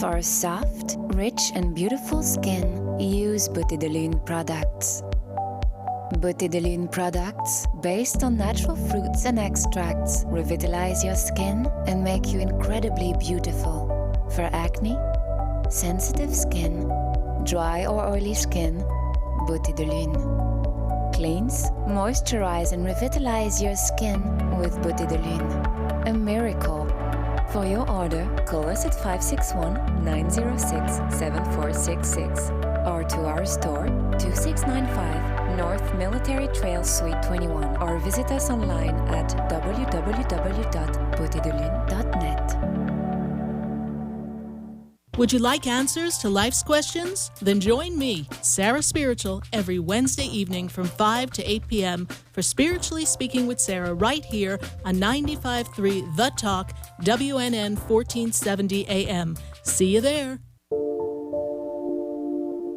For soft, rich, and beautiful skin, use Butidolune products. Butidolune products, based on natural fruits and extracts, revitalize your skin and make you incredibly beautiful. For acne, sensitive skin, dry or oily skin, Butidolune. Cleanse, moisturize, and revitalize your skin with Butidolune. A miracle. For your order, call us at 561-906-7466 or to our store, 2695 North Military Trail, Suite 21, or visit us online at www.butidolune.net. Would you like answers to life's questions? Then join me, Sarah Spiritual, every Wednesday evening from 5 to 8 p.m. for Spiritually Speaking with Sarah right here on 95.3 The Talk, WNN 1470 AM. See you there.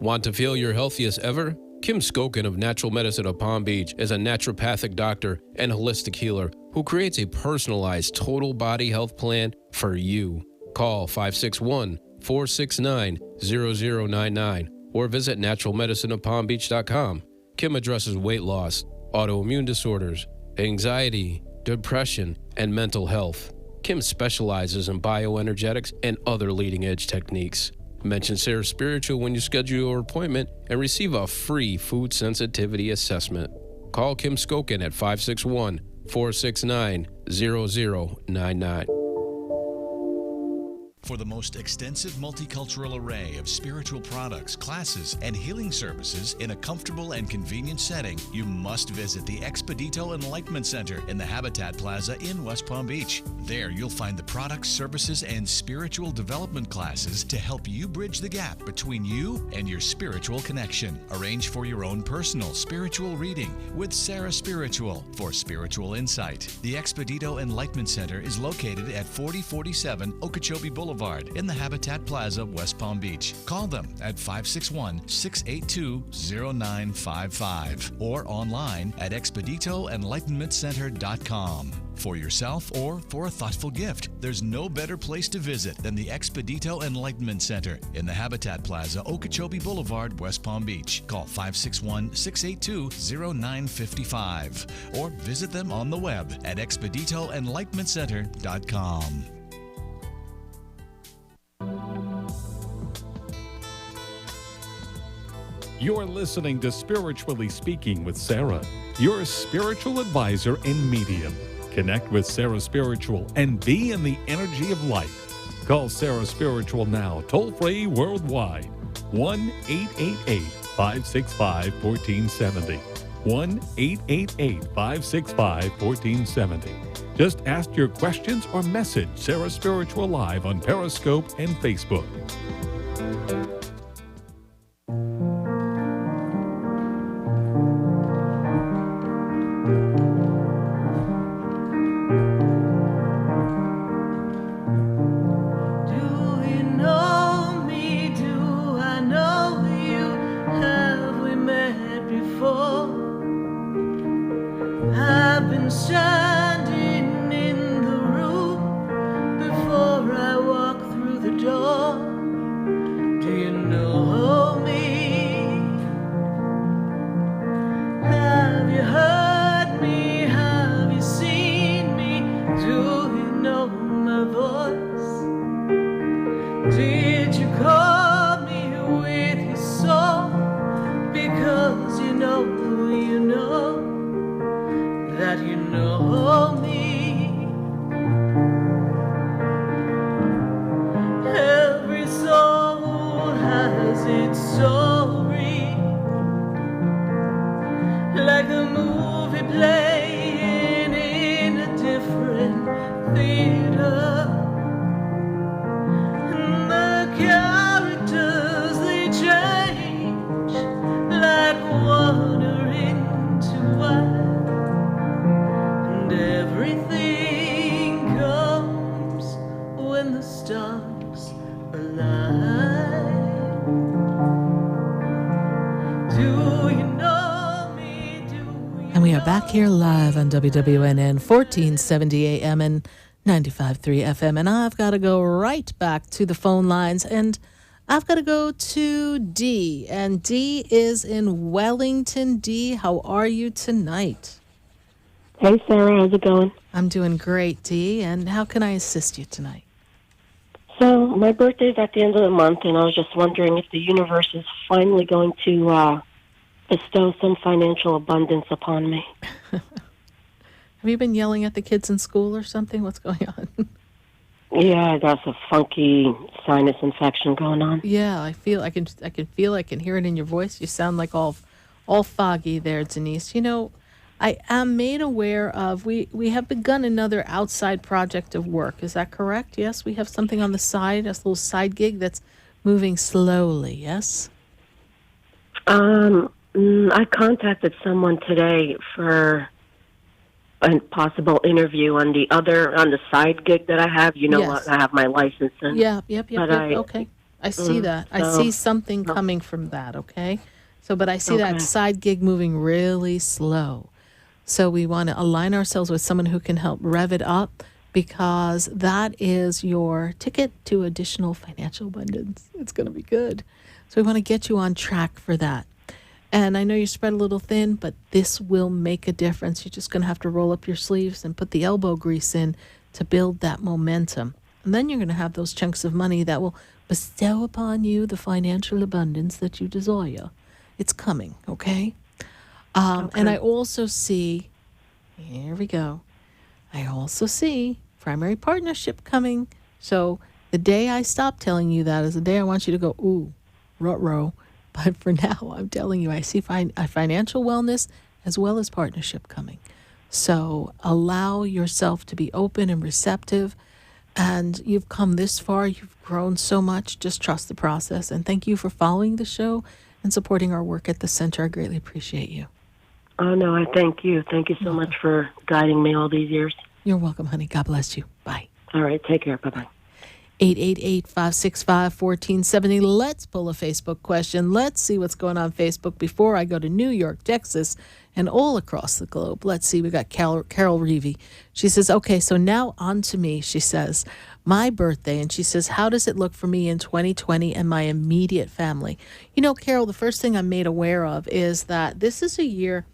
Want to feel your healthiest ever? Kim Skokin of Natural Medicine of Palm Beach is a naturopathic doctor and holistic healer who creates a personalized total body health plan for you. Call 561-469-0099 or visit naturalmedicineofpalmbeach.com. Kim addresses weight loss, autoimmune disorders, anxiety, depression, and mental health. Kim specializes in bioenergetics and other leading-edge techniques. Mention Sarah Spiritual when you schedule your appointment and receive a free food sensitivity assessment. Call Kim Skokin at 561-469-0099. For the most extensive multicultural array of spiritual products, classes, and healing services in a comfortable and convenient setting, you must visit the Expedito Enlightenment Center in the Habitat Plaza in West Palm Beach. There you'll find the products, services, and spiritual development classes to help you bridge the gap between you and your spiritual connection. Arrange for your own personal spiritual reading with Sarah Spiritual for spiritual insight. The Expedito Enlightenment Center is located at 4047 Okeechobee Boulevard in the Habitat Plaza, West Palm Beach. Call them at 561-682-0955 or online at expeditoenlightenmentcenter.com. For yourself or for a thoughtful gift, there's no better place to visit than the Expedito Enlightenment Center in the Habitat Plaza, Okeechobee Boulevard, West Palm Beach. Call 561-682-0955 or visit them on the web at expeditoenlightenmentcenter.com. You're listening to Spiritually Speaking with Sarah, your spiritual advisor and medium. Connect with Sarah Spiritual and be in the energy of life. Call Sarah Spiritual now, toll-free worldwide. 1-888-565-1470. 1-888-565-1470. Just ask your questions or message Sarah Spiritual live on Periscope and Facebook. Back here live on WWNN 1470 AM and 95.3 FM. And I've got to go right back to the phone lines, and I've got to go to Dee. And Dee is in Wellington. Dee, how are you tonight? Hey, Sarah. How's it going? I'm doing great, Dee. And how can I assist you tonight? So, my birthday's at the end of the month, and I was just wondering if the universe is finally going to bestow some financial abundance upon me. Have you been yelling at the kids in school or something? What's going on? Yeah, I got a funky sinus infection going on. Yeah, I can hear it in your voice. You sound like all foggy there, Denise. You know, I am made aware of, we have begun another outside project of work. Is that correct? Yes, we have something on the side, a little side gig that's moving slowly, yes? I contacted someone today for a possible interview on the side gig that I have. You know, Yes. I have my license. And, Yep. but Okay. I see that. I see something coming from that, okay? But I see that Okay. side gig moving really slow. So we want to align ourselves with someone who can help rev it up, because that is your ticket to additional financial abundance. It's going to be good. So we want to get you on track for that. And I know you're spread a little thin, but this will make a difference. You're just going to have to roll up your sleeves and put the elbow grease in to build that momentum. And then you're going to have those chunks of money that will bestow upon you the financial abundance that you desire. It's coming, okay? And I also see, here we go, I also see primary partnership coming. So the day I stop telling you that is the day I want you to go, ooh, ruh-roh. But for now, I'm telling you, I see a financial wellness as well as partnership coming. So allow yourself to be open and receptive. And you've come this far. You've grown so much. Just trust the process. And thank you for following the show and supporting our work at the center. I greatly appreciate you. Oh, no, I thank you. Thank you so much for guiding me all these years. You're welcome, honey. God bless you. Bye. All right. Take care. Bye-bye. 888-565-1470. Let's pull a Facebook question. Let's see what's going on Facebook before I go to New York, Texas, and all across the globe. Let's see. We got Carol Reevy. She says, okay, so now on to me, she says, my birthday. And she says, how does it look for me in 2020 and my immediate family? You know, Carol, the first thing I'm made aware of is that this is a year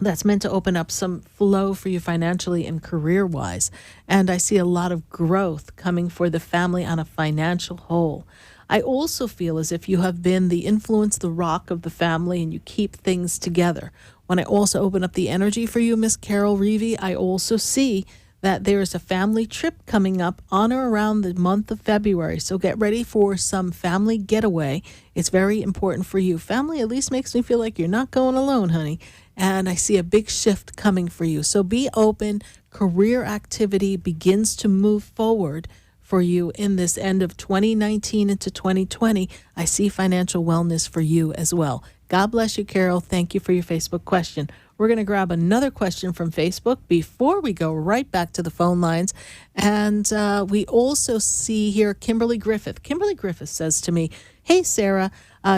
that's meant to open up some flow for you financially and career-wise. And I see a lot of growth coming for the family on a financial whole. I also feel as if you have been the influence, the rock of the family, and you keep things together. When I also open up the energy for you, Miss Carol Reevy, I also see that there is a family trip coming up on or around the month of February. So get ready for some family getaway. It's very important for you. Family at least makes me feel like you're not going alone, honey. And I see a big shift coming for you. So be open. Career activity begins to move forward for you in this end of 2019 into 2020. I see financial wellness for you as well. God bless you, Carol. Thank you for your Facebook question. We're going to grab another question from Facebook before we go right back to the phone lines. And we also see here Kimberly Griffith. Kimberly Griffith says to me, hey, Sarah,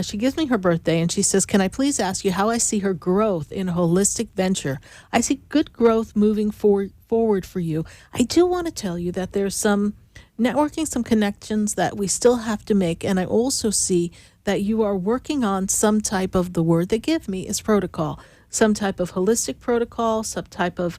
she gives me her birthday, and she says, can I please ask you how I see her growth in a holistic venture? I see good growth moving forward for you. I do want to tell you that there's some networking, some connections that we still have to make. And I also see that you are working on some type of, the word they give me is protocol, some type of holistic protocol, some type of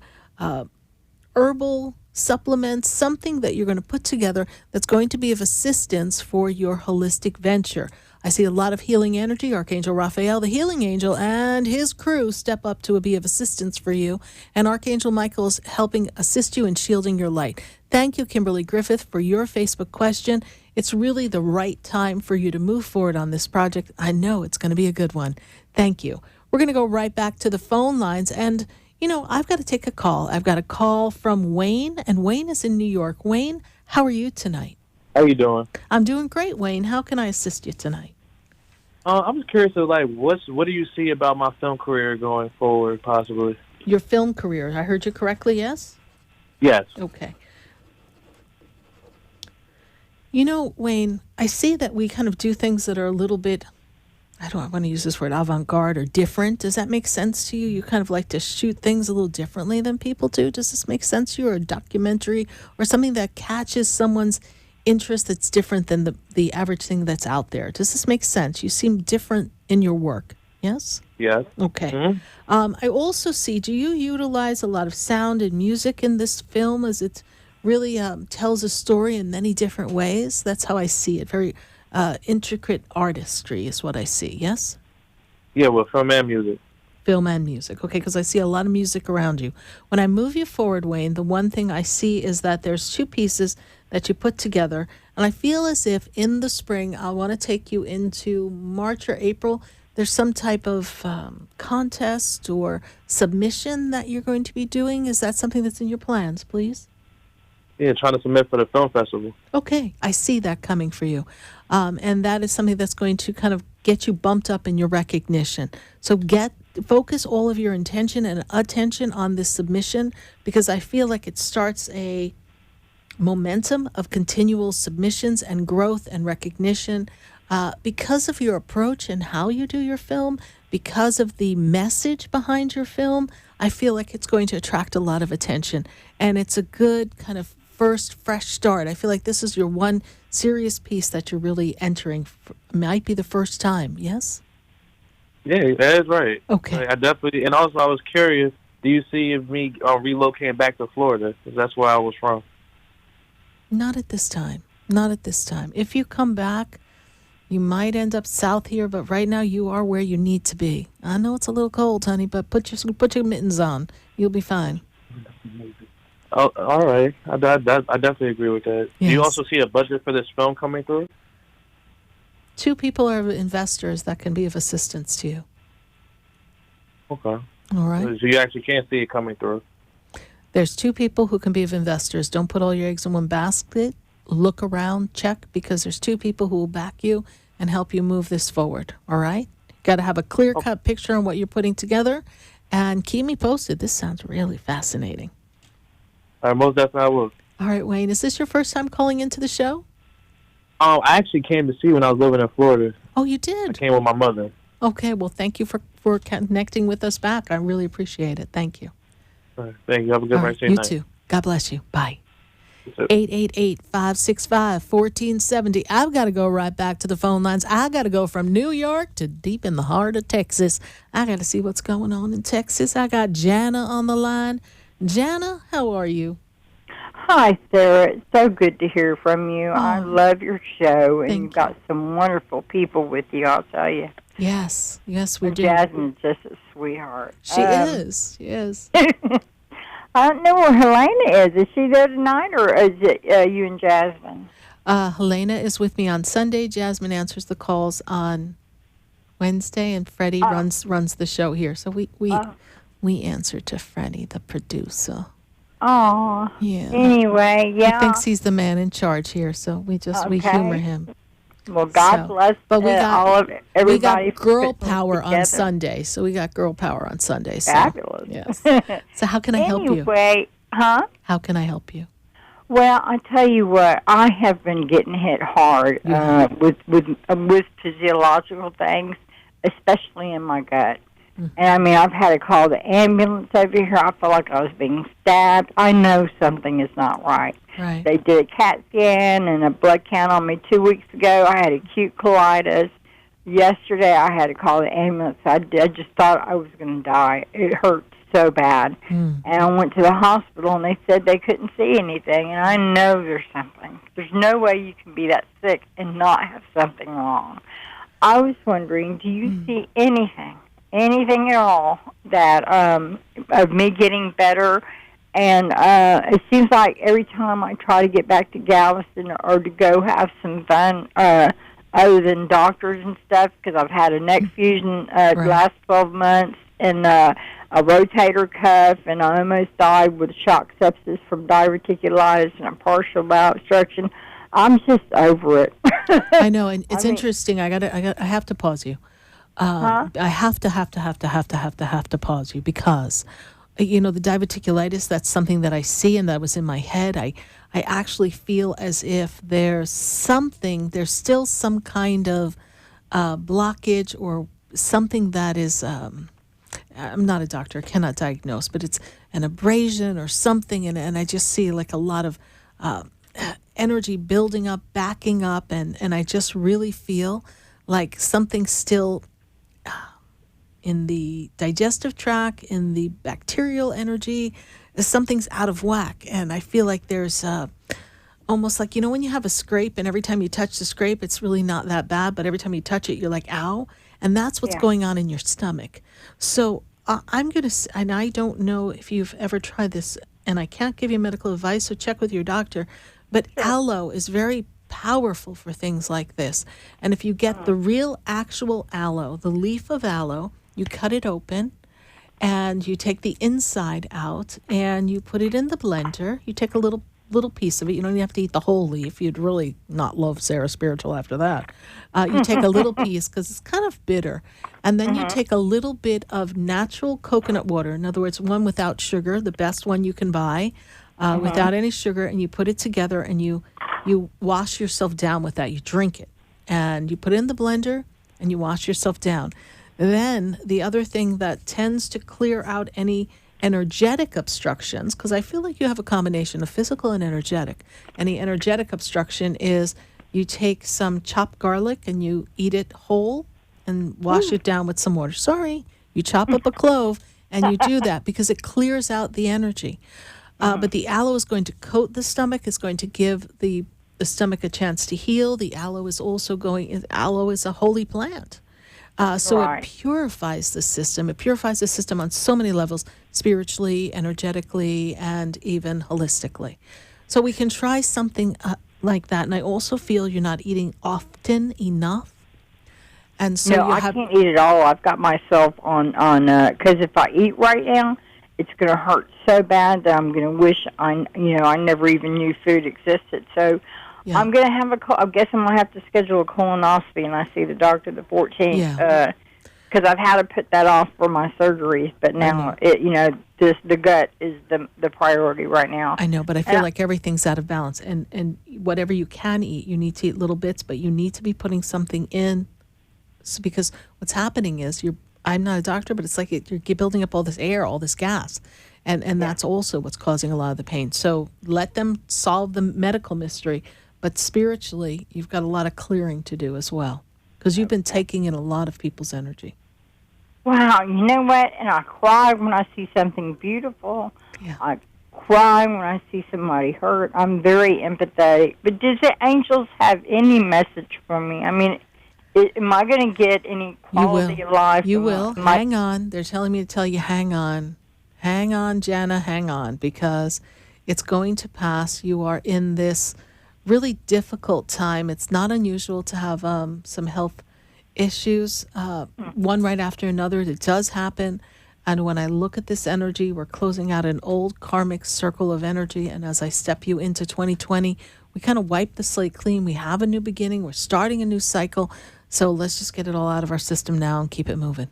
herbal supplements, something that you're going to put together that's going to be of assistance for your holistic venture. I see a lot of healing energy. Archangel Raphael, the healing angel, and his crew step up to be of assistance for you. And Archangel Michael is helping assist you in shielding your light. Thank you, Kimberly Griffith, for your Facebook question. It's really the right time for you to move forward on this project. I know it's going to be a good one. Thank you. We're going to go right back to the phone lines. And, you know, I've got to take a call. I've got a call from Wayne, and Wayne is in New York. Wayne, how are you tonight? How you doing? I'm doing great, Wayne. How can I assist you tonight? I'm just curious of what do you see about my film career going forward, possibly? Your film career. I heard you correctly, yes? Yes. Okay. You know, Wayne, I see that we kind of do things that are a little bit, I don't want to use this word, avant-garde or different. Does that make sense to you? You kind of like to shoot things a little differently than people do. Does this make sense to you? Or a documentary or something that catches someone's interest that's different than the average thing that's out there? Does this make sense? You seem different in your work. Yes? Yes. Okay. Mm-hmm. I also see, do you utilize a lot of sound and music in this film as it really tells a story in many different ways? That's how I see it. Very intricate artistry is what I see, yes? Yeah, well, film and music. Film and music, okay, because I see a lot of music around you. When I move you forward, Wayne, the one thing I see is that there's two pieces that you put together, and I feel as if in the spring, I want to take you into March or April. There's some type of contest or submission that you're going to be doing. Is that something that's in your plans, please? Yeah, trying to submit for the film festival. Okay, I see that coming for you. And that is something that's going to kind of get you bumped up in your recognition. So focus all of your intention and attention on this submission, because I feel like it starts a momentum of continual submissions and growth and recognition because of your approach and how you do your film, because of the message behind your film. I feel like it's going to attract a lot of attention, and it's a good kind of first fresh start. I feel like this is your one serious piece that you're really entering. Might be the first time, yes? Yeah, that is right. Okay. I definitely, and also I was curious, do you see me relocating back to Florida? Because that's where I was from. Not at this time. Not at this time. If you come back, you might end up south here, but right now you are where you need to be. I know it's a little cold, honey, but put your mittens on. You'll be fine. Oh, all right. I definitely agree with that. Yes. Do you also see a budget for this film coming through? 2 people are investors that can be of assistance to you. Okay. All right. So you actually can't see it coming through. There's 2 people who can be of investors. Don't put all your eggs in one basket. Look around, check, because there's 2 people who will back you and help you move this forward. All right? Got to have a clear-cut picture on what you're putting together, and keep me posted. This sounds really fascinating. Most definitely I will. All right, Wayne, is this your first time calling into the show? I actually came to see when I was living in Florida. Oh, you did? I came with my mother. Okay, well, thank you for connecting with us back. I really appreciate it. Thank you. All right, thank you. Have a good rest of your You night. too. God bless you. Bye. 888-565-1470. I've got to go right back to the phone lines. I got to go from New York to deep in the heart of Texas. I got to see what's going on in Texas. I got Jana on the line. Jana, how are you? Hi, Sarah. It's so good to hear from you. I love your show, and you've got some wonderful people with you, I'll tell you. Yes, we do. Jasmine's just a sweetheart. She is. I don't know where Helena is. Is she there tonight, or is it you and Jasmine? Helena is with me on Sunday. Jasmine answers the calls on Wednesday, and Freddie runs the show here. So we answer to Freddie, the producer. Oh, yeah. Anyway, yeah. He thinks he's the man in charge here, so we humor him. Well, God bless everybody. We got girl power on Sunday, so we got girl power on Sunday. So, fabulous. Yes. So how can I help you? Anyway, huh? How can I help you? Well, I tell you what, I have been getting hit hard with physiological things, especially in my gut. Mm-hmm. And I mean, I've had to call the ambulance over here. I feel like I was being stabbed. I know something is not right. Right. They did a CAT scan and a blood count on me 2 weeks ago. I had acute colitis. Yesterday, I had to call the ambulance. I just thought I was going to die. It hurt so bad. And I went to the hospital, and they said they couldn't see anything. And I know there's something. There's no way you can be that sick and not have something wrong. I was wondering, do you see anything at all that of me getting better? And it seems like every time I try to get back to Galveston or to go have some fun, other than doctors and stuff, because I've had a neck fusion the last 12 months and a rotator cuff, and I almost died with shock sepsis from diverticulitis and a partial bowel obstruction. I'm just over it. I know, and it's interesting. I have to pause you. I have to pause you because, you know, the diverticulitis, that's something that I see and that was in my head. I actually feel as if there's still some kind of blockage or something that is, I'm not a doctor, cannot diagnose, but it's an abrasion or something, and I just see like a lot of energy building up, backing up, and I just really feel like something still in the digestive tract, in the bacterial energy, something's out of whack. And I feel like there's almost like, when you have a scrape and every time you touch the scrape, it's really not that bad, but every time you touch it, you're like, ow. And that's what's going on in your stomach. So I'm going to, and I don't know if you've ever tried this, and I can't give you medical advice, so check with your doctor, but aloe is very powerful for things like this. And if you get the real actual aloe, the leaf of aloe, you cut it open and you take the inside out and you put it in the blender. You take a little piece of it. You don't even have to eat the whole leaf. You'd really not love Sarah Spiritual after that. You take a little piece because it's kind of bitter. And then you take a little bit of natural coconut water. In other words, one without sugar, the best one you can buy, without any sugar, and you put it together and you wash yourself down with that. You drink it. And you put it in the blender and you wash yourself down. Then the other thing that tends to clear out any energetic obstructions, because I feel like you have a combination of physical and energetic. Any energetic obstruction is you take some chopped garlic and you eat it whole and wash it down with some water. Sorry, you chop up a clove and you do that because it clears out the energy. But the aloe is going to coat the stomach. It's going to give the stomach a chance to heal. The aloe is also aloe is a holy plant. So it purifies the system. It purifies the system on so many levels, spiritually, energetically, and even holistically. So we can try something like that. And I also feel you're not eating often enough. And so I can't eat it all. I've got myself on because if I eat right now, it's going to hurt so bad that I'm going to wish I never even knew food existed. So I'm going to have I guess I'm going to have to schedule a colonoscopy, and I see the doctor the 14th because I've had to put that off for my surgeries. But now, the gut is the priority right now. I know, but I feel like everything's out of balance. And whatever you can eat, you need to eat little bits, but you need to be putting something in. So because what's happening is I'm not a doctor, but it's like you're building up all this air, all this gas. And that's also what's causing a lot of the pain. So let them solve the medical mystery. But spiritually, you've got a lot of clearing to do as well. Because you've been taking in a lot of people's energy. Wow, you know what? And I cry when I see something beautiful. Yeah. I cry when I see somebody hurt. I'm very empathetic. But does the angels have any message for me? I mean, am I going to get any quality of life? You will. Hang on. They're telling me to tell you, hang on. Hang on, Jana, hang on. Because it's going to pass. You are in this really difficult time. It's not unusual to have some health issues, one right after another. It does happen. And when I look at this energy, we're closing out an old karmic circle of energy. And as I step you into 2020, we kind of wipe the slate clean. We have a new beginning. We're starting a new cycle. So let's just get it all out of our system now and keep it moving.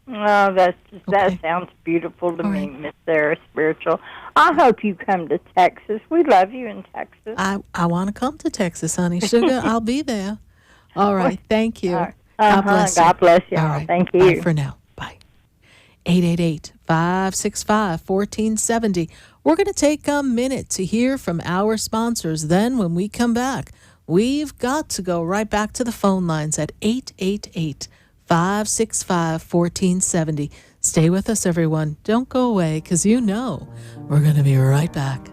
Oh, that sounds beautiful to me, Miss Sarah Spiritual. I hope you come to Texas. We love you in Texas. I want to come to Texas, honey. Sugar, I'll be there. All right. Thank you. God bless you. God bless you. All right. Thank you. Bye for now. Bye. 888-565-1470. We're going to take a minute to hear from our sponsors. Then when we come back, we've got to go right back to the phone lines at 888-565-1470. Stay with us, everyone. Don't go away, because we're going to be right back.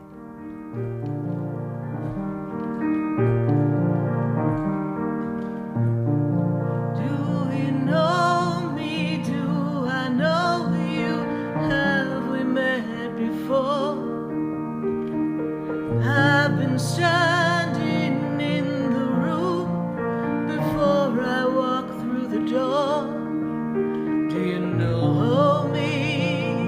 I've been standing in the room before I walk through the door. Do you know me?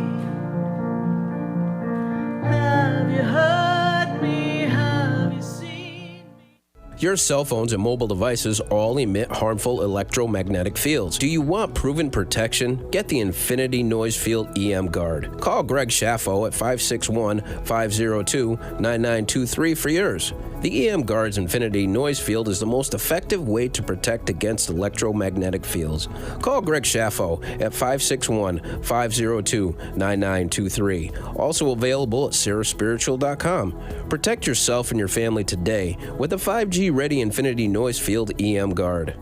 Have you heard me? Have you seen me? Your cell phones and mobile devices all emit harmful electromagnetic fields. Do you want proven protection? Get the Infinity Noise Field EM Guard. Call Greg Schaffo at 561-502-9923 for yours. The EM Guard's infinity noise field is the most effective way to protect against electromagnetic fields. Call Greg Schaffo at 561-502-9923. Also available at SarahSpiritual.com. Protect yourself and your family today with a 5G-ready infinity noise field EM Guard.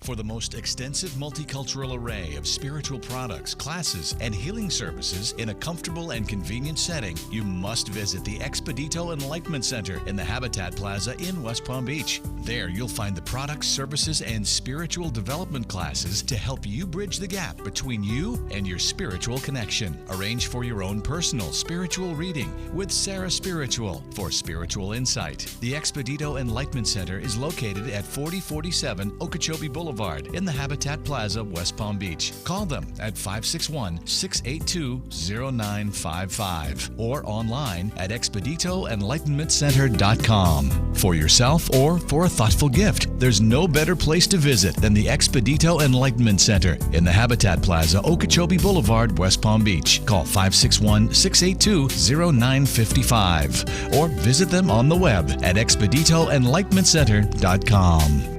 For the most extensive multicultural array of spiritual products, classes, and healing services in a comfortable and convenient setting, you must visit the Expedito Enlightenment Center in the Habitat Plaza in West Palm Beach. There, you'll find the products, services, and spiritual development classes to help you bridge the gap between you and your spiritual connection. Arrange for your own personal spiritual reading with Sarah Spiritual for spiritual insight. The Expedito Enlightenment Center is located at 4047 Okeechobee Boulevard in the Habitat Plaza, West Palm Beach. Call them at 561-682-0955 or online at expeditoenlightenmentcenter.com. For yourself or for a thoughtful gift, there's no better place to visit than the Expedito Enlightenment Center in the Habitat Plaza, Okeechobee Boulevard, West Palm Beach. Call 561-682-0955 or visit them on the web at expeditoenlightenmentcenter.com.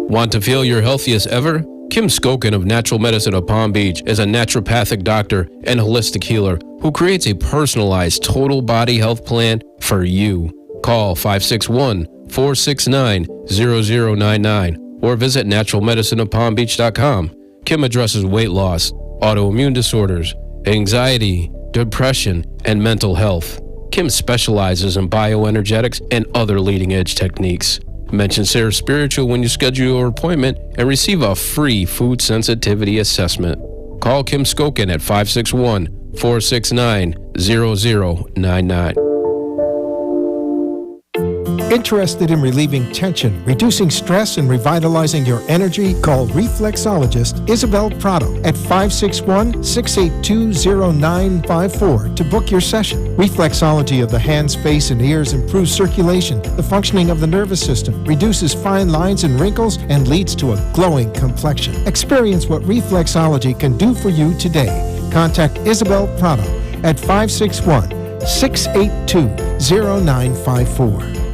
Want to feel your healthiest ever? Kim Skokin of Natural Medicine of Palm Beach is a naturopathic doctor and holistic healer who creates a personalized total body health plan for you. Call 561-469-0099 or visit naturalmedicineofpalmbeach.com. Kim addresses weight loss, autoimmune disorders, anxiety, depression, and mental health. Kim specializes in bioenergetics and other leading-edge techniques. Mention Sarah Spiritual when you schedule your appointment and receive a free food sensitivity assessment. Call Kim Skokin at 561-469-0099. Interested in relieving tension, reducing stress, and revitalizing your energy? Call reflexologist Isabel Prado at 561-682-0954 to book your session. Reflexology of the hands, face, and ears improves circulation, the functioning of the nervous system, reduces fine lines and wrinkles, and leads to a glowing complexion. Experience what reflexology can do for you today. Contact Isabel Prado at 561-682-0954.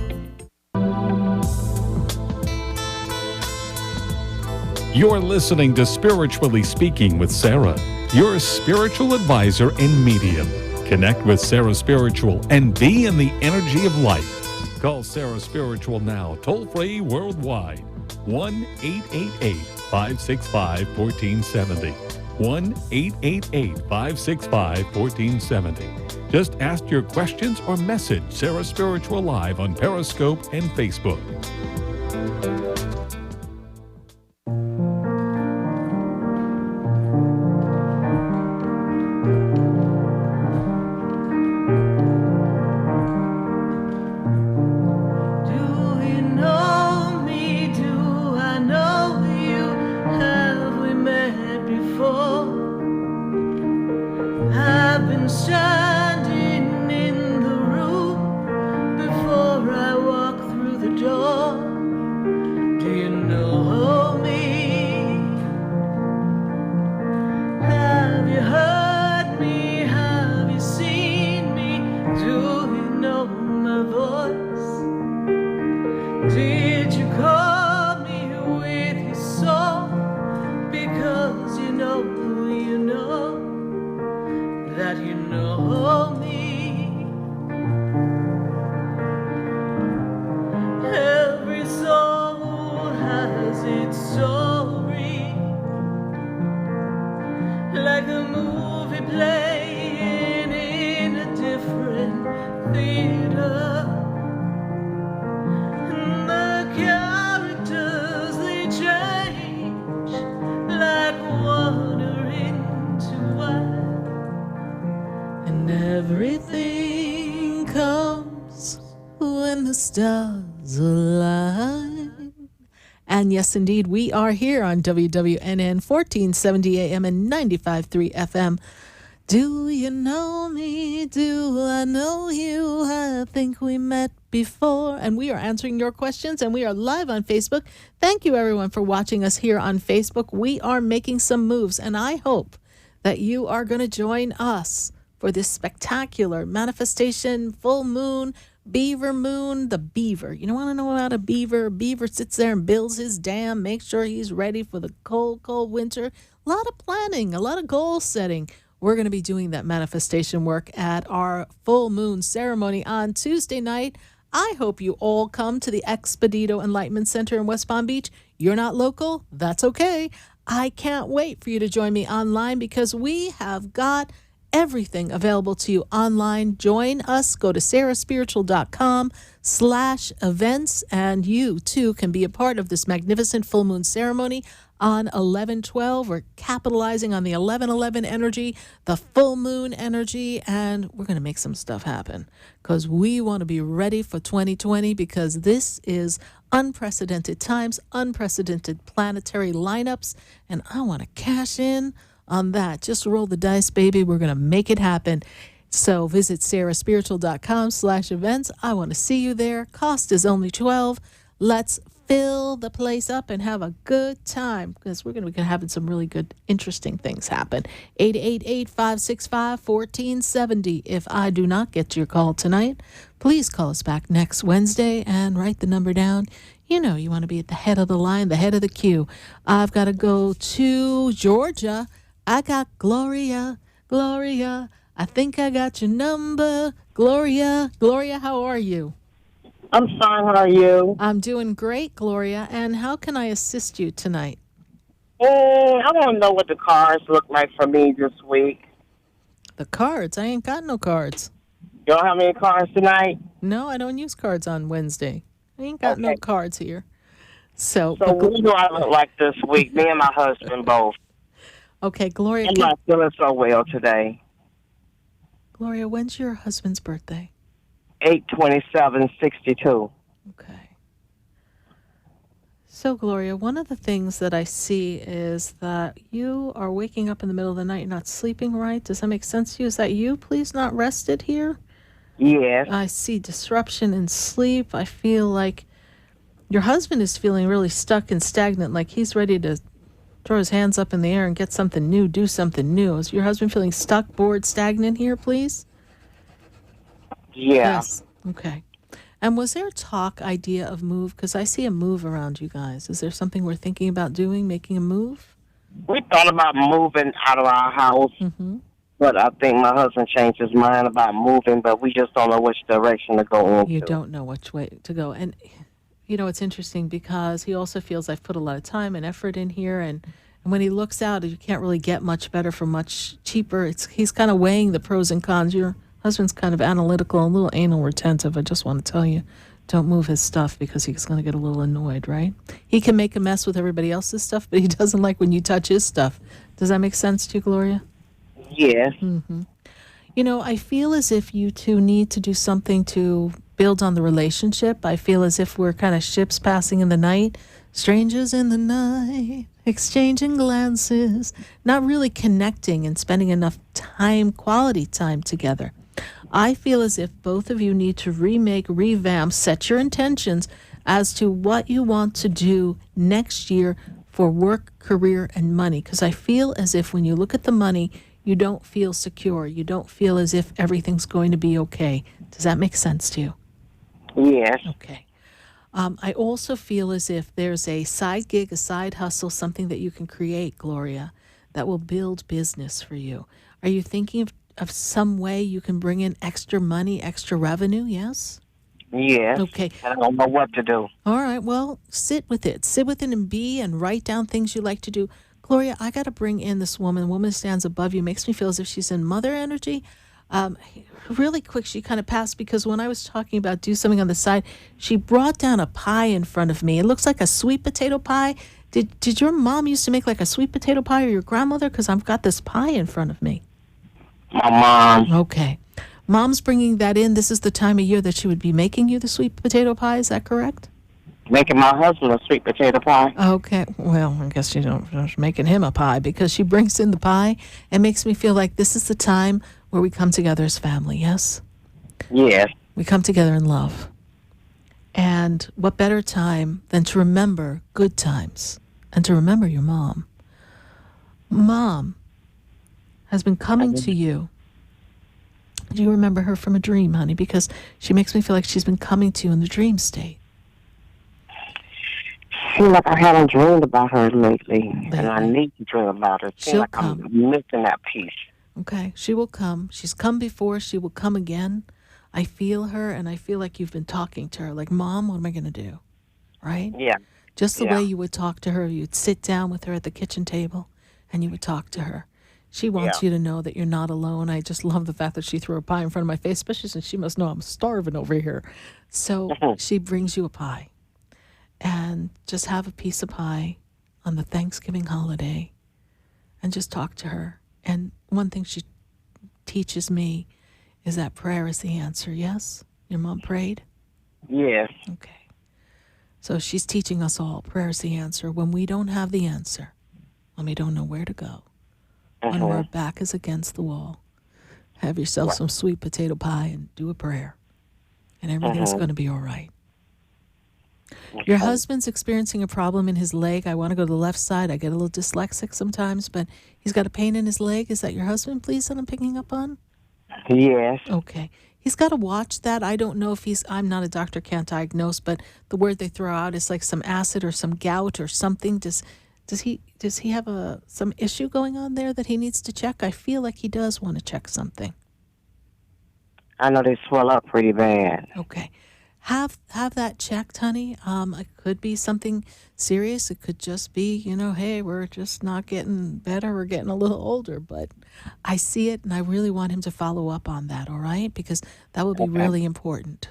You're listening to Spiritually Speaking with Sarah, your spiritual advisor and medium. Connect with Sarah Spiritual and be in the energy of light. Call Sarah Spiritual now, toll-free worldwide. 1-888-565-1470. 1-888-565-1470. Just ask your questions or message Sarah Spiritual live on Periscope and Facebook. Everything comes when the stars align. And yes, indeed, we are here on WWNN 1470 AM and 95.3 FM. Do you know me? Do I know you? I think we met before. And we are answering your questions, and we are live on Facebook. Thank you, everyone, for watching us here on Facebook. We are making some moves, and I hope that you are going to join us for this spectacular manifestation, full moon, beaver moon, the beaver. You don't want to know about a beaver? A beaver sits there and builds his dam, makes sure he's ready for the cold, cold winter. A lot of planning, a lot of goal setting. We're going to be doing that manifestation work at our full moon ceremony on Tuesday night. I hope you all come to the Expedito Enlightenment Center in West Palm Beach. You're not local? That's okay. I can't wait for you to join me online because we have got everything available to you online. Join us. Go to sarahspiritual.com/events, and you too can be a part of this magnificent full moon ceremony on 11/12. We're capitalizing on the 11/11 energy, the full moon energy, and we're going to make some stuff happen because we want to be ready for 2020 because this is unprecedented times, unprecedented planetary lineups, and I want to cash in on that. Just roll the dice, baby. We're going to make it happen. So visit sarahspiritual.com/events. I want to see you there. Cost is only $12. Let's fill the place up and have a good time because we're going to be having some really good, interesting things happen. 888-565-1470. If I do not get to your call tonight, please call us back next Wednesday and write the number down. You know, you want to be at the head of the line, the head of the queue. I've got to go to Georgia. I got Gloria. Gloria, I think I got your number. Gloria, how are you? I'm fine. How are you? I'm doing great, Gloria. And how can I assist you tonight? I want to know what the cards look like for me this week. The cards? I ain't got no cards. You don't have any cards tonight? No, I don't use cards on Wednesday. I ain't got no cards here. So what do I look like this week? Me and my husband both. Okay, Gloria. I'm not feeling so well today. Gloria, when's your husband's birthday? 8/27/62. Okay. So, Gloria, one of the things that I see is that you are waking up in the middle of the night, you're not sleeping right. Does that make sense to you? Is that you, please, not rested here? Yes. I see disruption in sleep. I feel like your husband is feeling really stuck and stagnant, like he's ready to throw his hands up in the air and get something new, do something new. Is your husband feeling stuck, bored, stagnant here, please? Yeah. Yes. Okay. And was there a talk idea of move? Because I see a move around you guys. Is there something we're thinking about doing, making a move? We thought about moving out of our house, but I think my husband changed his mind about moving, but we just don't know which direction to go into. You don't know which way to go. And, you know, it's interesting because he also feels I've put a lot of time and effort in here, and when he looks out, you can't really get much better for much cheaper. He's kind of weighing the pros and cons. Your husband's kind of analytical, a little anal retentive. I just want to tell you, don't move his stuff because he's going to get a little annoyed, right? He can make a mess with everybody else's stuff, but he doesn't like when you touch his stuff. Does that make sense to you, Gloria? Yes. Mm-hmm. You know, I feel as if you two need to do something to build on the relationship. I feel as if we're kind of ships passing in the night, strangers in the night, exchanging glances, not really connecting and spending enough time, quality time together. I feel as if both of you need to remake, revamp, set your intentions as to what you want to do next year for work, career, and money. Because I feel as if when you look at the money, you don't feel secure. You don't feel as if everything's going to be okay. Does that make sense to you? Yes. Okay. I also feel as if there's a side gig, a side hustle, something that you can create, Gloria, that will build business for you. Are you thinking of some way you can bring in extra money, extra revenue? Yes? Yes. Okay. I don't know what to do. All right. Well, sit with it. Sit with it and write down things you like to do. Gloria, I got to bring in this woman. The woman stands above you, makes me feel as if she's in mother energy. Really quick, she kind of passed because when I was talking about do something on the side, she brought down a pie in front of me. It looks like a sweet potato pie. Did your mom used to make like a sweet potato pie, or your grandmother? Because I've got this pie in front of me. My mom. Okay. Mom's bringing that in. This is the time of year that she would be making you the sweet potato pie. Is that correct? Making my husband a sweet potato pie. Okay. Well, I guess she's making him a pie because she brings in the pie and makes me feel like this is the time where we come together as family, yes? Yes. We come together in love. And what better time than to remember good times and to remember your mom. Mom has been coming to you Do you remember her from a dream, honey? Because she makes me feel like she's been coming to you in the dream state. Seems like I haven't dreamed about her lately, and I need to dream about her. Seems like I'm missing that piece. Okay, she will come. She's come before. She will come again. I feel her, and I feel like you've been talking to her. Like, Mom, what am I going to do? Right? Yeah. Just the way you would talk to her. You'd sit down with her at the kitchen table, and you would talk to her. She wants you to know that you're not alone. I just love the fact that she threw a pie in front of my face, especially since she must know I'm starving over here. So she brings you a pie. And just have a piece of pie on the Thanksgiving holiday and just talk to her. And one thing she teaches me is that prayer is the answer. Yes? Your mom prayed? Yes. Okay. So she's teaching us all prayer is the answer. When we don't have the answer, when we don't know where to go, when our back is against the wall, have yourself some sweet potato pie and do a prayer. And everything's going to be all right. Your husband's experiencing a problem in his leg. I want to go to the left side. I get a little dyslexic sometimes, but he's got a pain in his leg. Is that your husband, please, that I'm picking up on? Yes. Okay. He's got to watch that. I don't know if I'm not a doctor, can't diagnose, but the word they throw out is like some acid or some gout or something. Does he have some issue going on there that he needs to check? I feel like he does want to check something. I know they swell up pretty bad. Okay. Have that checked, honey. It could be something serious. It could just be, hey, we're just not getting better. We're getting a little older. But I see it, and I really want him to follow up on that, all right? Because that would be really important,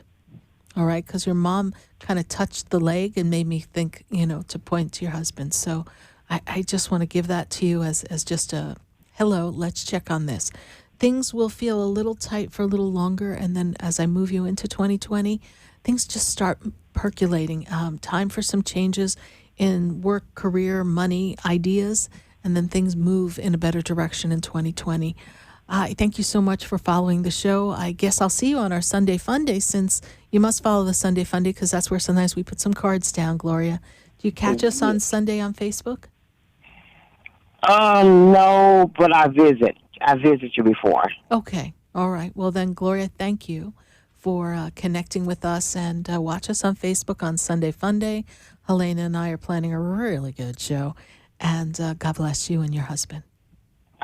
all right? Because your mom kind of touched the leg and made me think, to point to your husband. So I just want to give that to you as just a, hello, let's check on this. Things will feel a little tight for a little longer, and then as I move you into 2020, things just start percolating. Time for some changes in work, career, money, ideas, and then things move in a better direction in 2020. I thank you so much for following the show. I guess I'll see you on our Sunday Fun Day, since you must follow the Sunday Fun Day, because that's where sometimes we put some cards down, Gloria. Do you catch us on Sunday on Facebook? No, but I visit. I visited you before. Okay. All right. Well, then, Gloria, thank you for connecting with us, and watch us on Facebook on Sunday Fun Day. Helena and I are planning a really good show, and God bless you and your husband.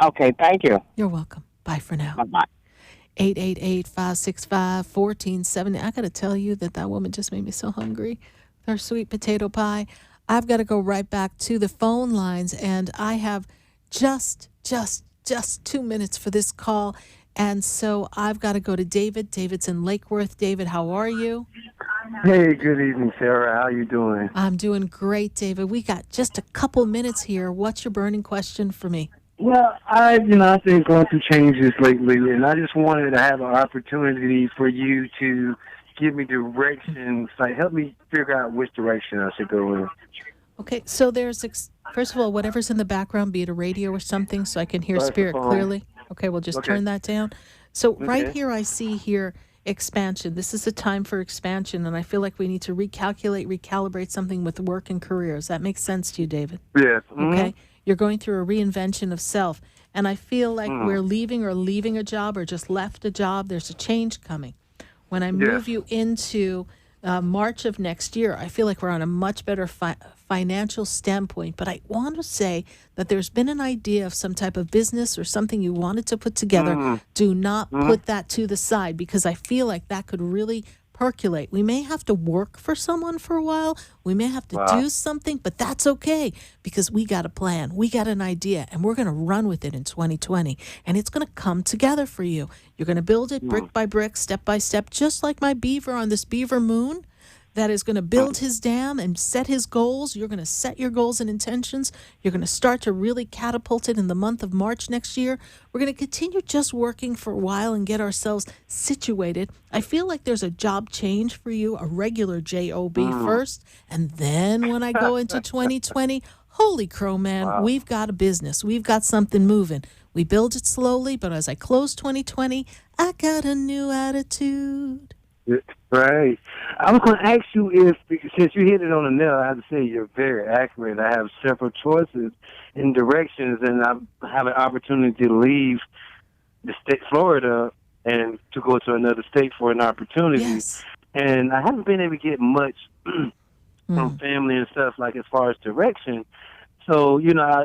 Okay, thank you. You're welcome. Bye for now. Bye-bye. 888-565-1470. I got to tell you that woman just made me so hungry. Her sweet potato pie. I've got to go right back to the phone lines, and I have just 2 minutes for this call. And so I've got to go to David. David's in Lake Worth. David, how are you? Hey, good evening, Sarah. How you doing? I'm doing great, David. We got just a couple minutes here. What's your burning question for me? Well, I've been going through changes lately, and I just wanted to have an opportunity for you to give me directions, like help me figure out which direction I should go in. Okay, so there's, first of all, whatever's in the background, be it a radio or something, so I can hear Spirit clearly. Okay, we'll just turn that down. So right here, I see here expansion. This is a time for expansion, and I feel like we need to recalibrate something with work and career. Does that make sense to you, David? Yes. Okay, you're going through a reinvention of self, and I feel like we're leaving a job or just left a job. There's a change coming. When I move you into March of next year, I feel like we're on a much better financial standpoint, but I want to say that there's been an idea of some type of business or something you wanted to put together. Do not put that to the side, because I feel like that could really percolate. We may have to work for someone for a while. We may have to do something, but that's okay, because we got a plan. We got an idea, and we're going to run with it in 2020, and it's going to come together for you. You're going to build it brick by brick, step by step, just like my beaver on this beaver moon that is going to build his dam and set his goals. You're going to set your goals and intentions. You're going to start to really catapult it in the month of March next year. We're going to continue just working for a while and get ourselves situated. I feel like there's a job change for you, a regular job first, and then when I go into 2020, holy crow, man, we've got a business. We've got something moving. We build it slowly, but as I close 2020, I got a new attitude. Right. I was going to ask you since you hit it on the nail, I have to say you're very accurate. I have several choices and directions, and I have an opportunity to leave the state Florida and to go to another state for an opportunity. Yes. And I haven't been able to get much from family and stuff, like as far as direction. So,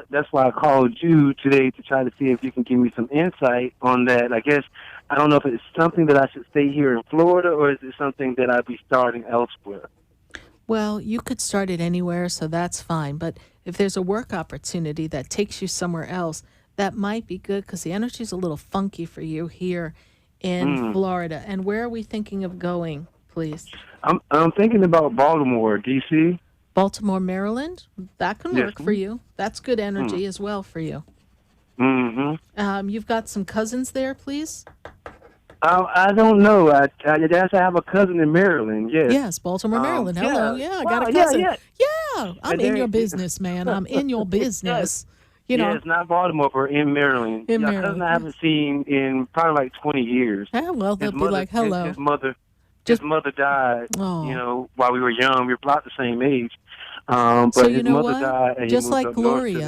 that's why I called you today to try to see if you can give me some insight on that. I guess, I don't know if it's something that I should stay here in Florida, or is it something that I'd be starting elsewhere? Well, you could start it anywhere, so that's fine. But if there's a work opportunity that takes you somewhere else, that might be good because the energy's a little funky for you here in Florida. And where are we thinking of going, please? I'm thinking about Baltimore, D.C. Baltimore, Maryland? That can Yes. work for you. That's good energy as well for you. Mm-hmm. You've got some cousins there, please? I don't know. I have a cousin in Maryland, yes. Yes, Baltimore, Maryland. Hello. Yeah, I got a cousin. Yeah, I'm in your business, man. I'm in your business. Yeah, it's not Baltimore, but in Maryland. In A Maryland, cousin I haven't seen in probably like 20 years. Yeah, well, they'll be like, hello. His mother died, while we were young. We were about the same age. But So his mother died, and Just he moved like up north to the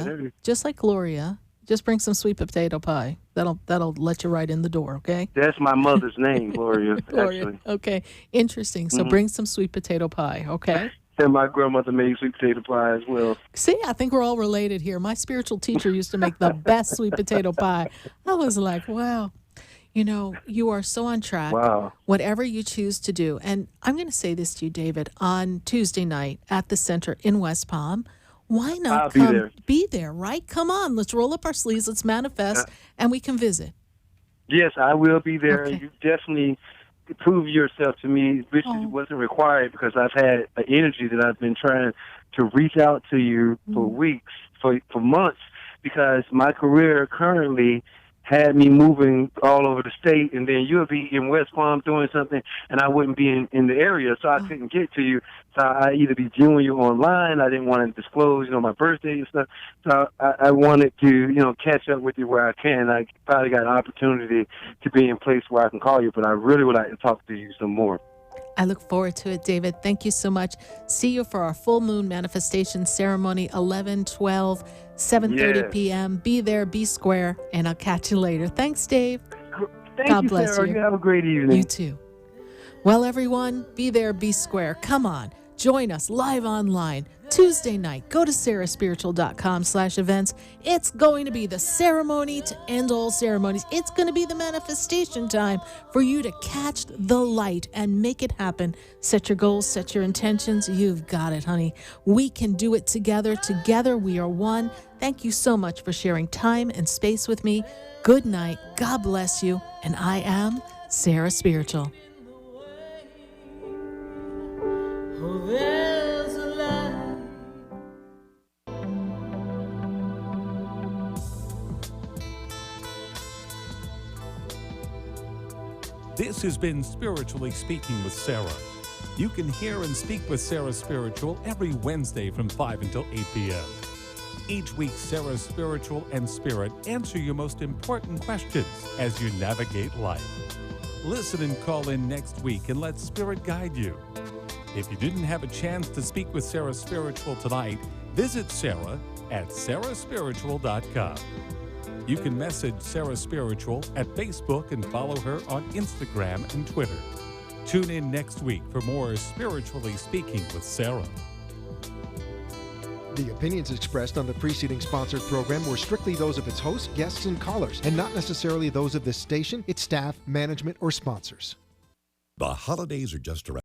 Gloria, area. just bring some sweet potato pie. That'll let you right in the door, okay? That's my mother's name, Gloria, actually. Okay, interesting. So bring some sweet potato pie, okay? And my grandmother made sweet potato pie as well. See, I think we're all related here. My spiritual teacher used to make the best sweet potato pie. I was like, wow. You are so on track. Wow. Whatever you choose to do. And I'm going to say this to you, David, on Tuesday night at the center in West Palm. Why not be there, right? Come on, let's roll up our sleeves, let's manifest, and we can visit. Yes, I will be there. Okay. You definitely prove yourself to me, which wasn't required because I've had an energy that I've been trying to reach out to you for weeks, for months, because my career currently had me moving all over the state, and then you'll be in West Palm doing something, and I wouldn't be in the area, so I couldn't get to you. So I either be viewing you online. I didn't want to disclose, my birthday and stuff. So I wanted to, catch up with you where I can. I probably got an opportunity to be in place where I can call you, but I really would like to talk to you some more. I look forward to it, David. Thank you so much. See you for our full moon manifestation ceremony, 11, 12, 7:30 p.m. Be there, be square, and I'll catch you later. Thanks, Dave. God bless Sarah. You have a great evening. You too. Well, everyone, be there, be square. Come on. Join us live online Tuesday night. Go to sarahspiritual.com/events. It's going to be the ceremony to end all ceremonies. It's going to be the manifestation time for you to catch the light and make it happen. Set your goals, set your intentions. You've got it, honey. We can do it together. Together we are one. Thank you so much for sharing time and space with me. Good night. God bless you. And I am Sarah Spiritual. Oh, there's a light. This has been Spiritually Speaking with Sarah. You can hear and speak with Sarah Spiritual every Wednesday from 5 until 8 p.m. Each week, Sarah Spiritual and Spirit answer your most important questions as you navigate life. Listen and call in next week and let Spirit guide you. If you didn't have a chance to speak with Sarah Spiritual tonight, visit Sarah at sarahspiritual.com. You can message Sarah Spiritual at Facebook and follow her on Instagram and Twitter. Tune in next week for more Spiritually Speaking with Sarah. The opinions expressed on the preceding sponsored program were strictly those of its hosts, guests, and callers, and not necessarily those of this station, its staff, management, or sponsors. The holidays are just around.